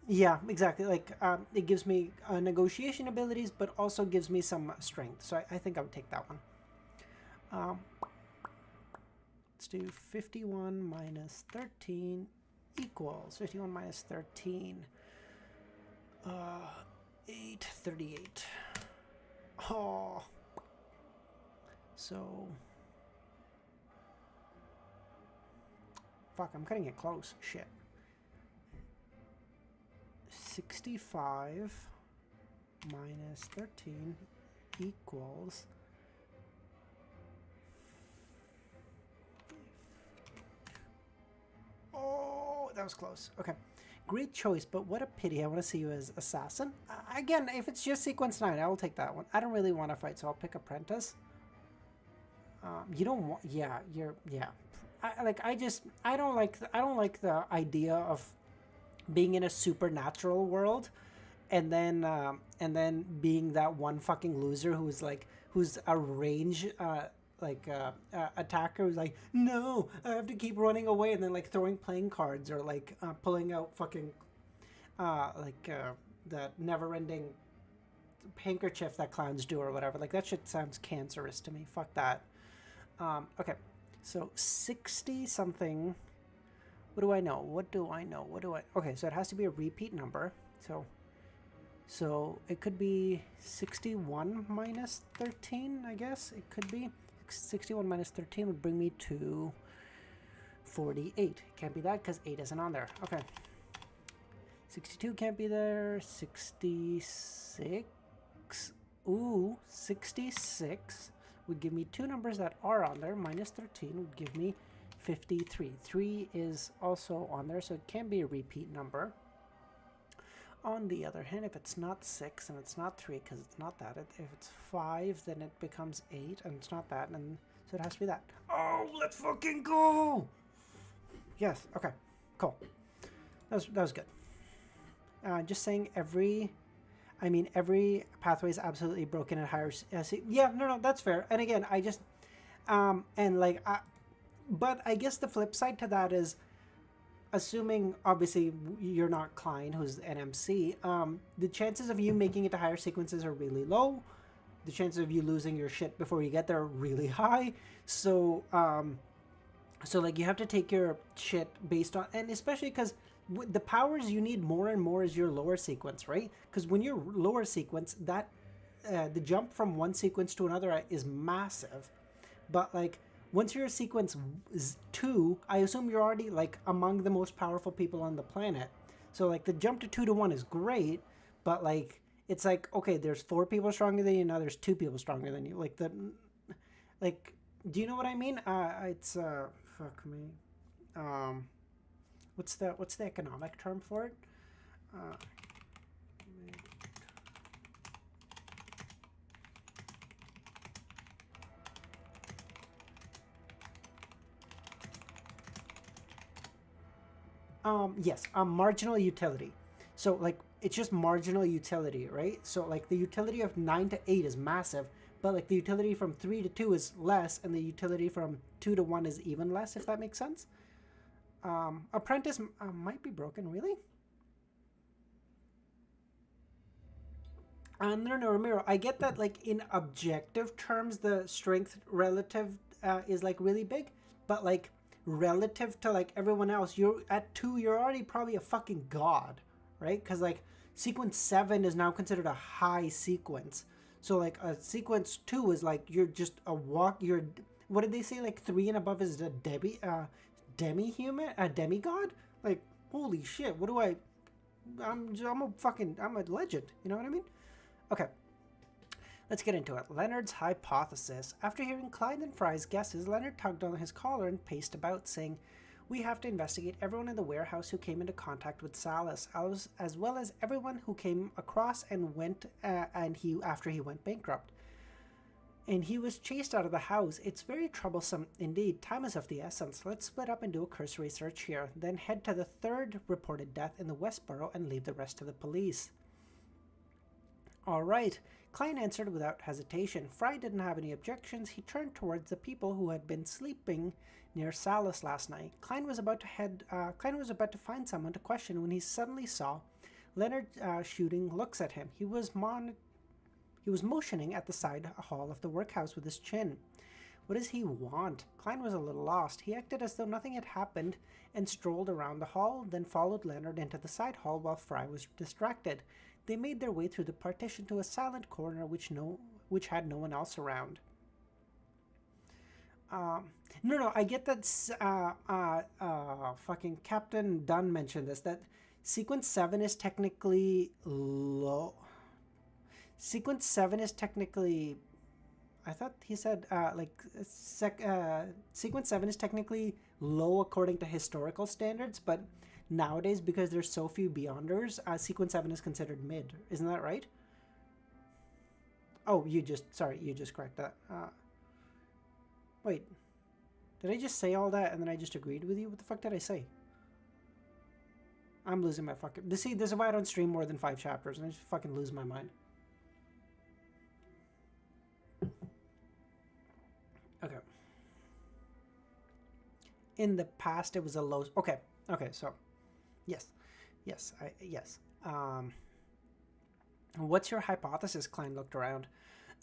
Yeah, exactly. Like, it gives me negotiation abilities, but also gives me some strength. So I think I would take that one. Let's do 51 minus 13 equals 51 minus 13. 838. Oh. So. Fuck, I'm cutting it close. Shit. 65 minus 13 equals... Oh, that was close. Okay. Great choice, but what a pity. I want to see you as Assassin. Again, if it's just Sequence 9, I will take that one. I don't really want to fight, so I'll pick Apprentice. You don't want... Yeah, you're... Yeah. I don't like the idea of being in a supernatural world and then being that one fucking loser who's a range attacker who's like, no, I have to keep running away, and then like throwing playing cards or like pulling out fucking the never-ending handkerchief that clowns do or whatever. Like, that shit sounds cancerous to me. Fuck that. Okay, so 60 something. What do I know? Okay, so it has to be a repeat number. So it could be 61 minus 13, I guess. It could be 61 minus 13 would bring me to 48. Can't be that because 8 isn't on there. Okay. 62 can't be there. 66. Ooh, 66 would give me 2 numbers that are on there. Minus 13 would give me 53. 3 is also on there, so it can be a repeat number. on the other hand, if it's not 6 and it's not 3, because it's not that. If it's 5, then it becomes 8, and it's not that, and so it has to be that. Oh, let's fucking go! Yes, okay, cool. That was good. Just saying every pathway is absolutely broken at higher... yeah, no, that's fair. And again, I just... but I guess the flip side to that is, assuming, obviously, you're not Klein, who's an MC, the chances of you making it to higher sequences are really low. The chances of you losing your shit before you get there are really high. So, like, you have to take your shit based on... And especially because the powers you need more and more is your lower sequence, right? Because when you're lower sequence, that... the jump from one sequence to another is massive. But, like... Once you're sequence 2, I assume you're already, like, among the most powerful people on the planet. So, like, the jump to 2 to 1 is great, but, like, it's like, okay, there's 4 people stronger than you, now there's 2 people stronger than you. Like, do you know what I mean? Fuck me. What's the economic term for it? Yes, marginal utility. So, like, it's just marginal utility, right? So, like, the utility of 9 to 8 is massive, but, like, the utility from 3 to 2 is less, and the utility from 2 to 1 is even less, if that makes sense. Apprentice might be broken, really? No, Ramiro, I get that, like, in objective terms, the strength relative is, like, really big, but, like, relative to, like, everyone else, you're at 2, you're already probably a fucking god, right? Because, like, sequence 7 is now considered a high sequence. So, like, a sequence 2 is, like, you're just a you're, what did they say? Like, 3 and above is a demi-human? A demigod? Like, holy shit, I'm a legend, you know what I mean? Okay. Let's get into it. Leonard's hypothesis. After hearing Clyde and Fry's guesses, Leonard tugged on his collar and paced about, saying, "We have to investigate everyone in the warehouse who came into contact with Salas, as well as everyone who came across and went after he went bankrupt. And he was chased out of the house. It's very troublesome indeed. Time is of the essence. Let's split up and do a cursory search here, then head to the 3rd reported death in the Westboro and leave the rest to the police." All right. Klein answered without hesitation. Fry didn't have any objections. He turned towards the people who had been sleeping near Salas last night. Klein was about to find someone to question when he suddenly saw Leonard shooting looks at him. He was motioning at the side hall of the workhouse with his chin. What does he want? Klein was a little lost. He acted as though nothing had happened and strolled around the hall, then followed Leonard into the side hall while Fry was distracted. They made their way through the partition to a silent corner which had no one else around. No, I get that fucking Captain Dunn mentioned this, that sequence 7 is technically low. Sequence 7 is technically... I thought he said, sequence 7 is technically low according to historical standards, but nowadays, because there's so few Beyonders, sequence 7 is considered mid. Isn't that right? Oh, you just correct that. Wait. Did I just say all that and then I just agreed with you? What the fuck did I say? I'm losing my fucking... See, this is why I don't stream more than 5 chapters, and I just fucking lose my mind. Okay. In the past, it was a low... Okay, so... Yes. What's your hypothesis? Klein looked around.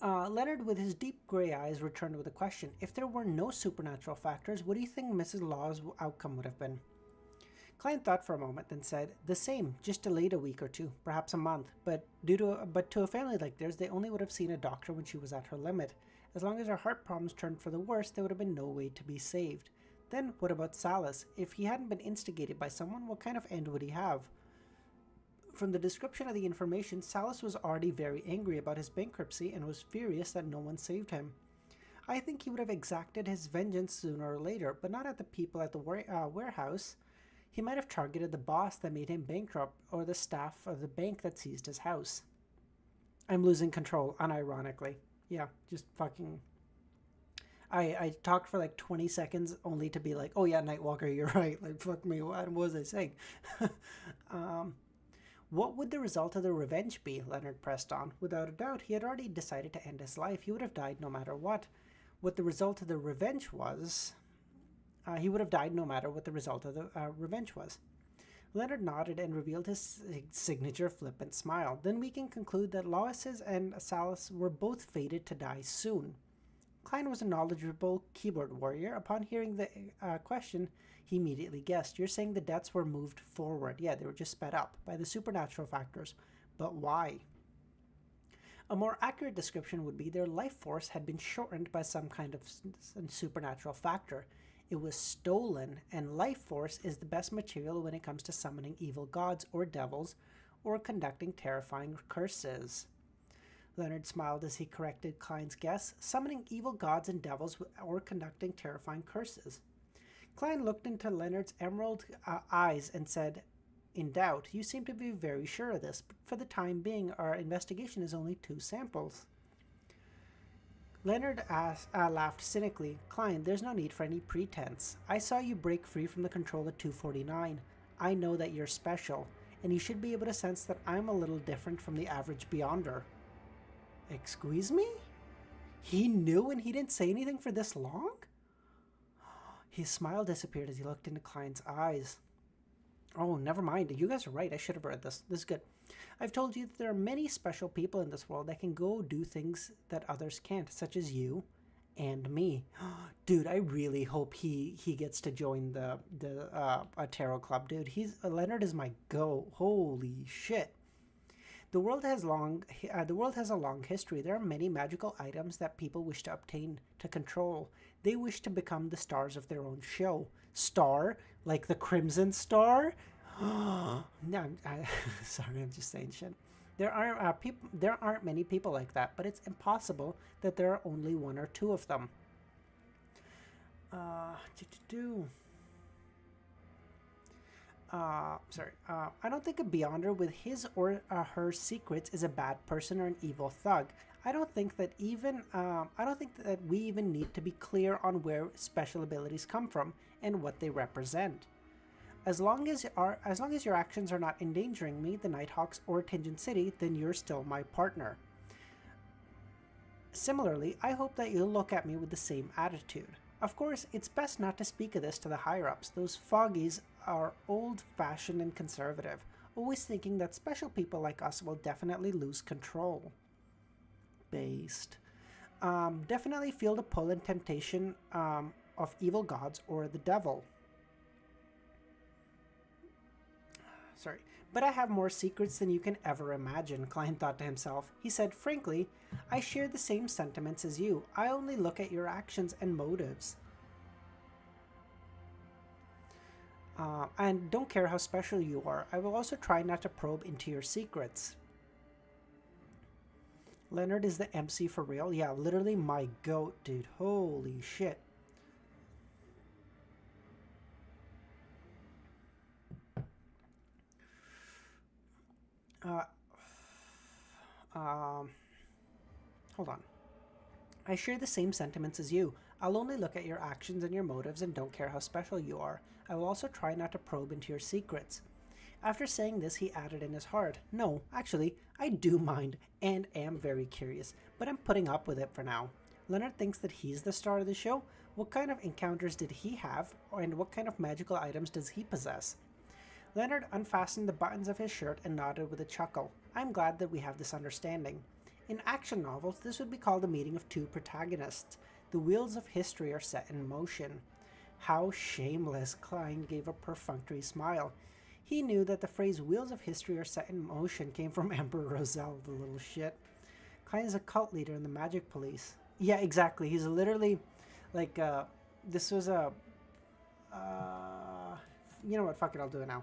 Leonard, with his deep gray eyes, returned with a question. If there were no supernatural factors, what do you think Mrs. Law's outcome would have been? Klein thought for a moment, then said, "The same, just delayed a week or 2, perhaps a month. But to a family like theirs, they only would have seen a doctor when she was at her limit. As long as her heart problems turned for the worse, there would have been no way to be saved. Then, what about Salas? If he hadn't been instigated by someone, what kind of end would he have?" From the description of the information, Salas was already very angry about his bankruptcy and was furious that no one saved him. I think he would have exacted his vengeance sooner or later, but not at the people at the warehouse. He might have targeted the boss that made him bankrupt or the staff of the bank that seized his house. I'm losing control, unironically. Yeah, just fucking. I talked for like 20 seconds only to be like, oh yeah, Nightwalker, you're right. Like, fuck me, what was I saying? What would the result of the revenge be? Leonard pressed on. Without a doubt, he had already decided to end his life. He would have died no matter what. What the result of the revenge was, he would have died no matter what the result of the revenge was. Leonard nodded and revealed his signature flippant smile. Then we can conclude that Lois's and Salas were both fated to die soon. Klein was a knowledgeable keyboard warrior. Upon hearing the question, he immediately guessed. You're saying the deaths were moved forward. Yeah, they were just sped up by the supernatural factors. But why? A more accurate description would be their life force had been shortened by some kind of supernatural factor. It was stolen, and life force is the best material when it comes to summoning evil gods or devils or conducting terrifying curses. Leonard smiled as he corrected Klein's guess, summoning evil gods and devils or conducting terrifying curses. Klein looked into Leonard's emerald eyes and said, in doubt, you seem to be very sure of this, but for the time being, our investigation is only 2 samples. Leonard laughed cynically. Klein, there's no need for any pretense. I saw you break free from the control at 249. I know that you're special, and you should be able to sense that I'm a little different from the average Beyonder. Excuse me? He knew and he didn't say anything for this long? His smile disappeared as he looked into Klein's eyes. Oh, never mind. You guys are right. I should have read this. This is good. I've told you that there are many special people in this world that can go do things that others can't, such as you and me. Dude, I really hope he gets to join the tarot club, dude. Leonard is my go. Holy shit. The world has a long history. There are many magical items that people wish to obtain to control. They wish to become the stars of their own show. Star? Like the Crimson Star? No, sorry, I'm just saying shit. There aren't many people like that, but it's impossible that there are only 1 or 2 of them. I don't think a Beyonder with his or her secrets is a bad person or an evil thug. I don't think that we even need to be clear on where special abilities come from and what they represent. As long as your actions are not endangering me, the Nighthawks, or Tingeon City, then you're still my partner. Similarly, I hope that you'll look at me with the same attitude. Of course, it's best not to speak of this to the higher-ups. Those foggies are old-fashioned and conservative, always thinking that special people like us will definitely lose control. Based. Definitely feel the pull and temptation of evil gods or the devil. Sorry. But I have more secrets than you can ever imagine, Klein thought to himself. He said, frankly, I share the same sentiments as you. I only look at your actions and motives. And don't care how special you are. I will also try not to probe into your secrets. Leonard is the MC for real? Yeah, literally my goat, dude. Holy shit. Hold on. I share the same sentiments as you. I'll only look at your actions and your motives and don't care how special you are. I will also try not to probe into your secrets. After saying this, he added in his heart, no, actually, I do mind and am very curious, but I'm putting up with it for now. Leonard thinks that he's the star of the show. What kind of encounters did he have, and what kind of magical items does he possess? Leonard unfastened the buttons of his shirt and nodded with a chuckle. I'm glad that we have this understanding. In action novels, this would be called a meeting of 2 protagonists. The wheels of history are set in motion. How shameless, Klein gave a perfunctory smile. He knew that the phrase wheels of history are set in motion came from Emperor Roselle, the little shit. Klein is a cult leader in the magic police. Yeah, exactly. He's literally like, this was a, you know what, fuck it, I'll do it now.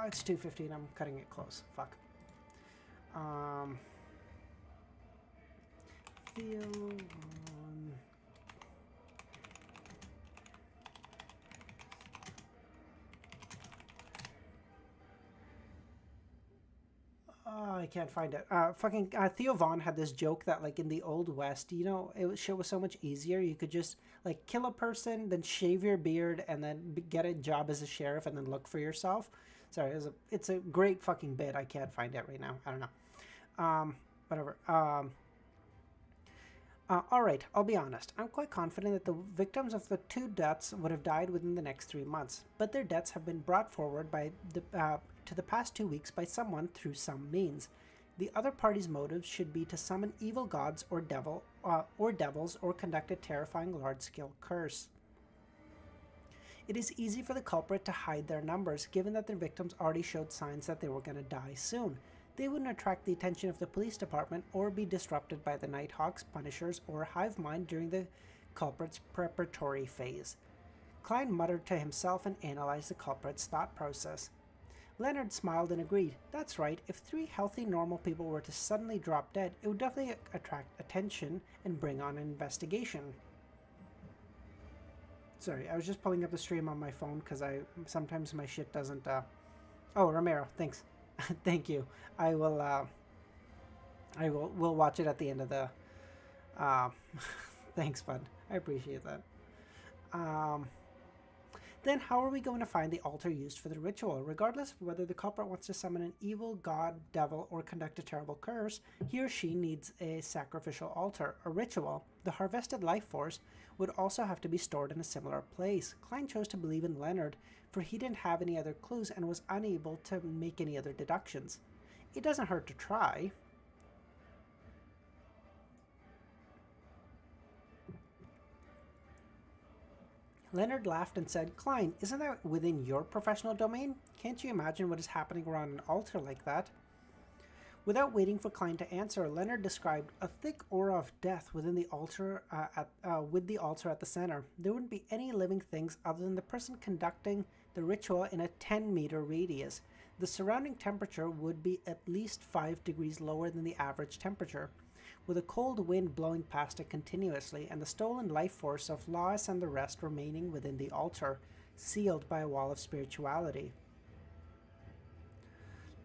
It's 2:15, I'm cutting it close. Fuck. I can't find it. Fucking Theo Vaughn had this joke that like in the old west, shit was so much easier. You could just like kill a person, then shave your beard, and then get a job as a sheriff, and then look for yourself. Sorry, it's a great fucking bit. I can't find it right now. I don't know. Whatever. All right, I'll be honest. I'm quite confident that the victims of the two deaths would have died within the next 3 months, but their deaths have been brought forward to the past 2 weeks by someone through some means. The other party's motives should be to summon evil gods or devils or conduct a terrifying large-scale curse. It is easy for the culprit to hide their numbers, given that their victims already showed signs that they were going to die soon. They wouldn't attract the attention of the police department or be disrupted by the Nighthawks, Punishers, or Hive Mind during the culprit's preparatory phase. Klein muttered to himself and analyzed the culprit's thought process. Leonard smiled and agreed. That's right, if 3 healthy, normal people were to suddenly drop dead, it would definitely attract attention and bring on an investigation. Sorry, I was just pulling up the stream on my phone because sometimes my shit doesn't... Oh, Romero, thanks. Thank you. We'll watch it at the end of the... Thanks, bud. I appreciate that. Then how are we going to find the altar used for the ritual? Regardless of whether the culprit wants to summon an evil god, devil, or conduct a terrible curse, he or she needs a sacrificial altar, a ritual. The harvested life force would also have to be stored in a similar place. Klein chose to believe in Leonard, for he didn't have any other clues and was unable to make any other deductions. It doesn't hurt to try. Leonard laughed and said, Klein, isn't that within your professional domain? Can't you imagine what is happening around an altar like that? Without waiting for Klein to answer, Leonard described a thick aura of death within the altar with the altar at the center. There wouldn't be any living things other than the person conducting the ritual in a 10-meter radius. The surrounding temperature would be at least 5 degrees lower than the average temperature, with a cold wind blowing past it continuously, and the stolen life force of Lois and the rest remaining within the altar, sealed by a wall of spirituality.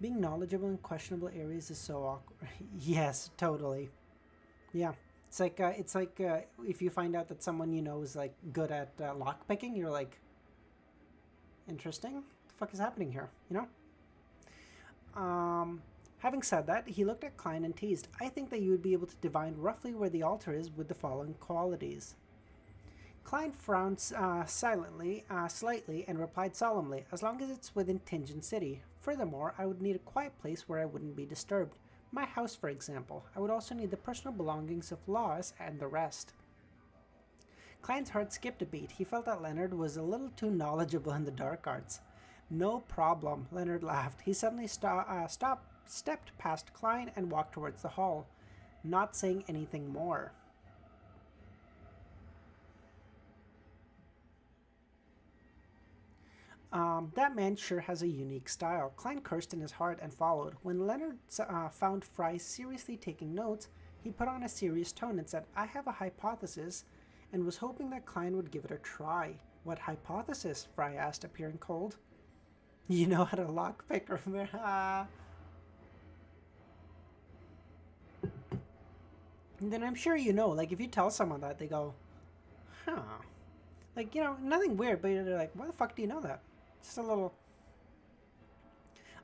Being knowledgeable in questionable areas is so awkward. Yes, totally. Yeah, it's like if you find out that someone you know is like good at lockpicking, you're like, interesting. What the fuck is happening here? You know. Having said that, he looked at Klein and teased, I think that you would be able to divine roughly where the altar is with the following qualities. Klein frowned slightly, and replied solemnly, as long as it's within Tingen City. Furthermore, I would need a quiet place where I wouldn't be disturbed. My house, for example. I would also need the personal belongings of Lois and the rest. Klein's heart skipped a beat. He felt that Leonard was a little too knowledgeable in the dark arts. No problem, Leonard laughed. He suddenly stepped past Klein and walked towards the hall, not saying anything more. That man sure has a unique style. Klein cursed in his heart and followed. When Leonard found Fry seriously taking notes, he put on a serious tone and said, I have a hypothesis, and was hoping that Klein would give it a try. What hypothesis? Fry asked, appearing cold. You know how to lockpick, Romero. Then I'm sure you know, like if you tell someone that, they go, huh. Like, you know, nothing weird, but they're like, why the fuck do you know that? Just a little...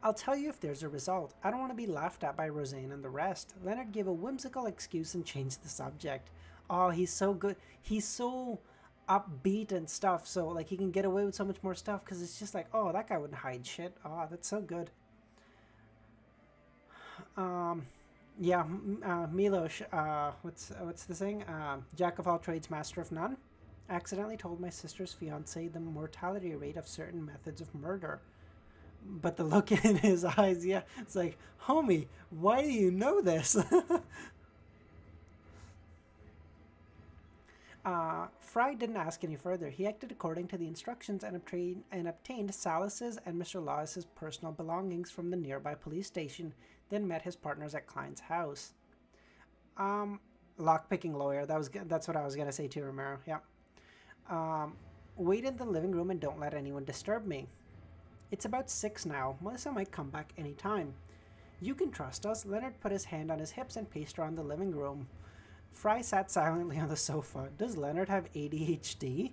I'll tell you if there's a result. I don't want to be laughed at by Roseanne and the rest. Leonard gave a whimsical excuse and changed the subject. Oh, he's so good. He's so upbeat and stuff, so like he can get away with so much more stuff because it's just like, oh, that guy wouldn't hide shit. Oh, that's so good. Yeah, Milos, what's the saying? Jack of all trades, master of none. Accidentally told my sister's fiance the mortality rate of certain methods of murder. But the look in his eyes, yeah, it's like, homie, why do you know this? Fry didn't ask any further. He acted according to the instructions and obtained Salas's and Mr. Lawless's personal belongings from the nearby police station, then met his partners at Klein's house. Lockpicking lawyer, that's what I was going to say too, Romero, yeah. Wait in the living room and don't let anyone disturb me. It's about 6 now. Melissa might come back any time. You can trust us. Leonard put his hand on his hips and paced around the living room. Fry sat silently on the sofa. Does Leonard have ADHD?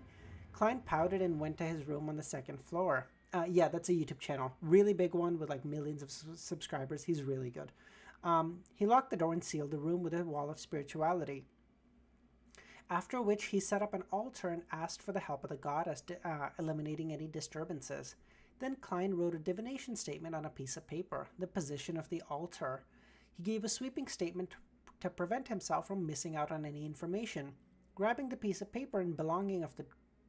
Klein pouted and went to his room on the second floor. Yeah, that's a YouTube channel. Really big one with like millions of subscribers. He's really good. He locked the door and sealed the room with a wall of spirituality. After which he set up an altar and asked for the help of the goddess, eliminating any disturbances. Then Klein wrote a divination statement on a piece of paper, the position of the altar. He gave a sweeping statement to prevent himself from missing out on any information. Grabbing the piece of paper and belonging of the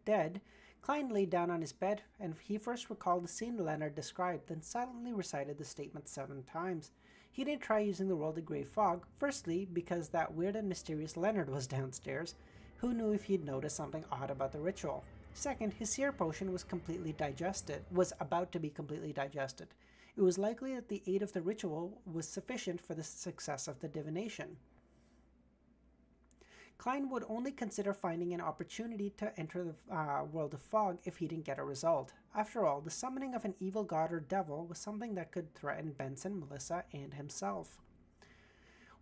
dead, Klein lay down on his bed, and he first recalled the scene Leonard described, then silently recited the statement 7 times. He didn't try using the World of Grey Fog, firstly because that weird and mysterious Leonard was downstairs. Who knew if he'd noticed something odd about the ritual? Second, his seer potion was about to be completely digested. It was likely that the aid of the ritual was sufficient for the success of the divination. Klein would only consider finding an opportunity to enter the world of fog if he didn't get a result. After all, the summoning of an evil god or devil was something that could threaten Benson, Melissa, and himself.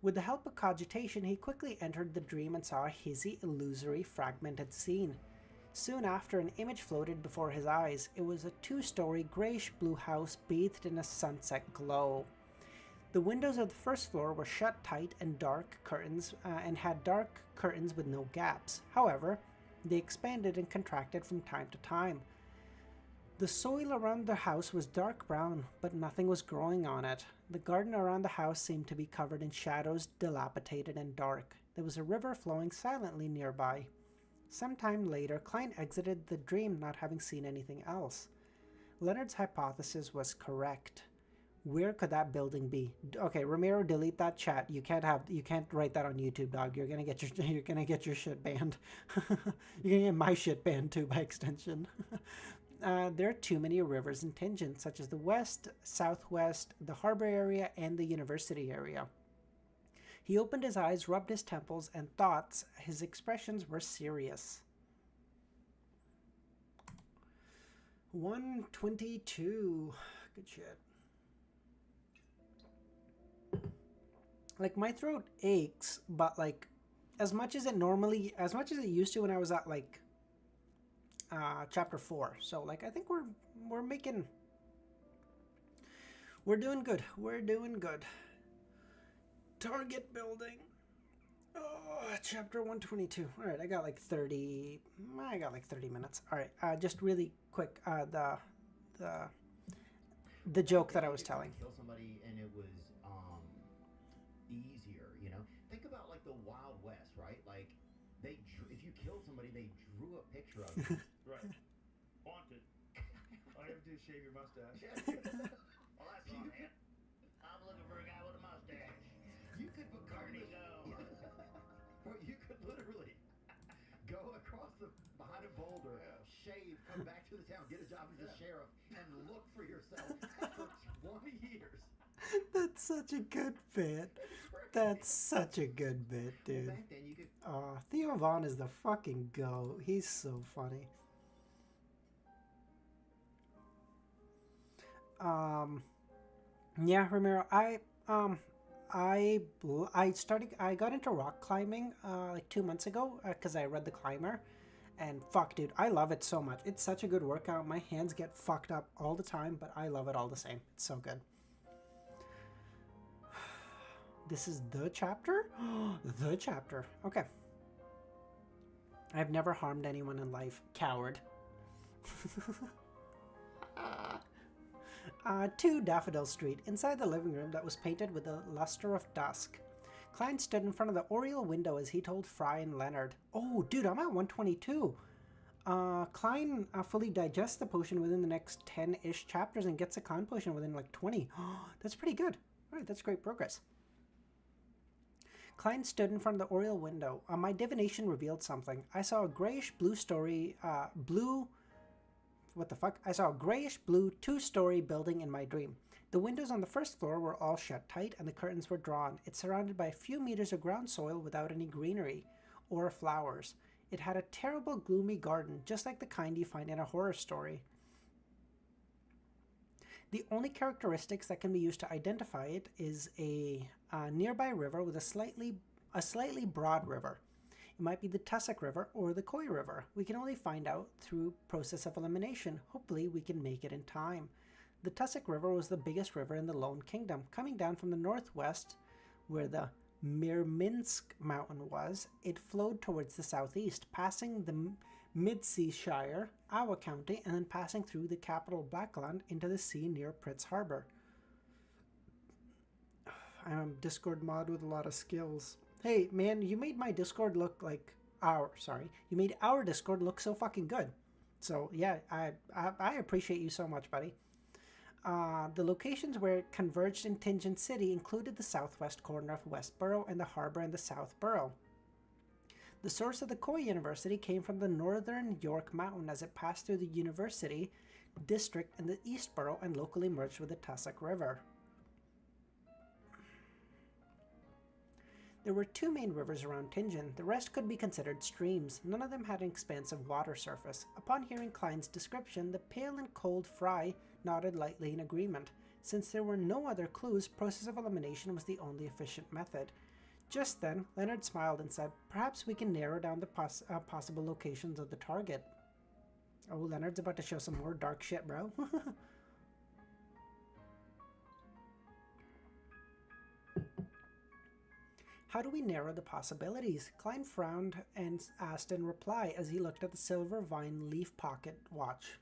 With the help of cogitation, he quickly entered the dream and saw a hazy, illusory, fragmented scene. Soon after, an image floated before his eyes. It was a 2-story grayish-blue house bathed in a sunset glow. The windows of the first floor were shut tight and had dark curtains with no gaps. However, they expanded and contracted from time to time. The soil around the house was dark brown, but nothing was growing on it. The garden around the house seemed to be covered in shadows, dilapidated and dark. There was a river flowing silently nearby. Sometime later, Klein exited the dream, not having seen anything else. Leonard's hypothesis was correct. Where could that building be? Okay, Romero, delete that chat. You can't write that on YouTube, dog. You're gonna get your shit banned. You're gonna get my shit banned too, by extension. There are too many rivers and tangents, such as the west, southwest, the harbor area, and the university area. He opened his eyes, rubbed his temples, and thoughts. His expressions were serious. 122. Good shit. Like, my throat aches, but like as much as it used to when I was at like chapter 4. So like I think we're doing good. We're doing good. Target building. Oh, chapter 122. All right, I got like 30 minutes. All right, just really quick, the joke that I was telling. Kill somebody and it was easier, you know. Think about like the Wild West, right? Like if you killed somebody, they drew a picture of you. Right. Haunted. All you have to do is shave your mustache. Well, that's all, man. I'm looking for a guy with a mustache. You could behind literally go across behind a boulder, shave, come back to the town, get a job as a sheriff, and look for yourself for 20 years. That's such a good bit. That's such a good bit, dude. Well, back then you could... Theo Vaughn is the fucking goat. He's so funny. Yeah, Romero, I got into rock climbing like 2 months ago because I read The Climber, and fuck, dude, I love it so much. It's such a good workout. My hands get fucked up all the time, but I love it all the same. It's so good. This is the chapter? The chapter. Okay. I've never harmed anyone in life. Coward. 2 Daffodil Street, inside the living room that was painted with the luster of dusk. Klein stood in front of the oriel window as he told Fry and Leonard. Oh, dude, I'm at 122. Klein fully digests the potion within the next 10-ish chapters and gets a con potion within like 20. That's pretty good. All right, that's great progress. Klein stood in front of the oriel window. My divination revealed something. I saw a grayish-blue I saw a grayish-blue 2-story building in my dream. The windows on the first floor were all shut tight and the curtains were drawn. It's surrounded by a few meters of ground soil without any greenery or flowers. It had a terrible, gloomy garden, just like the kind you find in a horror story. The only characteristics that can be used to identify it is a nearby river with a slightly broad river. It might be the Tussock River or the Koi River. We can only find out through process of elimination. Hopefully we can make it in time. The Tussock River was the biggest river in the Lone Kingdom, coming down from the northwest where the Mirminsk mountain was. It flowed towards the southeast, passing the Mid-Sea Shire, Awa County, and then passing through the capital Blackland into the sea near Pritz Harbor. I'm a Discord mod with a lot of skills. Hey, man, you made my Discord look like you made our Discord look so fucking good. So, yeah, I appreciate you so much, buddy. The locations where it converged in Tingen City included the southwest corner of Westboro and the harbor in the South Borough. The source of the Koi University came from the northern York Mountain as it passed through the University District in the East Borough and locally merged with the Tussock River. There were two main rivers around Tingen. The rest could be considered streams. None of them had an expansive water surface. Upon hearing Klein's description, the pale and cold Fry nodded lightly in agreement. Since there were no other clues, process of elimination was the only efficient method. Just then, Leonard smiled and said, "Perhaps we can narrow down the possible locations of the target." Oh, Leonard's about to show some more dark shit, bro. How do we narrow the possibilities? Klein frowned and asked in reply as he looked at the silver vine leaf pocket watch.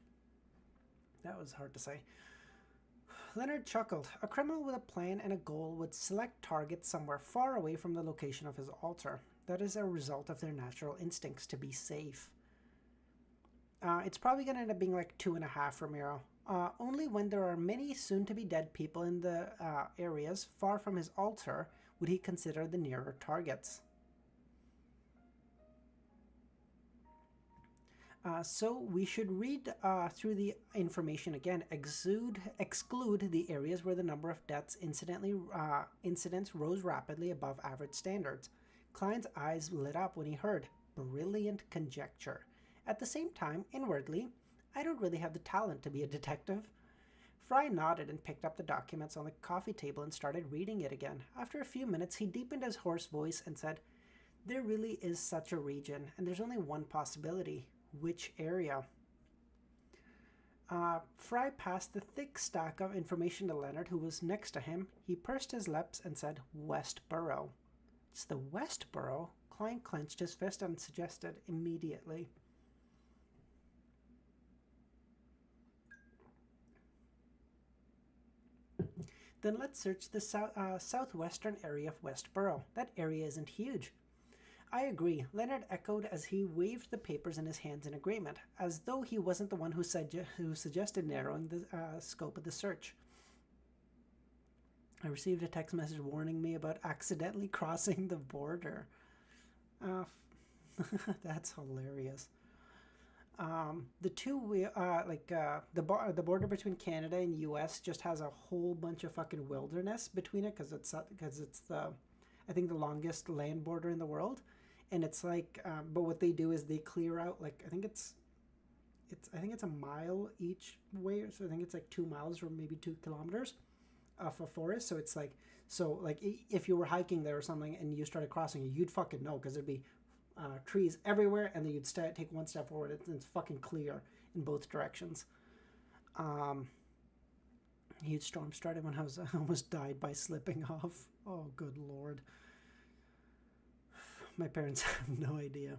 That was hard to say. Leonard chuckled. A criminal with a plan and a goal would select targets somewhere far away from the location of his altar. That is a result of their natural instincts to be safe. It's probably going to end up being like 2.5, Ramiro. Only when there are many soon-to-be dead people in the areas far from his altar would he consider the nearer targets. So we should read through the information again. Exclude the areas where the number of deaths incidents rose rapidly above average standards. Klein's eyes lit up when he heard brilliant conjecture. At the same time, inwardly, I don't really have the talent to be a detective. Fry nodded and picked up the documents on the coffee table and started reading it again. After a few minutes, he deepened his hoarse voice and said, "There really is such a region, and there's only one possibility. Which area?" Fry passed the thick stack of information to Leonard, who was next to him. He pursed his lips and said, "Westboro." "It's the Westboro?" Klein clenched his fist and suggested immediately. "Then let's search the southwestern area of Westboro. That area isn't huge." "I agree," Leonard echoed as he waved the papers in his hands in agreement, as though he wasn't the one who suggested narrowing the scope of the search. "I received a text message warning me about accidentally crossing the border." That's hilarious. The border between Canada and U.S. just has a whole bunch of fucking wilderness between it because it's the the longest land border in the world. And it's like, but what they do is they clear out like I think it's a mile each way, so I think it's like 2 miles or maybe 2 kilometers of a forest. So it's like if you were hiking there or something and you started crossing it, you'd fucking know because there'd be trees everywhere, and then you'd take one step forward and it's fucking clear in both directions. Huge storm started when I almost died by slipping off. Oh, good lord. My parents have no idea.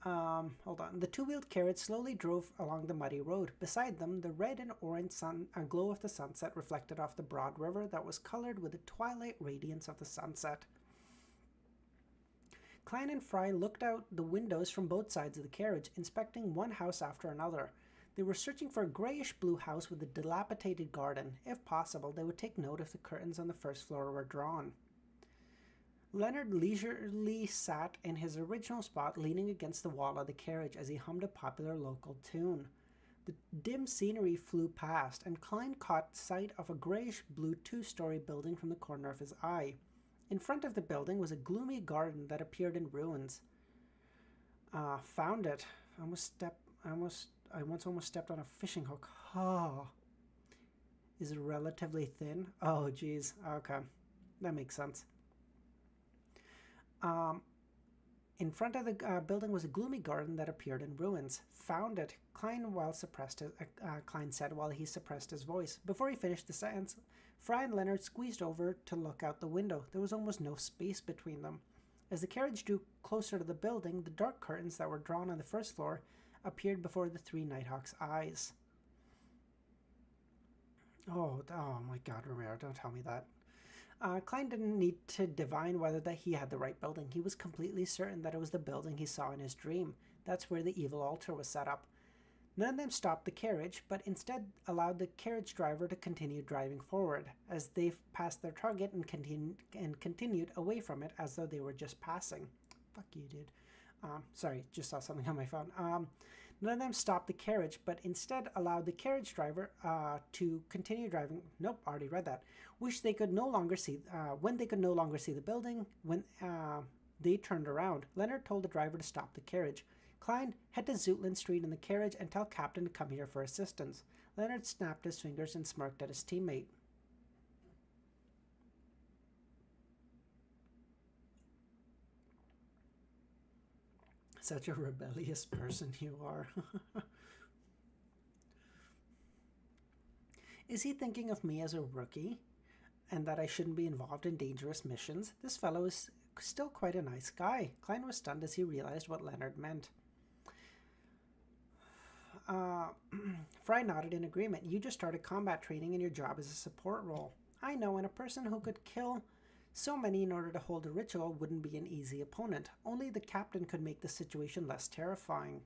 Hold on. The two-wheeled carriage slowly drove along the muddy road. Beside them, the red and orange glow of the sunset reflected off the broad river that was colored with the twilight radiance of the sunset. Klein and Fry looked out the windows from both sides of the carriage, inspecting one house after another. They were searching for a grayish-blue house with a dilapidated garden. If possible, they would take note if the curtains on the first floor were drawn. Leonard leisurely sat in his original spot, leaning against the wall of the carriage as he hummed a popular local tune. The dim scenery flew past, and Klein caught sight of a grayish-blue 2-story building from the corner of his eye. In front of the building was a gloomy garden that appeared in ruins. Found it. I once almost stepped on a fishing hook. is relatively thin. Oh, geez. Okay. That makes sense. Um, in front of the building was a gloomy garden that appeared in ruins. Found it, Klein said while he suppressed his voice. Before he finished the sentence, Fry and Leonard squeezed over to look out the window. There was almost no space between them. As the carriage drew closer to the building, the dark curtains that were drawn on the first floor appeared before the three Nighthawks' eyes. Oh my God, Romero, don't tell me that. Klein didn't need to divine whether that he had the right building. He was completely certain that it was the building he saw in his dream. That's where the evil altar was set up. None of them stopped the carriage, but instead allowed the carriage driver to continue driving forward as they passed their target and continued away from it as though they were just passing. Fuck you, dude. Sorry, just saw something on my phone. None of them stopped the carriage, but instead allowed the carriage driver to continue driving. Nope, already read that. When they could no longer see the building, when they turned around, Leonard told the driver to stop the carriage. Klein, head to Zootland Street in the carriage and tell Captain to come here for assistance. Leonard snapped his fingers and smirked at his teammate. Such a rebellious person you are. Is he thinking of me as a rookie and that I shouldn't be involved in dangerous missions? This fellow is still quite a nice guy. Klein was stunned as he realized what Leonard meant. Fry nodded in agreement. You just started combat training and your job is a support role. I know, and a person who could kill so many in order to hold a ritual wouldn't be an easy opponent. Only the captain could make the situation less terrifying.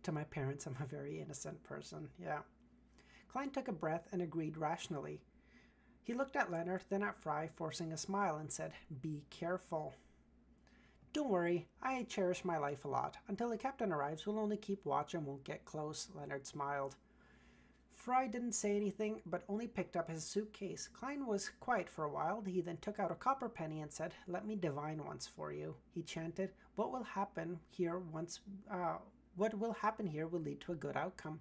To my parents, I'm a very innocent person. Yeah. Klein took a breath and agreed rationally. He looked at Leonard, then at Fry, forcing a smile, and said, "Be careful." "Don't worry, I cherish my life a lot. Until the captain arrives, we'll only keep watch and won't get close," Leonard smiled. Fry didn't say anything, but only picked up his suitcase. Klein was quiet for a while. He then took out a copper penny and said, "Let me divine once for you." He chanted, What will happen here will lead to a good outcome."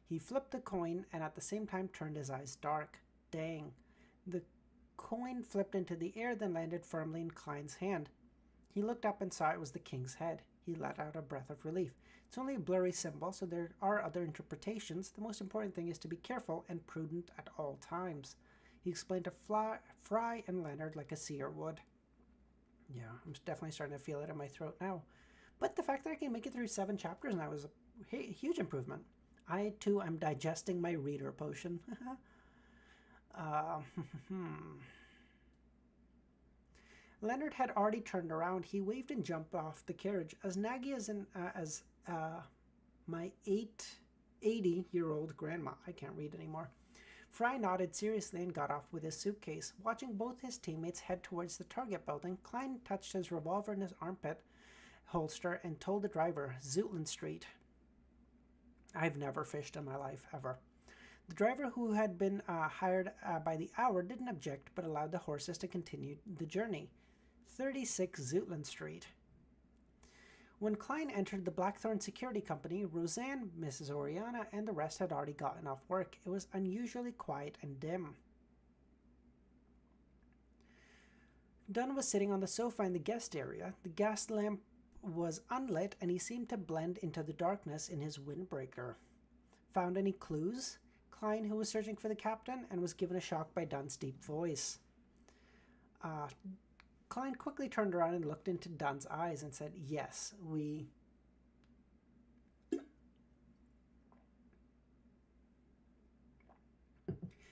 He flipped the coin and at the same time turned his eyes dark. Dang. The coin flipped into the air, then landed firmly in Klein's hand. He looked up and saw it was the king's head. He let out a breath of relief. It's only a blurry symbol, so there are other interpretations. The most important thing is to be careful and prudent at all times. He explained to Fry and Leonard like a seer would. Yeah, I'm definitely starting to feel it in my throat now. But the fact that I can make it through 7 chapters now is a huge improvement. I, too, am digesting my reader potion. Leonard had already turned around. He waved and jumped off the carriage. As naggy as my 80-year-old grandma. I can't read anymore. Fry nodded seriously and got off with his suitcase. Watching both his teammates head towards the target building, Klein touched his revolver in his armpit holster and told the driver, "Zootland Street." I've never fished in my life, ever. The driver, who had been hired by the hour, didn't object but allowed the horses to continue the journey. 36 Zootland Street. When Klein entered the Blackthorn Security Company, Roseanne, Mrs. Oriana, and the rest had already gotten off work. It was unusually quiet and dim. Dunn was sitting on the sofa in the guest area. The gas lamp was unlit, and he seemed to blend into the darkness in his windbreaker. Found any clues? Klein, who was searching for the captain, and was given a shock by Dunn's deep voice. Klein quickly turned around and looked into Dunn's eyes and said, "Yes, we..."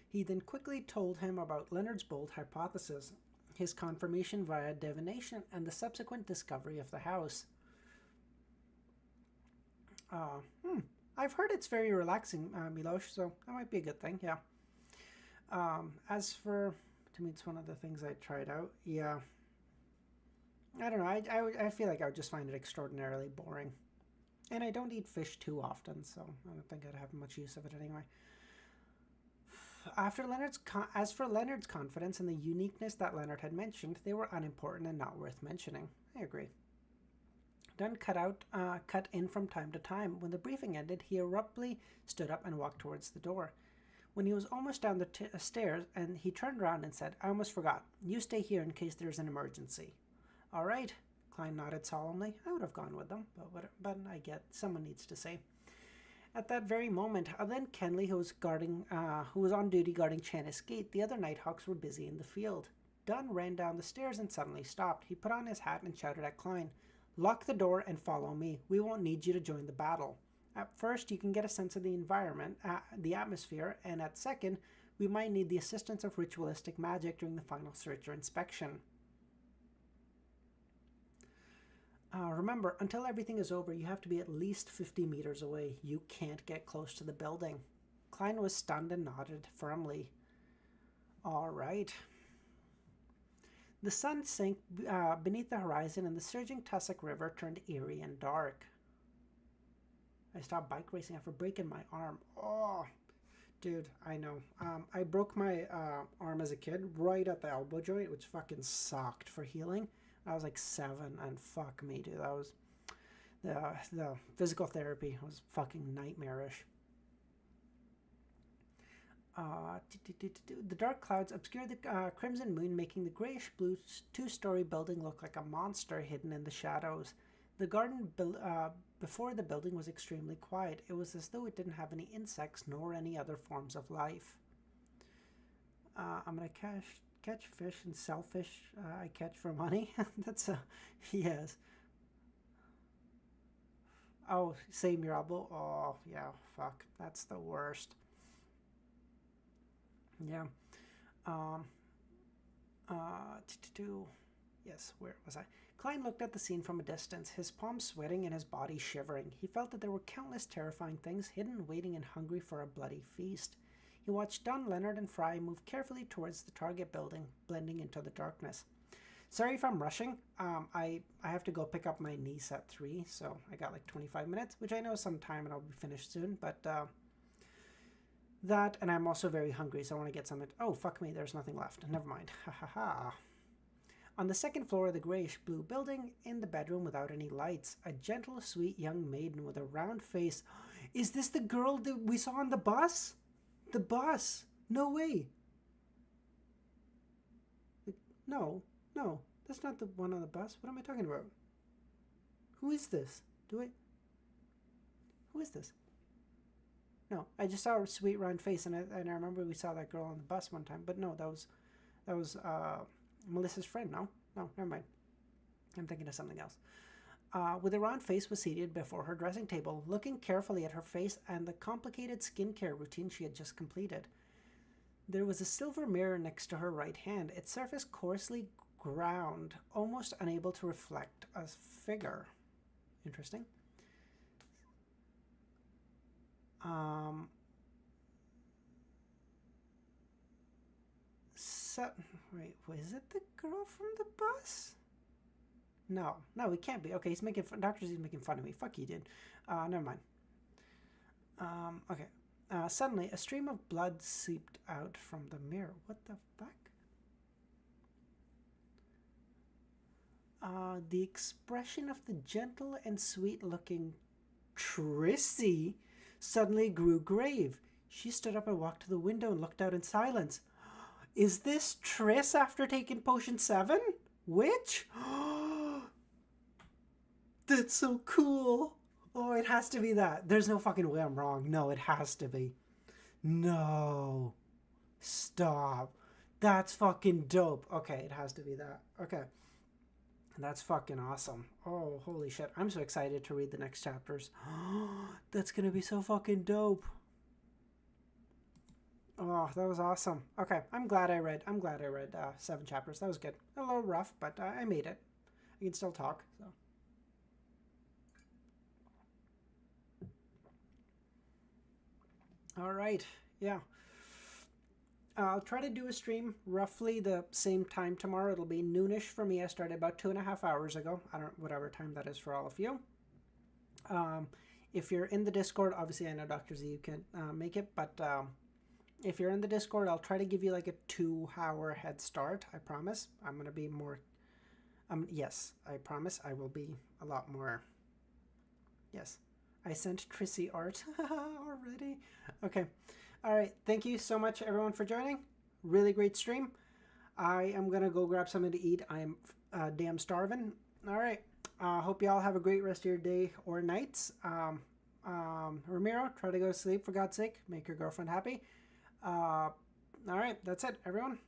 He then quickly told him about Leonard's bold hypothesis, his confirmation via divination, and the subsequent discovery of the house. I've heard it's very relaxing, Milosh, so that might be a good thing, yeah. As for... To me, it's one of the things I tried out. Yeah. I don't know. I feel like I would just find it extraordinarily boring. And I don't eat fish too often, so I don't think I'd have much use of it anyway. As for Leonard's confidence and the uniqueness that Leonard had mentioned, they were unimportant and not worth mentioning. I agree. Dunn cut in from time to time. When the briefing ended, he abruptly stood up and walked towards the door. when he was almost down the stairs, and he turned around and said, "I almost forgot. You stay here in case there's an emergency." "All right." Klein nodded solemnly. I would have gone with them, but I get someone needs to say. At that very moment, then Kenley, who was on duty guarding Chanis Gate, the other Nighthawks were busy in the field. Dunn ran down the stairs and suddenly stopped. He put on his hat and shouted at Klein, "Lock the door and follow me. We won't need you to join the battle. At first, you can get a sense of the environment, the atmosphere, and at second, we might need the assistance of ritualistic magic during the final search or inspection. Remember, until everything is over, you have to be at least 50 meters away. You can't get close to the building." Klein was stunned and nodded firmly. "All right." The sun sank beneath the horizon, and the surging Tussock River turned eerie and dark. I stopped bike racing after breaking my arm. Oh, dude, I know. I broke my arm as a kid right at the elbow joint, which fucking sucked for healing. I was like 7, and fuck me, dude. That was the physical therapy was fucking nightmarish. The dark clouds obscured the crimson moon, making the grayish-blue two-story building look like a monster hidden in the shadows. The garden before the building was extremely quiet. It was as though it didn't have any insects nor any other forms of life. I'm gonna catch fish and sell fish I catch for money. That's a yes. Oh, say Mirabel. Oh yeah, fuck. That's the worst. Yeah. Yes, where was I? Klein looked at the scene from a distance, his palms sweating and his body shivering. He felt that there were countless terrifying things hidden, waiting and hungry for a bloody feast. He watched Dunn, Leonard, and Fry move carefully towards the target building, blending into the darkness. Sorry if I'm rushing. I have to go pick up my niece at 3, so I got like 25 minutes, which I know is some time and I'll be finished soon, but that, and I'm also very hungry, so I want to get something. Oh, fuck me, there's nothing left. Never mind. Ha ha ha. On the second floor of the grayish-blue building, in the bedroom without any lights, a gentle, sweet young maiden with a round face. Is this the girl that we saw on the bus? The bus! No way! No, that's not the one on the bus. What am I talking about? Who is this? Who is this? No, I just saw her sweet round face, and I remember we saw that girl on the bus one time. But no, that was Melissa's friend. No, never mind. I'm thinking of something else. With a round face was seated before her dressing table, looking carefully at her face and the complicated skincare routine she had just completed. There was a silver mirror next to her right hand, its surface coarsely ground, almost unable to reflect a figure. Interesting. Wait, was it the girl from the bus? No, it can't be. Okay, he's making fun. Doctor's making fun of me. Fuck you, dude. Never mind. Okay. Suddenly, a stream of blood seeped out from the mirror. What the fuck? The expression of the gentle and sweet-looking Trissy suddenly grew grave. She stood up and walked to the window and looked out in silence. Is this Triss after taking potion 7? Witch? That's so cool. Oh, it has to be that. There's no fucking way I'm wrong. No, it has to be. No. Stop. That's fucking dope. Okay, it has to be that. Okay. That's fucking awesome. Oh, holy shit. I'm so excited to read the next chapters. That's gonna be so fucking dope. Oh, that was awesome. Okay, I'm glad I read 7 chapters. That was good. A little rough, but I made it. I can still talk, so. All right, yeah. I'll try to do a stream roughly the same time tomorrow. It'll be noonish for me. I started about 2.5 hours ago. Whatever time that is for all of you. If you're in the Discord, obviously I know Dr. Z you can make it, but if you're in the Discord, I'll try to give you like a 2-hour head start. I promise. I'm going to be more... yes, I promise I will be a lot more... Yes, I sent Trissy art already. Okay. All right. Thank you so much, everyone, for joining. Really great stream. I am going to go grab something to eat. I am damn starving. All right. Hope y'all have a great rest of your day or nights. Ramiro, try to go to sleep for God's sake. Make your girlfriend happy. All right. That's it, everyone.